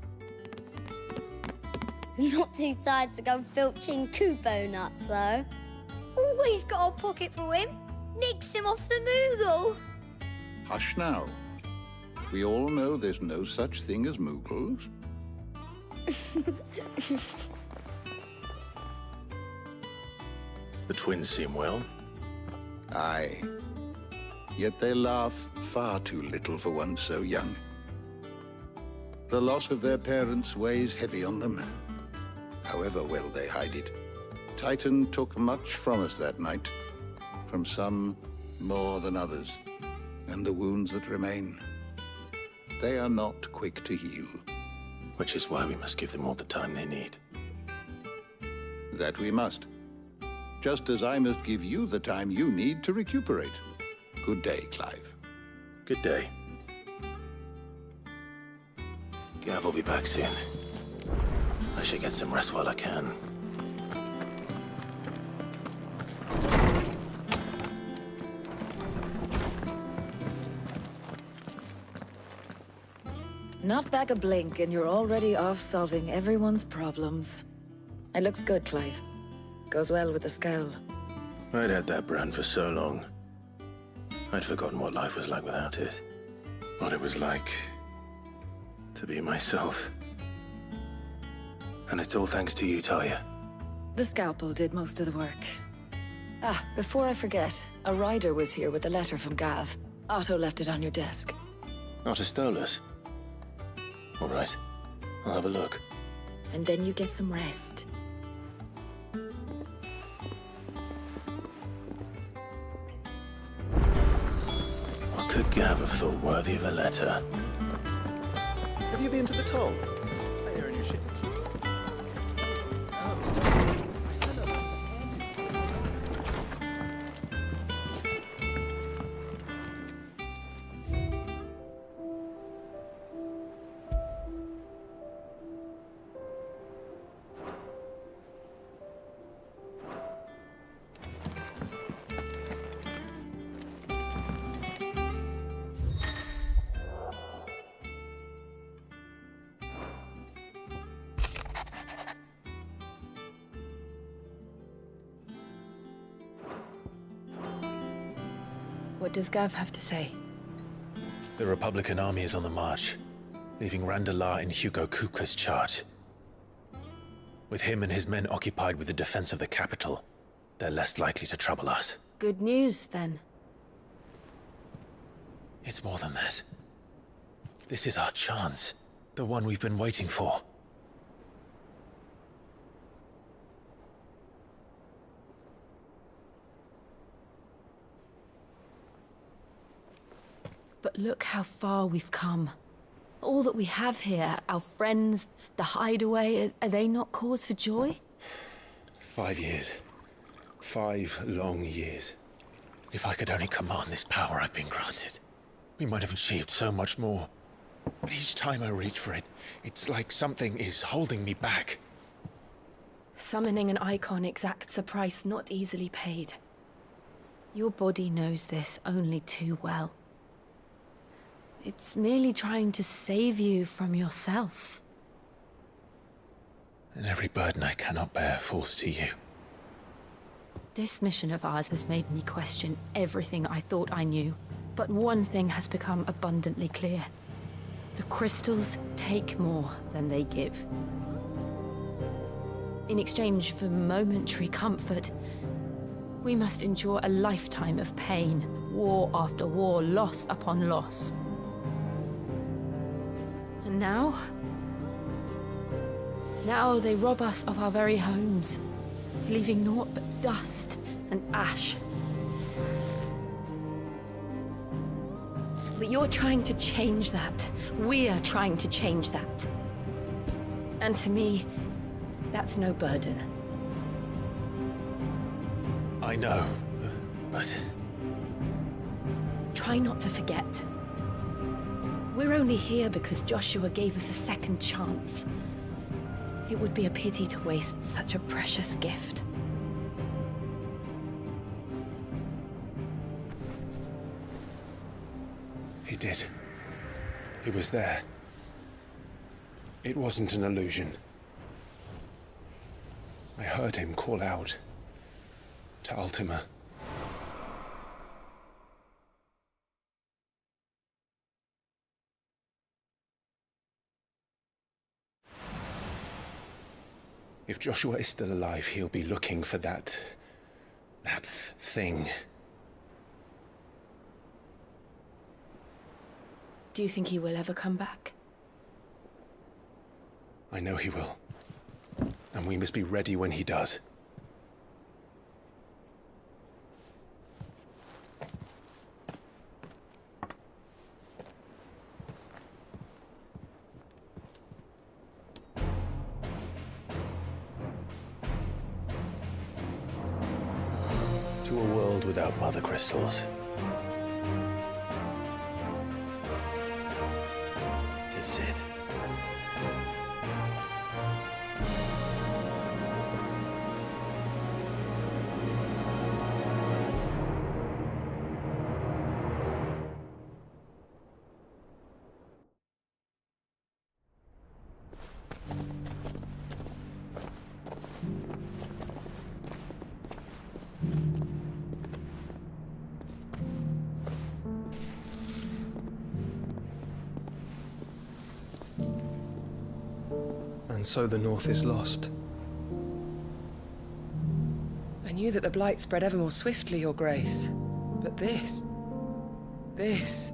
Not too tired to go filching Kupo nuts, though. Always got a pocket for him. Nicks him off the Moogle. Hush now. We all know there's no such thing as Moogles. The twins seem well. Aye. Yet they laugh far too little for one so young. The loss of their parents weighs heavy on them, however well they hide it. Titan took much from us that night, from some more than others, and the wounds that remain, they are not quick to heal. Which is why we must give them all the time they need. That we must. Just as I must give you the time you need to recuperate. Good day, Clive. Good day. Gav will be back soon. I should get some rest while I can. Not back a blink and you're already off solving everyone's problems. It looks good, Clive. Goes well with the scowl. I'd had that brand for so long. I'd forgotten what life was like without it. What it was like to be myself. And it's all thanks to you, Talia. The scalpel did most of the work. Ah, before I forget, a rider was here with a letter from Gav. Otto left it on your desk. Not a stolus. All right, I'll have a look. And then you get some rest. What could Gav have thought worthy of a letter? Have you been to the toll? I hear a new shipment. What does Gav have to say? The Republican army is on the march, leaving Randalar in Hugo Kuka's charge. With him and his men occupied with the defense of the capital, they're less likely to trouble us. Good news, then. It's more than that. This is our chance. The one we've been waiting for. But look how far we've come. All that we have here, our friends, the hideaway, are they not cause for joy? 5 years. 5 long years. If I could only command this power I've been granted, we might have achieved so much more. But each time I reach for it, it's like something is holding me back. Summoning an Eikon exacts a price not easily paid. Your body knows this only too well. It's merely trying to save you from yourself. And every burden I cannot bear falls to you. This mission of ours has made me question everything I thought I knew. But one thing has become abundantly clear. The crystals take more than they give. In exchange for momentary comfort, we must endure a lifetime of pain, war after war, loss upon loss. And now they rob us of our very homes, leaving naught but dust and ash. But you're trying to change that. We're trying to change that. And to me, that's no burden. I know, but... Try not to forget. We're only here because Joshua gave us a second chance. It would be a pity to waste such a precious gift. He did. He was there. It wasn't an illusion. I heard him call out to Ultima. If Joshua is still alive, he'll be looking for that thing. Do you think he will ever come back? I know he will. And we must be ready when he does. To a world without mother crystals. To Sid. And so the North is lost. I knew that the Blight spread ever more swiftly, Your Grace. But this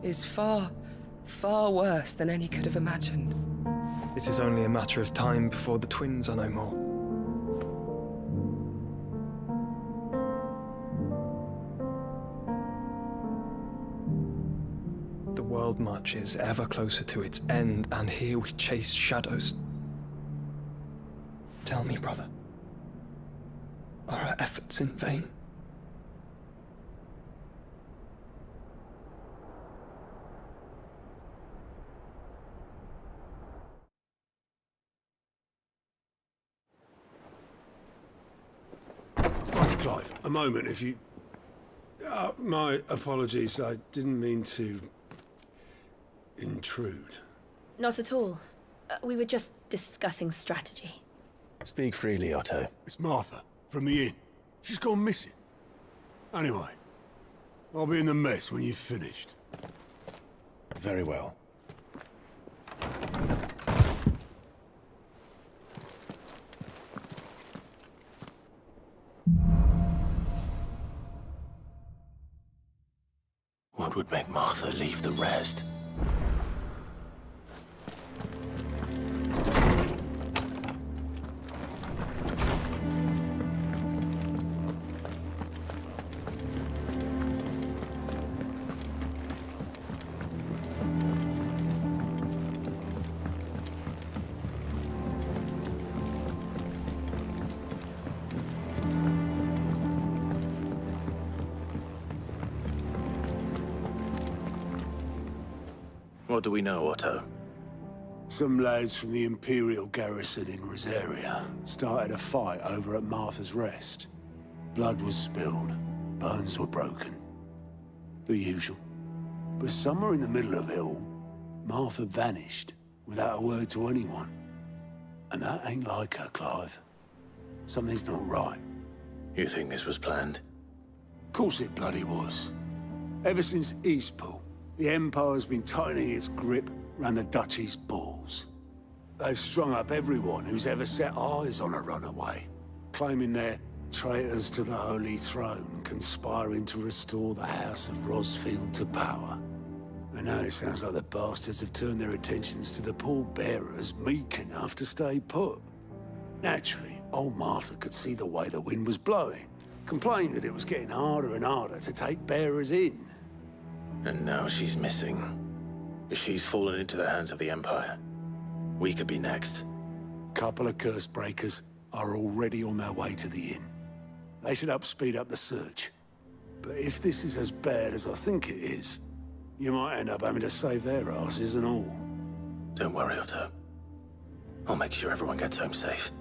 is far, far worse than any could have imagined. It is only a matter of time before the twins are no more. The world marches ever closer to its end, and here we chase shadows. Tell me, brother, are our efforts in vain? Master Clive, a moment, if you... my apologies, I didn't mean to... intrude. Not at all. We were just discussing strategy. Speak freely, Otto. It's Martha, from the inn. She's gone missing. Anyway, I'll be in the mess when you've finished. Very well. What would make Martha leave the rest? What do we know, Otto? Some lads from the Imperial garrison in Rosaria started a fight over at Martha's Rest. Blood was spilled, bones were broken. The usual. But somewhere in the middle of it all, Martha vanished without a word to anyone. And that ain't like her, Clive. Something's not right. You think this was planned? Of course it bloody was. Ever since Eastpool, the Empire's been tightening its grip round the Duchy's balls. They've strung up everyone who's ever set eyes on a runaway, claiming they're traitors to the Holy Throne, conspiring to restore the House of Rosfield to power. And now it sounds like the bastards have turned their attentions to the pallbearers meek enough to stay put. Naturally, old Martha could see the way the wind was blowing, complained that it was getting harder and harder to take bearers in. And now she's missing. If she's fallen into the hands of the Empire, we could be next. Couple of curse breakers are already on their way to the inn. They should help speed up the search. But if this is as bad as I think it is, you might end up having to save their asses and all. Don't worry, Otto. I'll make sure everyone gets home safe.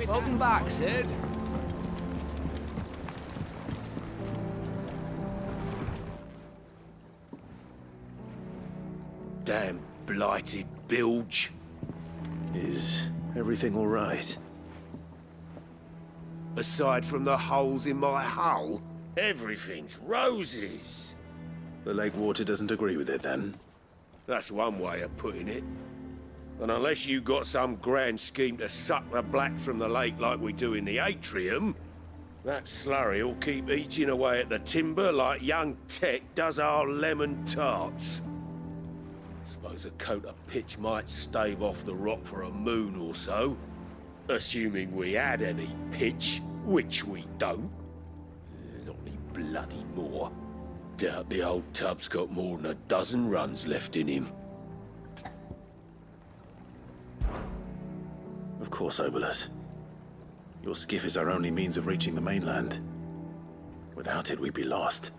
Welcome back, Sid. Damn blighted bilge. Is everything all right? Aside from the holes in my hull, everything's roses. The lake water doesn't agree with it, then? That's one way of putting it. And unless you got some grand scheme to suck the black from the lake like we do in the atrium, that slurry will keep eating away at the timber like young Tech does our lemon tarts. Suppose a coat of pitch might stave off the rot for a moon or so, assuming we had any pitch, which we don't. Not any bloody more. Doubt the old tub's got more than a dozen runs left in him. Of course, Obolus. Your skiff is our only means of reaching the mainland. Without it, we'd be lost.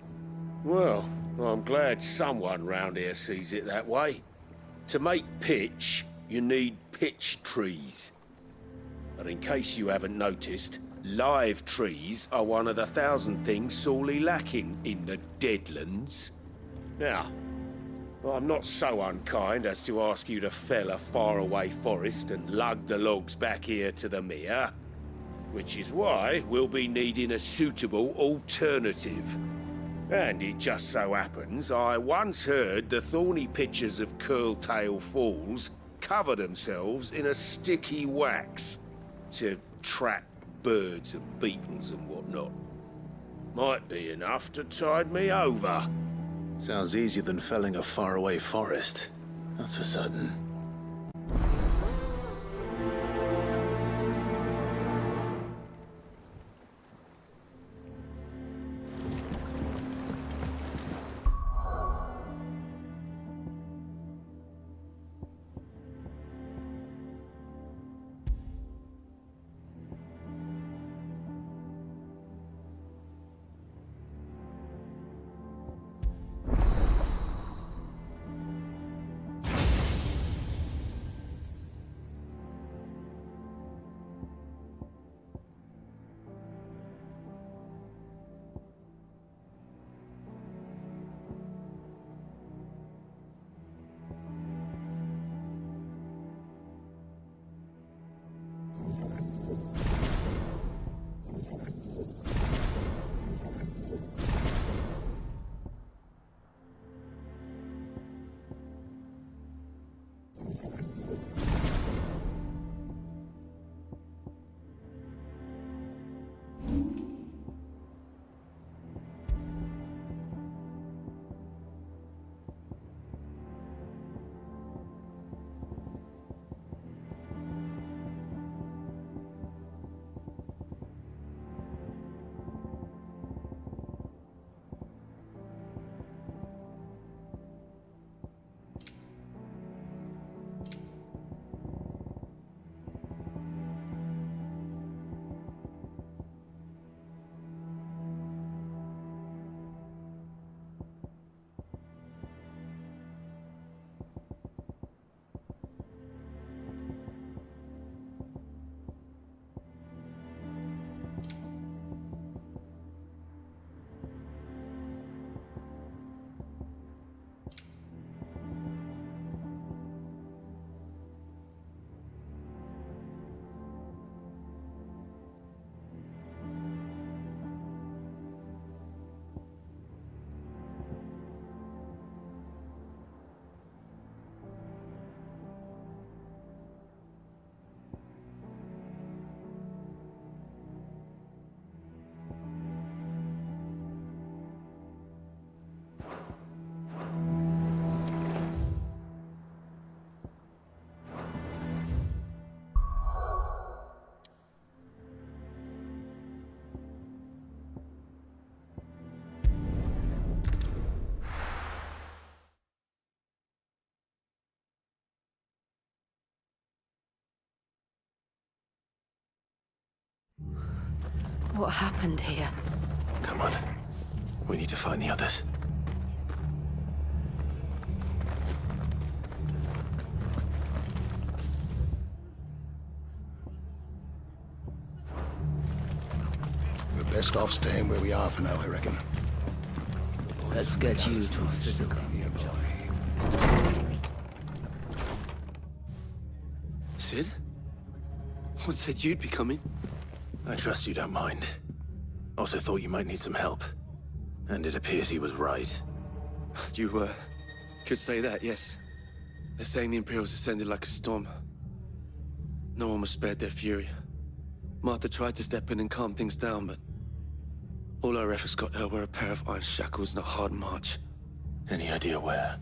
Well, I'm glad someone round here sees it that way. To make pitch, you need pitch trees. But in case you haven't noticed, live trees are one of the 1,000 things sorely lacking in the Deadlands. Now, I'm not so unkind as to ask you to fell a faraway forest and lug the logs back here to the mere, which is why we'll be needing a suitable alternative. And it just so happens I once heard the thorny pitchers of Curltail Falls cover themselves in a sticky wax to trap birds and beetles and whatnot. Might be enough to tide me over. Sounds easier than felling a faraway forest. That's for certain. What happened here? Come on. We need to find the others. We're best off staying where we are for now, I reckon. Let's get you to physical. Sid? What said you'd be coming? I trust you don't mind. Also thought you might need some help. And it appears he was right. You, could say that, yes. They're saying the Imperials descended like a storm. No one was spared their fury. Martha tried to step in and calm things down, but all our efforts got her were a pair of iron shackles and a hard march. Any idea where?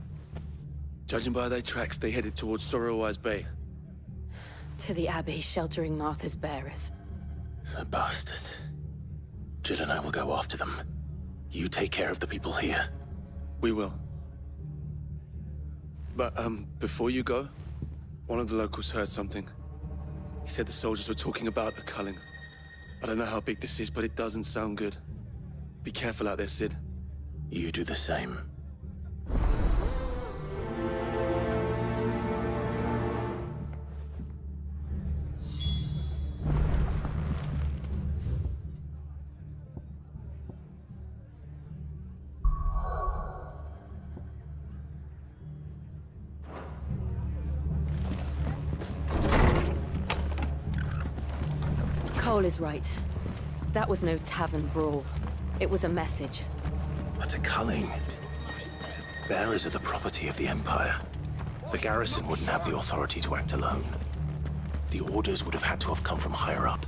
Judging by their tracks, they headed towards Sorrowwise Bay. To the Abbey, sheltering Martha's bearers. The bastards. Jill and I will go after them. You take care of the people here. We will. But, before you go, one of the locals heard something. He said the soldiers were talking about a culling. I don't know how big this is, but it doesn't sound good. Be careful out there, Sid. You do the same. Cole is right. That was no tavern brawl. It was a message. But a culling. Bearers are the property of the Empire. The garrison wouldn't have the authority to act alone. The orders would have had to have come from higher up.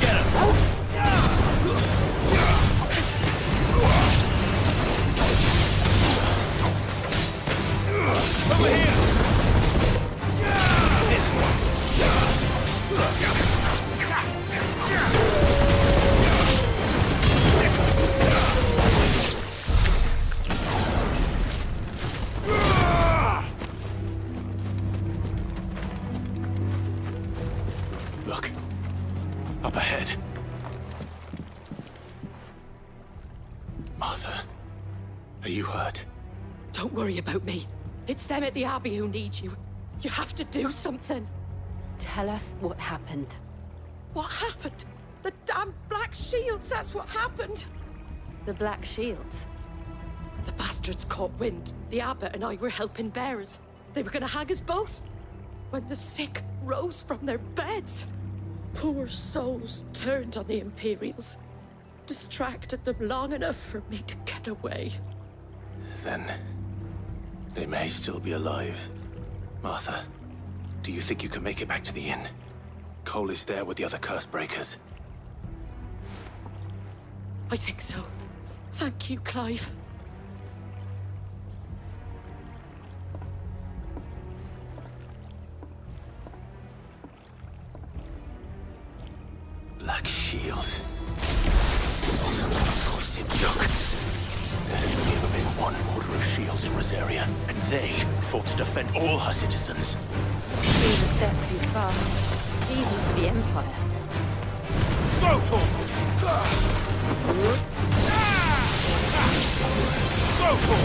Get him! Up ahead. Martha, are you hurt? Don't worry about me. It's them at the Abbey who need you. You have to do something. Tell us what happened. What happened? The damn Black Shields, that's what happened. The Black Shields? The bastards caught wind. The abbot and I were helping bearers. They were gonna hang us both. When the sick rose from their beds, poor souls turned on the Imperials. Distracted them long enough for me to get away. Then they may still be alive. Martha, do you think you can make it back to the inn? Cole is there with the other curse breakers. I think so. Thank you, Clive. Black Shields. Some sort of twisted joke. There has only ever been one order of shields in Rosaria, and they fought to defend all her citizens. Seems a step too far, even for the Empire. Go, Tor! Go, Tor!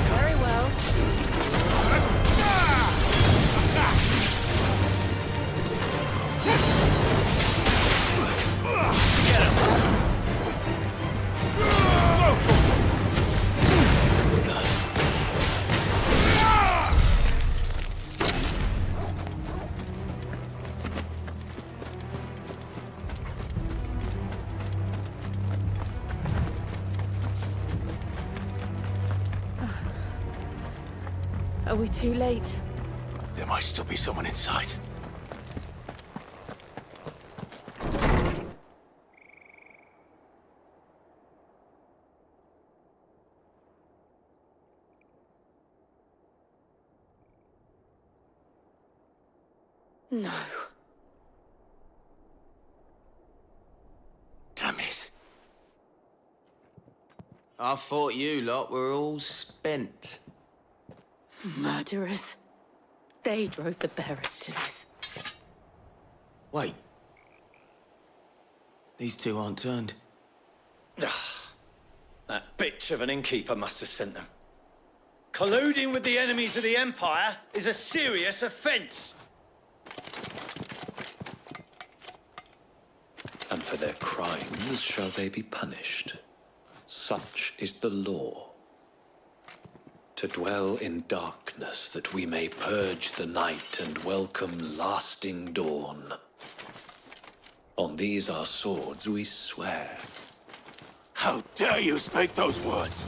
Very well. Are we too late? There might still be someone inside. No. Damn it. I thought you lot were all spent. Murderers. They drove the bearers to this. Wait. These two aren't turned. That bitch of an innkeeper must have sent them. Colluding with the enemies of the Empire is a serious offense. And for their crimes shall they be punished. Such is the law. To dwell in darkness that we may purge the night and welcome lasting dawn. On these our swords we swear. How dare you speak those words?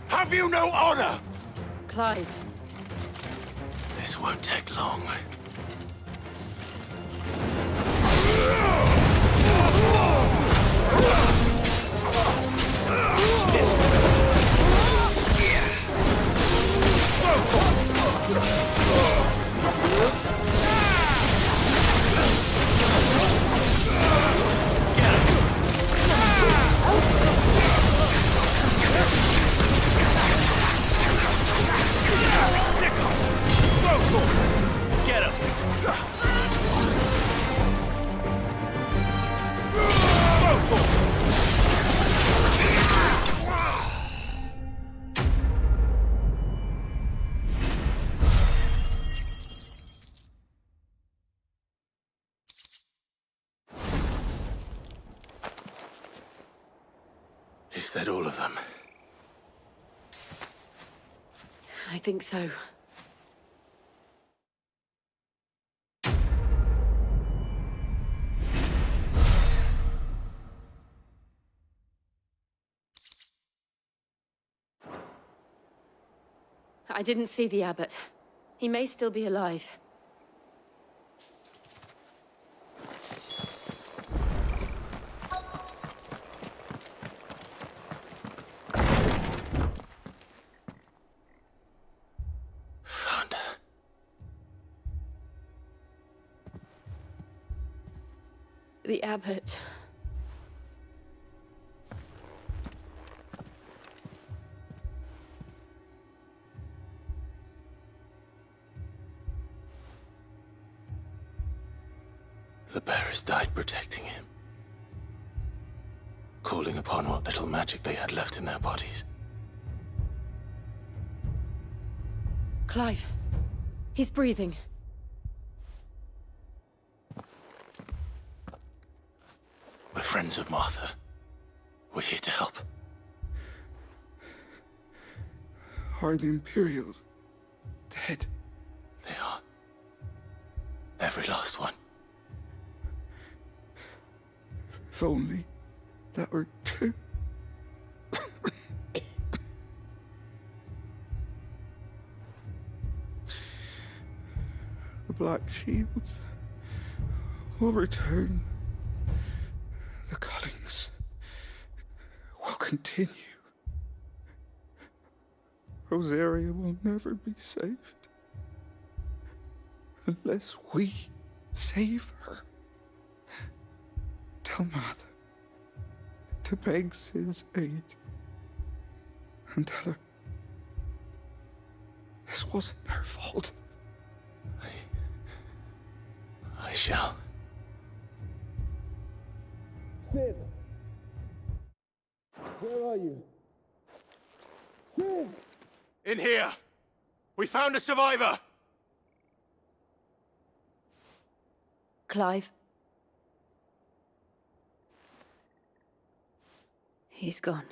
Have you no honor? Clive. This won't take long. Get him! Is that all of them? I think so. I didn't see the abbot. He may still be alive. The abbot. The bearers died protecting him, calling upon what little magic they had left in their bodies. Clive. He's breathing. We're friends of Martha. We're here to help. Are the Imperials dead? They are. Every last one. If only that were true. The Black Shields will return. The cullings will continue. Rosaria will never be saved unless we save her. Tell Mother to beg his aid and tell her this wasn't her fault. I shall. Sid! Where are you? Sid! In here! We found a survivor! Clive. He's gone.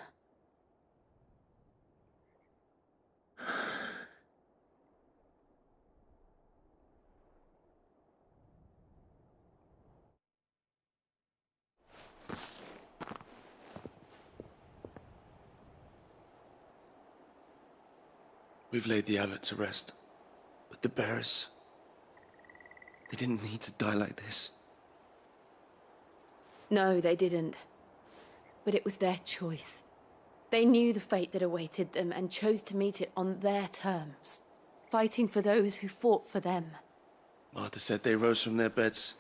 We've laid the abbot to rest. But the bearers... they didn't need to die like this. No, they didn't. But it was their choice. They knew the fate that awaited them and chose to meet it on their terms, fighting for those who fought for them. Martha said they rose from their beds,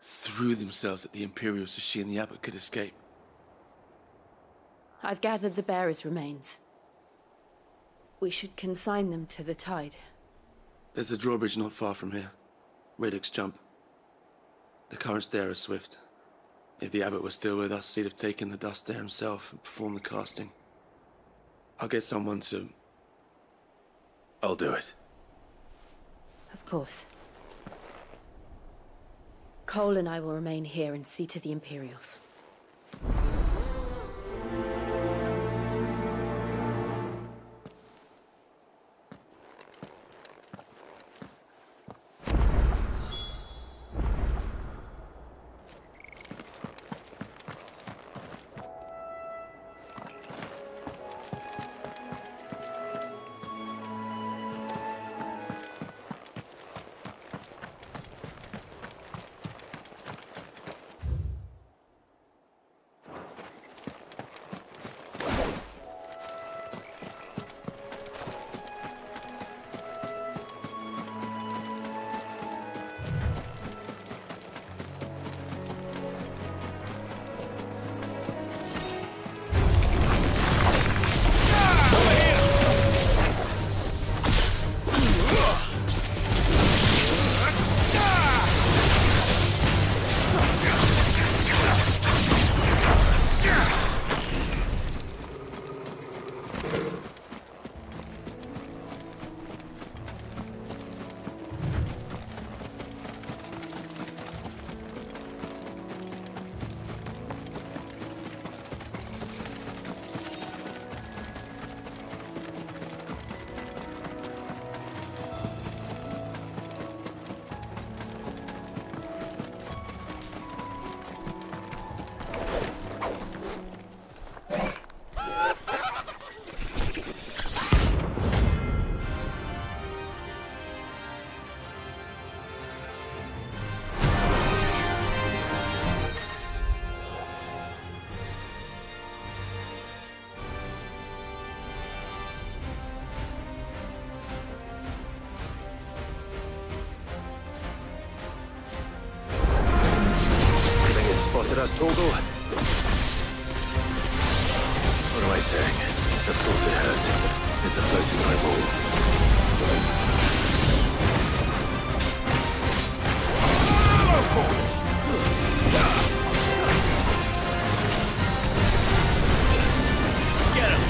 threw themselves at the Imperials so she and the abbot could escape. I've gathered the bearers' remains. We should consign them to the tide. There's a drawbridge not far from here. Radix jump. The currents there are swift. If the abbot was still with us, he'd have taken the dust there himself and performed the casting. I'll get someone to... I'll do it. Of course. Cole and I will remain here and see to the Imperials. us, Torgal. What am I saying? Of course it hurts. It's a floating eyeball. Get him!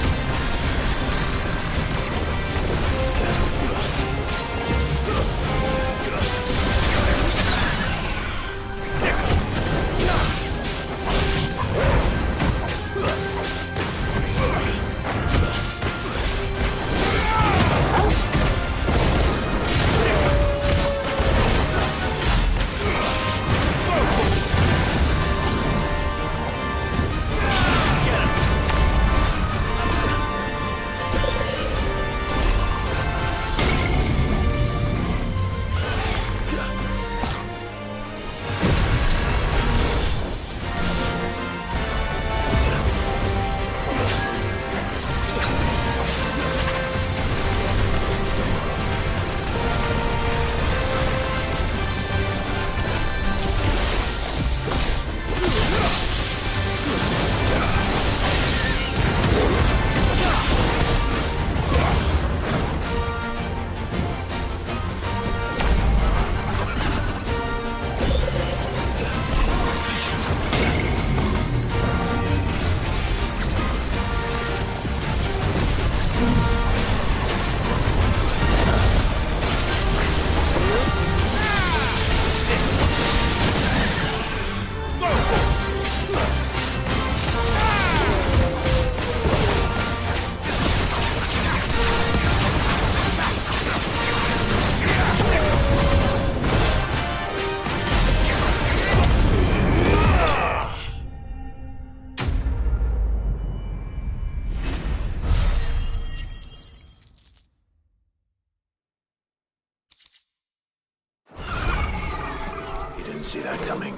See that coming.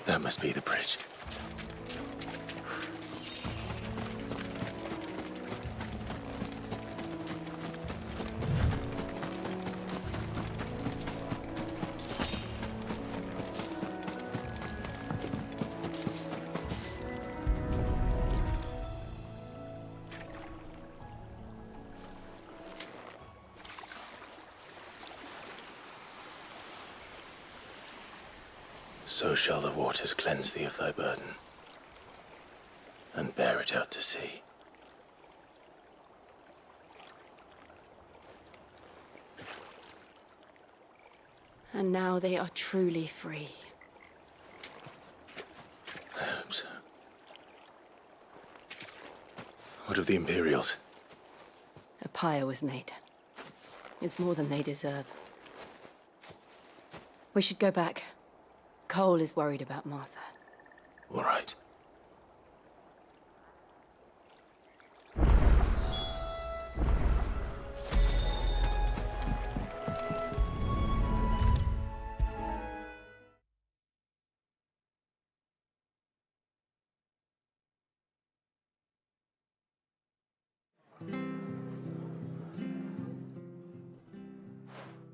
That must be the bridge. So shall the waters cleanse thee of thy burden, and bear it out to sea. And now they are truly free. I hope so. What of the Imperials? A pyre was made. It's more than they deserve. We should go back. Cole is worried about Martha. All right.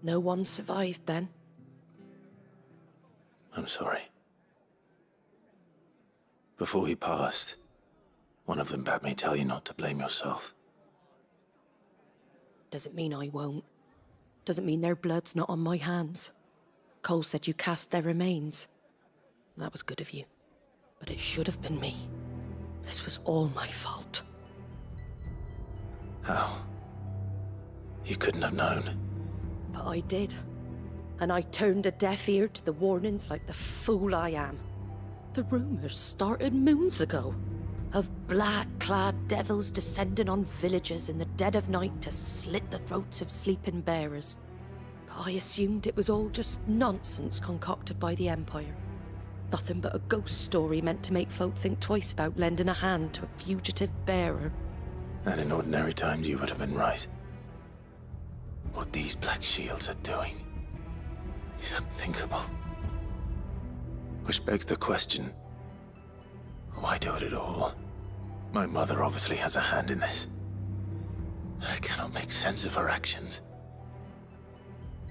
No one survived then? I'm sorry. Before he passed, one of them bade me tell you not to blame yourself. Doesn't mean I won't. Doesn't mean their blood's not on my hands. Cole said you cast their remains. That was good of you. But it should have been me. This was all my fault. How? You couldn't have known. But I did. And I turned a deaf ear to the warnings like the fool I am. The rumors started moons ago. Of black-clad devils descending on villages in the dead of night to slit the throats of sleeping bearers. But I assumed it was all just nonsense concocted by the Empire. Nothing but a ghost story meant to make folk think twice about lending a hand to a fugitive bearer. And in ordinary times you would have been right. What these black shields are doing is unthinkable. Which begs the question, why do it at all? My mother obviously has a hand in this. I cannot make sense of her actions.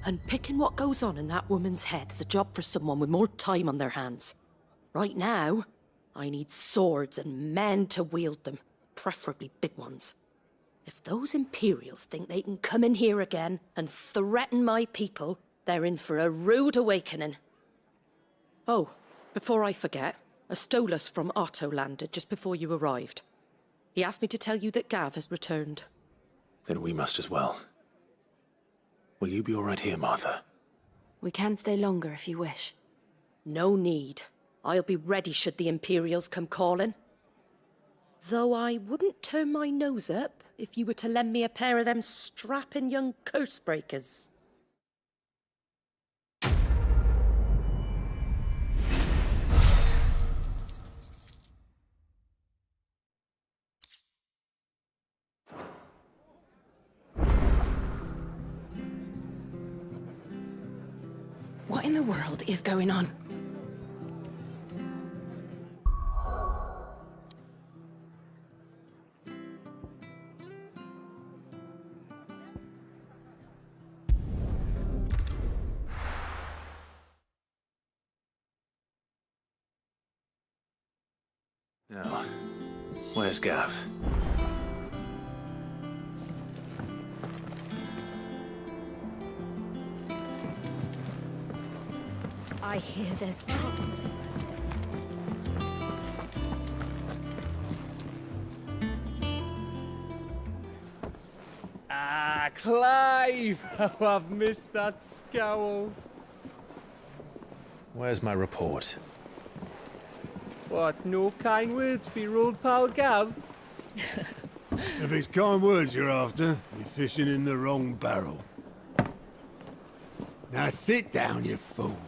And picking what goes on in that woman's head is a job for someone with more time on their hands. Right now, I need swords and men to wield them, preferably big ones. If those Imperials think they can come in here again and threaten my people, they're in for a rude awakening. Oh, before I forget, a Stolas from Otto landed just before you arrived. He asked me to tell you that Gav has returned. Then we must as well. Will you be all right here, Martha? We can stay longer if you wish. No need. I'll be ready should the Imperials come calling. Though I wouldn't turn my nose up if you were to lend me a pair of them strapping young curse breakers. What in the world is going on? Now, where's Gav? I hear there's trouble. Ah, Clive! Oh, I've missed that scowl. Where's my report? What, no kind words for your old pal Gav? If it's kind words you're after, you're fishing in the wrong barrel. Now sit down, you fool.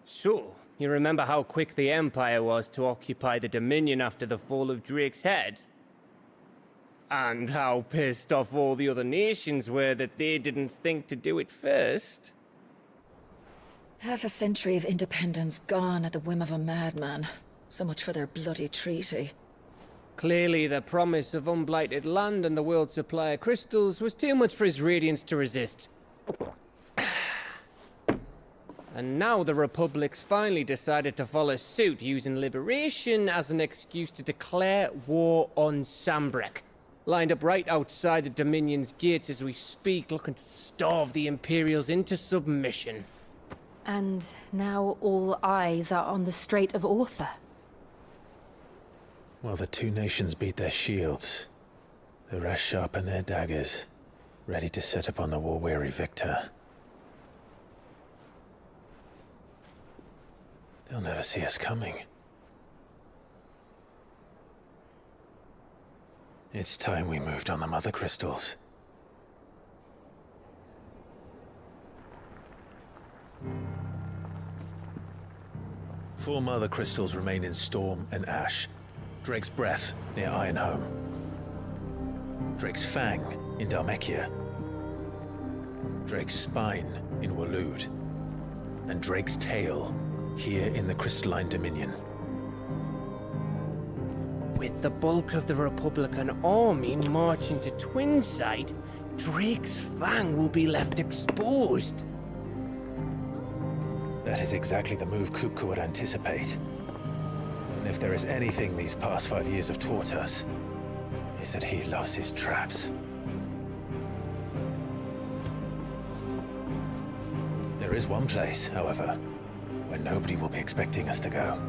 So, you remember how quick the Empire was to occupy the Dominion after the fall of Drake's head? And how pissed off all the other nations were that they didn't think to do it first? Half a century of independence gone at the whim of a madman. So much for their bloody treaty. Clearly, the promise of unblighted land and the world's supply of crystals was too much for his radiance to resist. And now the Republic's finally decided to follow suit, using liberation as an excuse to declare war on Sambrek. Lined up right outside the Dominion's gates as we speak, looking to starve the Imperials into submission. And now all eyes are on the Strait of Author. Well, the two nations beat their shields. The rest sharpen their daggers, ready to set upon the war-weary victor. They'll never see us coming. It's time we moved on the Mother Crystals. Four Mother Crystals remain in Storm and Ash. Drake's Breath near Ironhome. Drake's Fang in Dhalmekia. Drake's Spine in Waloed. And Drake's Tail here in the Crystalline Dominion. With the bulk of the Republican army marching to Twinside, Drake's Fang will be left exposed. That is exactly the move Kupka would anticipate. And if there is anything these past 5 years have taught us, is that he loves his traps. There is one place, however, where nobody will be expecting us to go.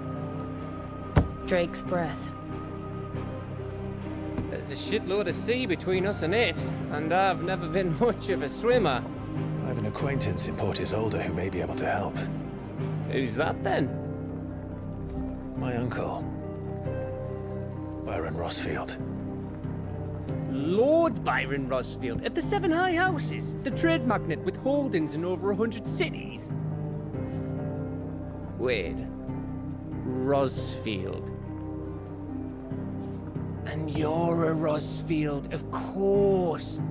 Drake's Breath. There's a shitload of sea between us and it, and I've never been much of a swimmer. I have an acquaintance in Port Isolde who may be able to help. Who's that then? My uncle, Byron Rosfield. Lord Byron Rosfield of the Seven High Houses, the trade magnate with holdings in over 100 cities. Wait, Rosfield. And you're a Rosfield, of course.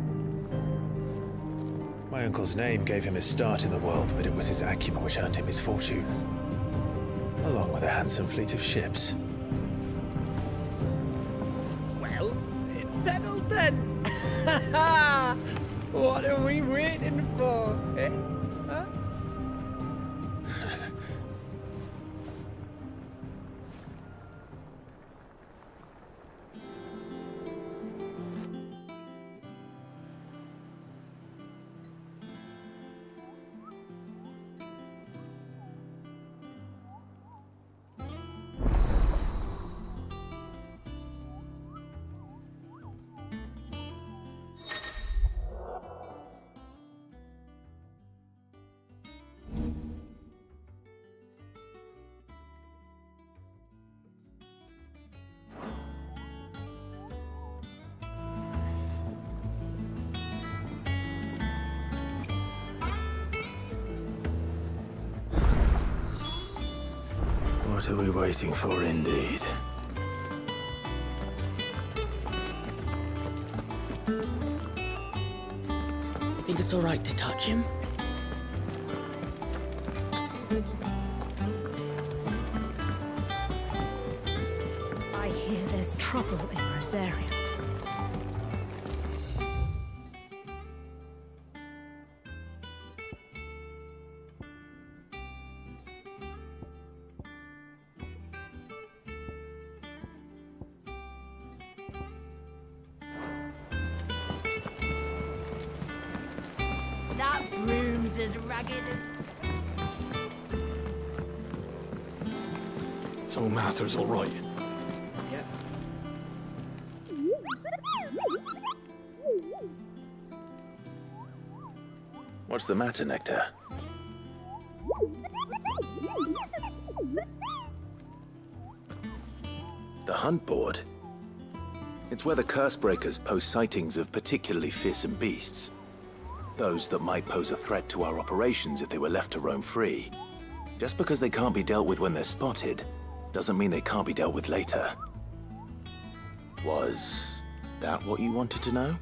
My uncle's name gave him his start in the world, but it was his acumen which earned him his fortune, along with a handsome fleet of ships. Well, it's settled then. What are we waiting for, eh? Huh? What are we waiting for, indeed? Think it's all right to touch him? I hear there's trouble in Rosaria. That broom's as ragged as... So Mather's all right. Yep. What's the matter, Nectar? The hunt board? It's where the Cursebreakers post sightings of particularly fearsome beasts. Those that might pose a threat to our operations if they were left to roam free. Just because they can't be dealt with when they're spotted, doesn't mean they can't be dealt with later. Was that what you wanted to know?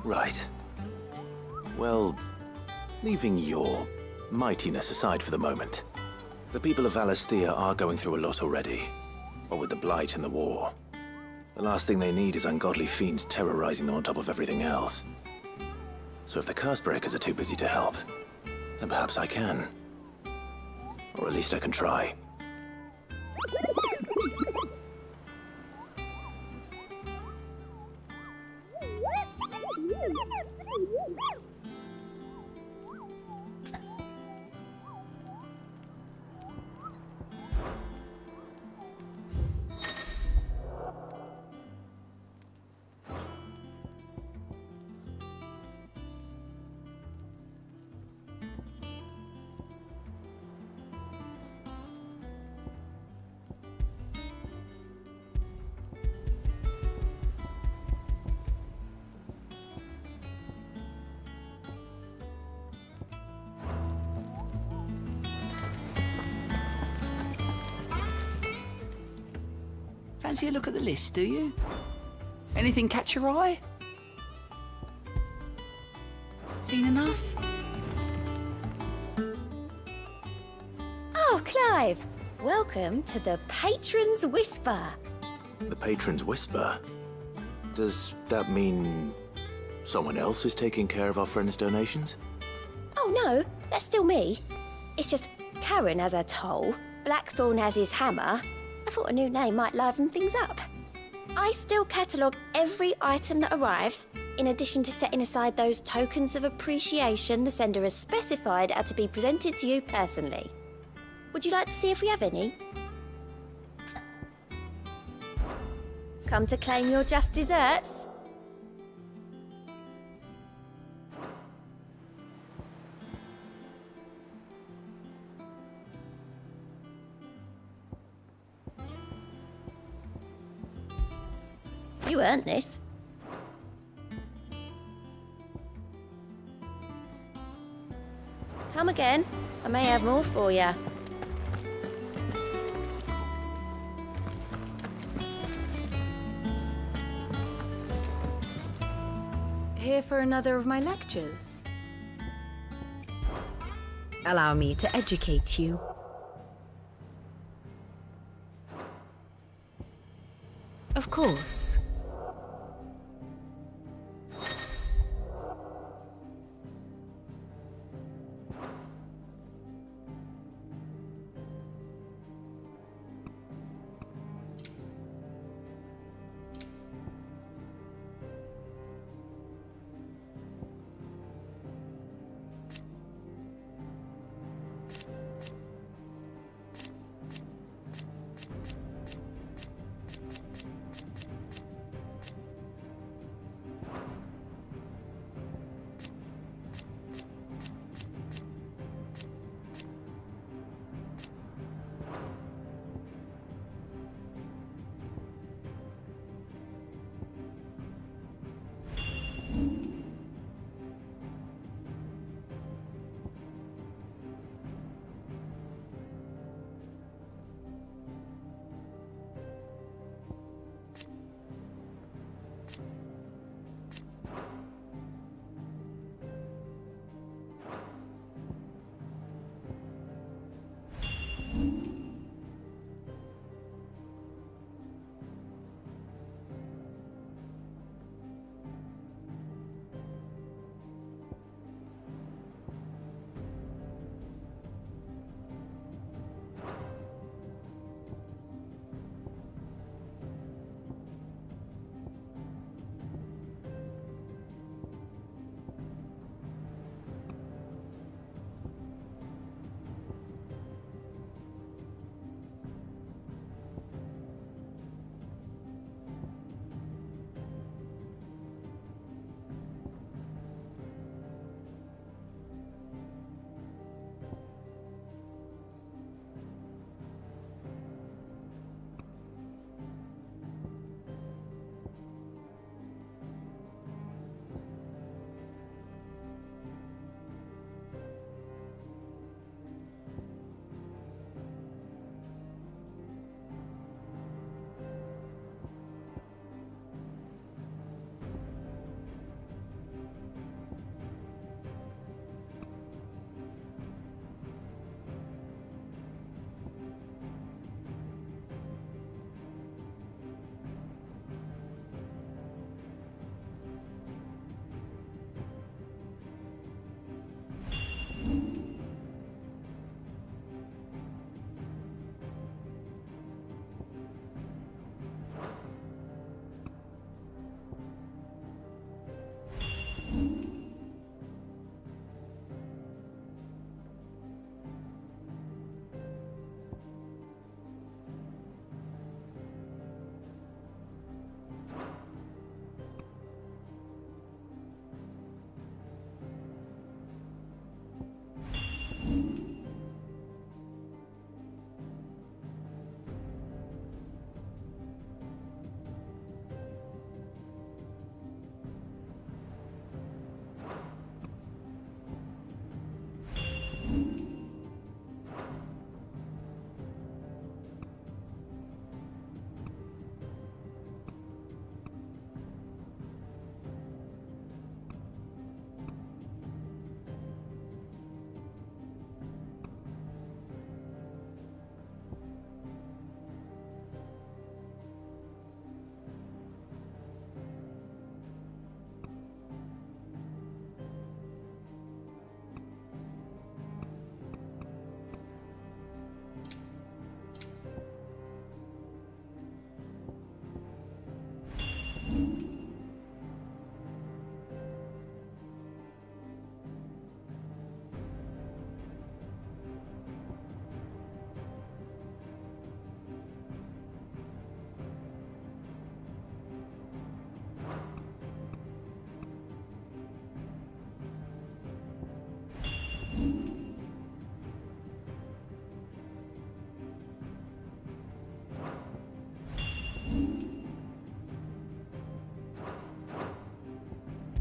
Right. Well, leaving your mightiness aside for the moment, the people of Valisthea are going through a lot already. What with the Blight and the war. The last thing they need is ungodly fiends terrorizing them on top of everything else. So if the Cursebreakers are too busy to help, then perhaps I can. Or at least I can try. Fancy a look at the list, do you? Anything catch your eye? Seen enough? Oh, Clive! Welcome to the Patron's Whisper. The Patron's Whisper? Does that mean someone else is taking care of our friend's donations? Oh no, that's still me. It's just Karen has her toll, Blackthorn has his hammer. I thought a new name might liven things up. I still catalogue every item that arrives, in addition to setting aside those tokens of appreciation the sender has specified are to be presented to you personally. Would you like to see if we have any? Come to claim your just desserts? You earned this. Come again. I may have more for you. Here for another of my lectures? Allow me to educate you. Of course.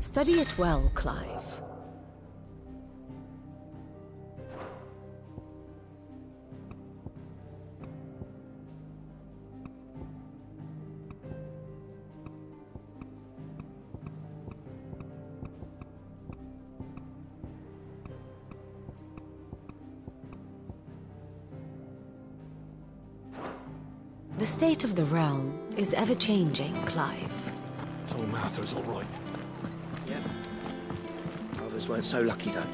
Study it well, Clive. The state of the realm is ever-changing, Clive. So Martha's all right. Yeah. Others weren't so lucky, though.